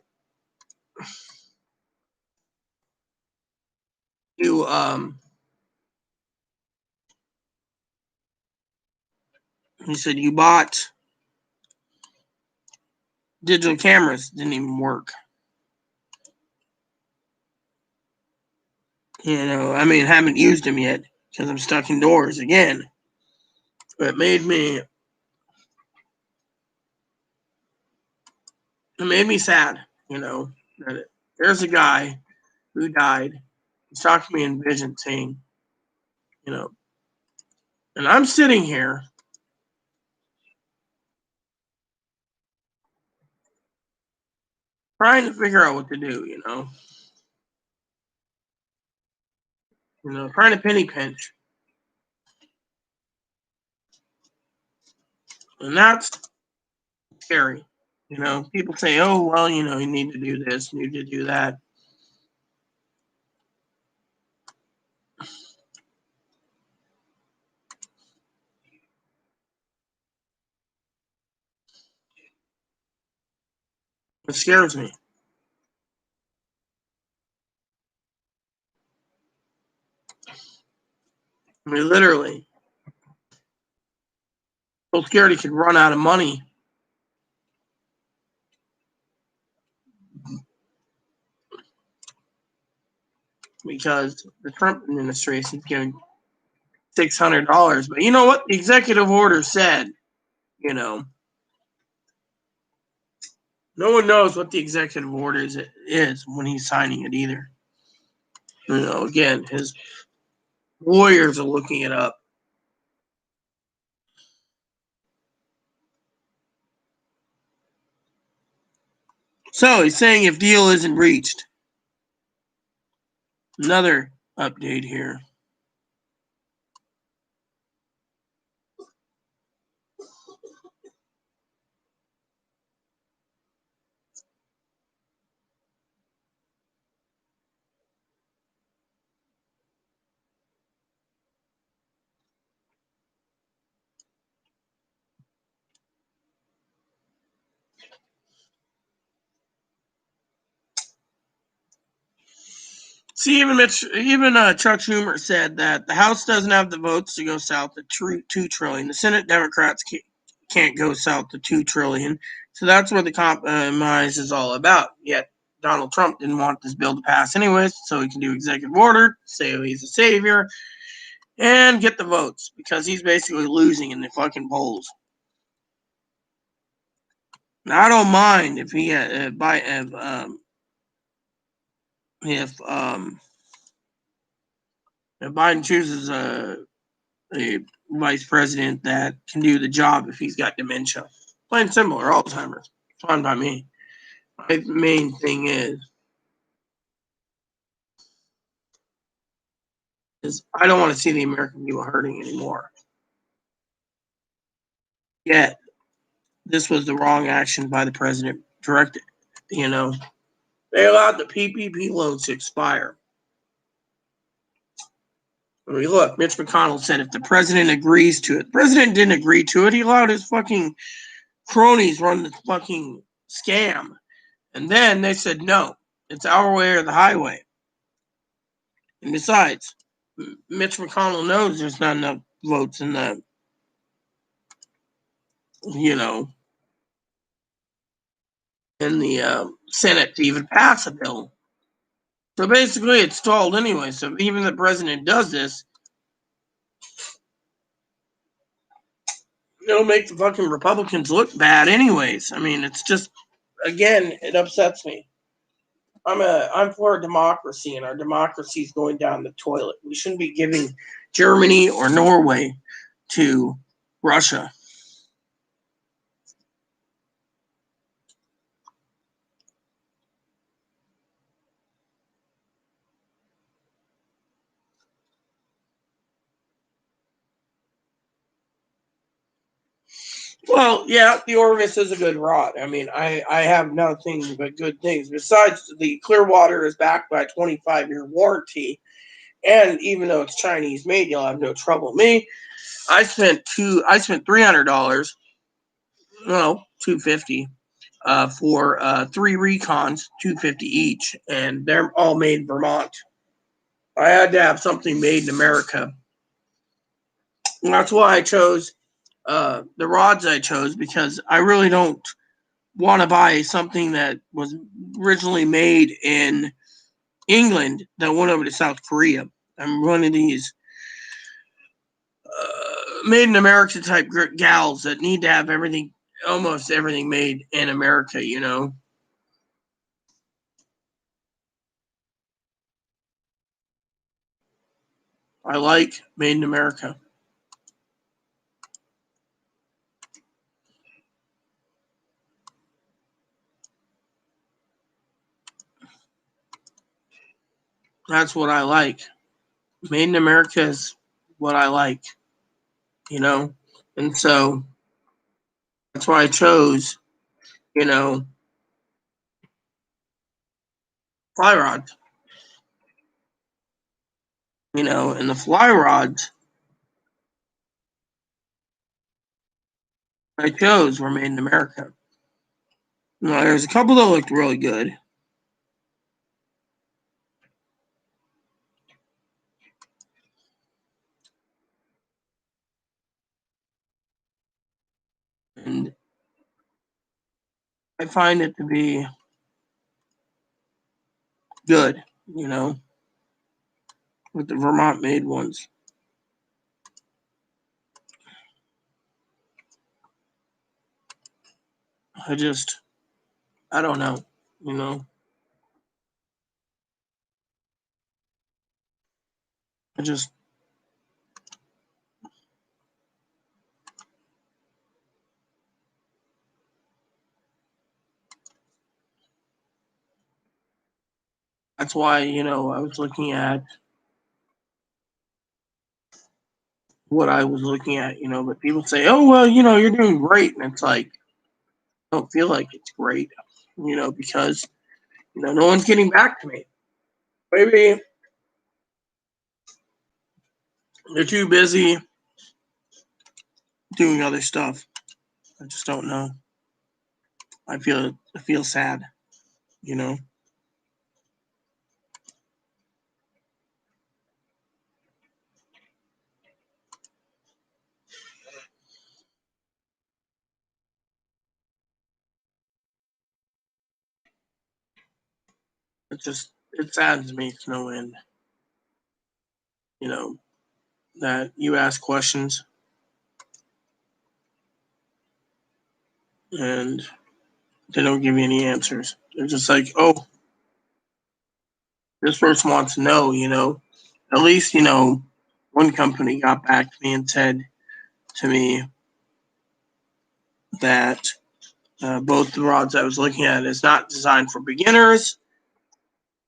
you, he said, you bought digital cameras, didn't even work. Haven't used them yet because I'm stuck indoors again. But it made me sad, that there's a guy who died. He's talking to me in vision saying, and I'm sitting here trying to figure out what to do, trying to penny pinch. And that's scary. People say, oh, well, you need to do this, you need to do that. It scares me. Literally. So scared he could run out of money. Because the Trump administration is giving $600. But you know what? The executive order said, no one knows what the executive order is when he's signing it either. Again, his lawyers are looking it up. So he's saying if deal isn't reached. Another update here. See, even Chuck Schumer said that the House doesn't have the votes to go south to $2 trillion. The Senate Democrats can't go south to $2 trillion. So that's what the compromise is all about. Yet Donald Trump didn't want this bill to pass anyways, so he can do executive order, say he's a savior, and get the votes because he's basically losing in the fucking polls. Now, I don't mind if he if Biden chooses a vice president that can do the job if he's got dementia, plain and simple, or Alzheimer's. It's fine by me. My main thing is I don't want to see the American people hurting anymore. Yet, this was the wrong action by the president. Directed, they allowed the PPP loans to expire. Look, Mitch McConnell said if the president agrees to it. The president didn't agree to it. He allowed his fucking cronies run the fucking scam. And then they said, no, it's our way or the highway. And besides, Mitch McConnell knows there's not enough votes in the, in the Senate to even pass a bill. So basically, it's stalled anyway. So even the president does this, it'll make the fucking Republicans look bad anyways. It's just, again, it upsets me. I'm for a democracy, and our democracy is going down the toilet. We shouldn't be giving Germany or Norway to Russia. Well, yeah, the Orvis is a good rod. I mean, I have nothing but good things. Besides, the Clearwater is backed by a 25-year warranty, and even though it's Chinese made, you'll have no trouble. Me, I spent $300, no, 250, for 3 recons, 250 each, and they're all made in Vermont. I had to have something made in America. And that's why I chose the rods I chose, because I really don't want to buy something that was originally made in England that went over to South Korea. I'm one of these made in America type gals that need to have everything, almost everything made in America, you know. I like made in America. That's what I like. Made in America is what I like, you know. And so that's why I chose, you know, fly rods. You know, and the fly rods I chose were made in America. Now, there's a couple that looked really good. And I find it to be good, you know, with the Vermont made ones. I just, I don't know, you know. I just, that's why, you know, I was looking at what I was looking at, you know, but people say, oh, well, you know, you're doing great. And it's like, I don't feel like it's great, you know, because, you know, no one's getting back to me. Maybe they're too busy doing other stuff. I just don't know. I feel sad, you know. It saddens me to no end, you know, that you ask questions and they don't give you any answers. They're just like, oh, this person wants to know, you know. At least, you know, one company got back to me and said to me that both the rods I was looking at is not designed for beginners,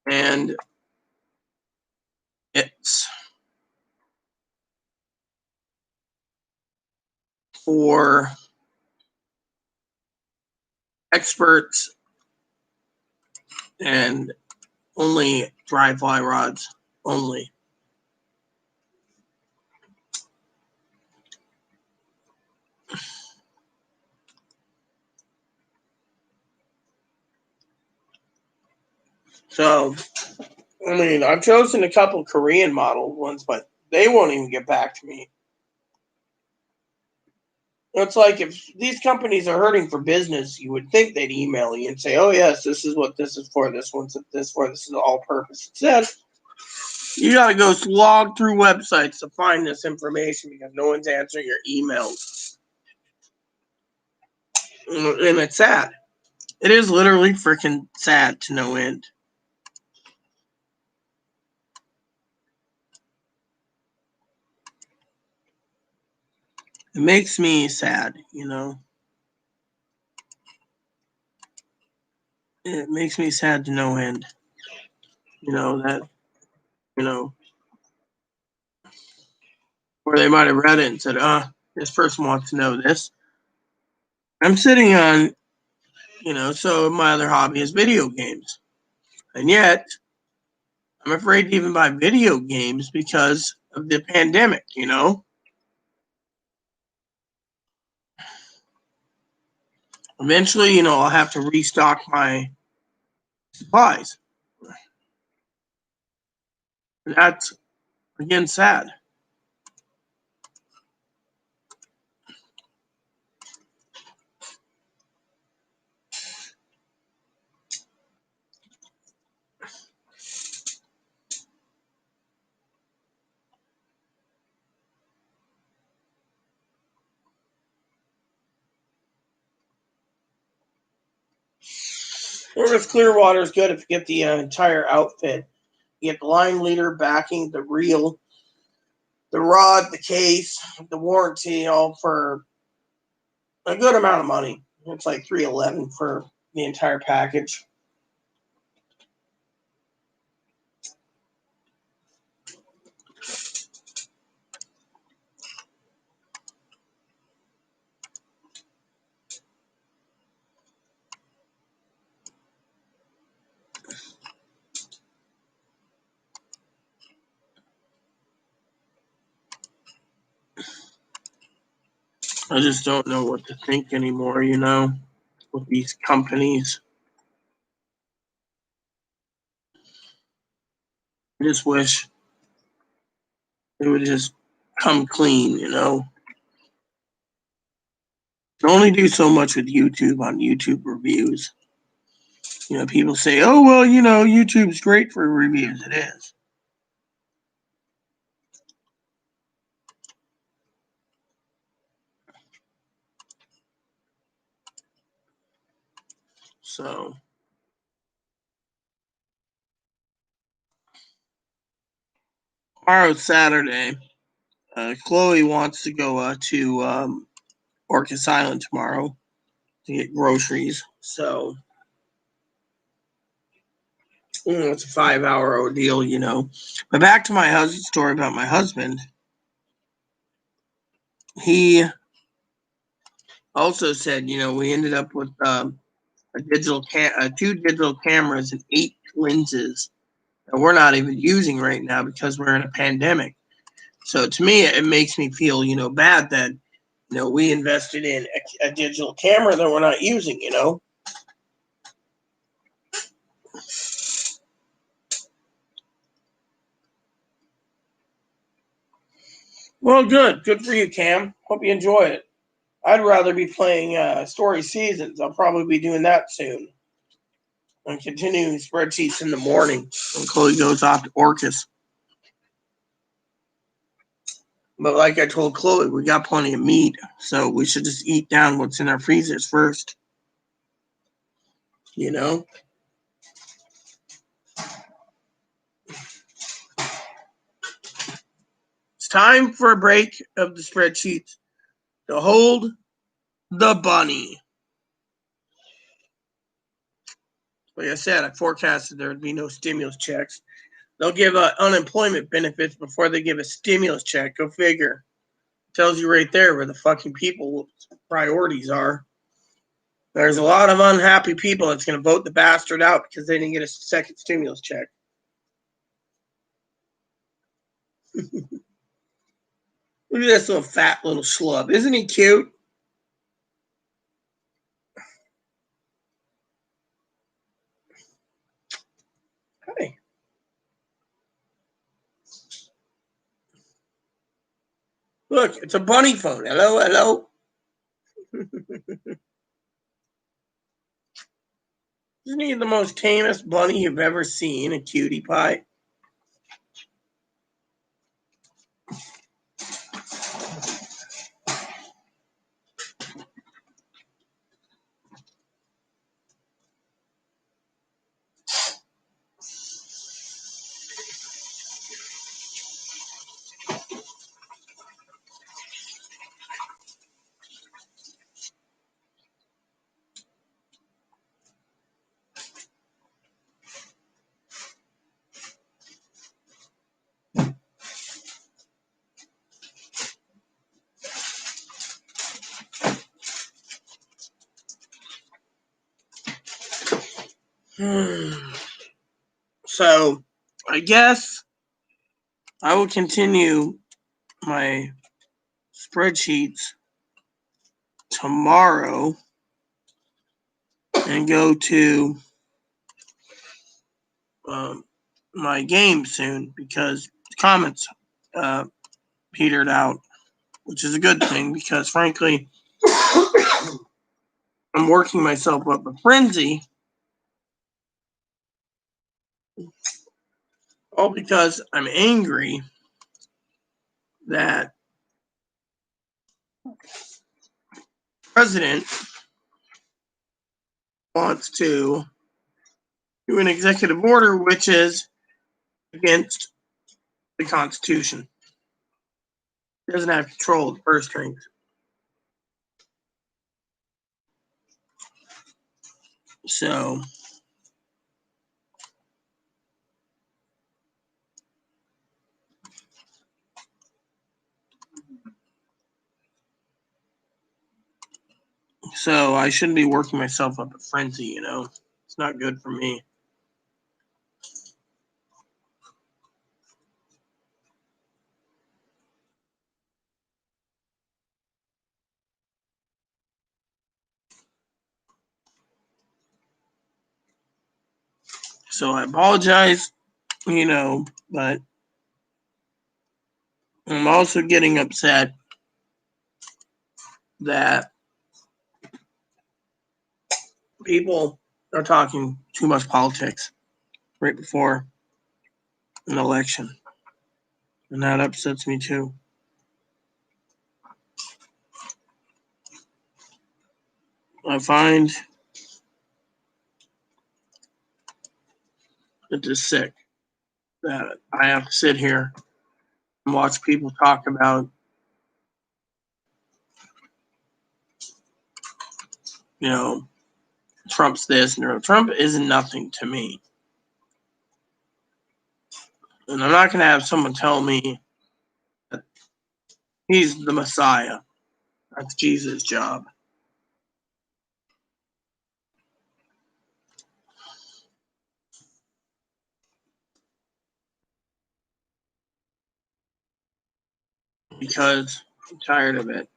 and it's for experts and only dry fly rods only. So, I mean, I've chosen a couple Korean model ones, but they won't even get back to me. It's like if these companies are hurting for business, you would think they'd email you and say, "Oh yes, this is what this is for. This one's this for. This is all purpose." Instead, you got to go slog through websites to find this information because no one's answering your emails, and it's sad. It is literally freaking sad to no end. It makes me sad, you know. It makes me sad to no end. You know that, you know, or they might have read it and said, this person wants to know this. I'm sitting on, so my other hobby is video games. And yet, I'm afraid to even buy video games because of the pandemic, Eventually, I'll have to restock my supplies. And that's, again, sad. Service Clearwater is good if you get the entire outfit. You get the line leader, backing, the reel, the rod, the case, the warranty, all for a good amount of money. It's like $311 for the entire package. I just don't know what to think anymore, with these companies. I just wish it would just come clean, You can only do so much with YouTube on YouTube reviews. People say, oh, well, YouTube's great for reviews. It is. So, tomorrow's Saturday. Chloe wants to go to Orcas Island tomorrow to get groceries. So, it's a 5-hour ordeal. But back to my story about my husband. He also said, we ended up with two digital cameras and 8 lenses that we're not even using right now because we're in a pandemic. So to me, it makes me feel, bad that, we invested in a digital camera that we're not using. Well, good. Good for you, Cam. Hope you enjoy it. I'd rather be playing Story Seasons. I'll probably be doing that soon. I'm continuing spreadsheets in the morning when Chloe goes off to Orcas. But like I told Chloe, we got plenty of meat, so we should just eat down what's in our freezers first. It's time for a break of the spreadsheets to hold the bunny. Like I said, I forecasted there would be no stimulus checks. They'll give unemployment benefits before they give a stimulus check. Go figure. Tells you right there where the fucking people's priorities are. There's a lot of unhappy people that's going to vote the bastard out because they didn't get a second stimulus check. Look at this little fat little schlub. Isn't he cute? Hey. Look, it's a bunny phone. Hello, hello. Isn't he the most tamest bunny you've ever seen? A cutie pie. So, I guess I will continue my spreadsheets tomorrow and go to my game soon because the comments petered out, which is a good thing because, frankly, I'm working myself up a frenzy, all because I'm angry that the president wants to do an executive order which is against the Constitution. He doesn't have control of the purse strings. So I shouldn't be working myself up a frenzy, you know. It's not good for me. So I apologize, you know, but I'm also getting upset that people are talking too much politics right before an election. And that upsets me too. I find it just sick that I have to sit here and watch people talk about, you know, Trump's this and Trump is nothing to me. And I'm not going to have someone tell me that he's the Messiah. That's Jesus' job. Because I'm tired of it.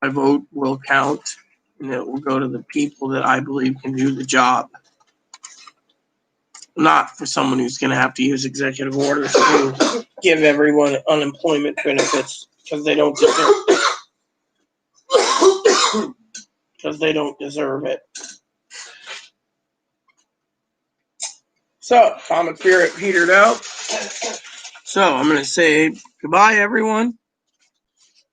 My vote will count, and it will go to the people that I believe can do the job. Not for someone who's going to have to use executive orders to give everyone unemployment benefits because they don't deserve it. So, comic spirit petered out. So, I'm going to say goodbye, everyone.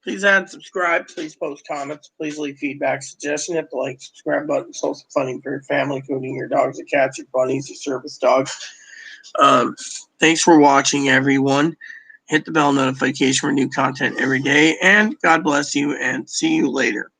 Please add and subscribe. Please post comments. Please leave feedback, suggestions. Hit the like, subscribe button. So funding for your family, including your dogs, your cats, your bunnies, your service dogs. Thanks for watching, everyone. Hit the bell notification for new content every day. And God bless you, and see you later.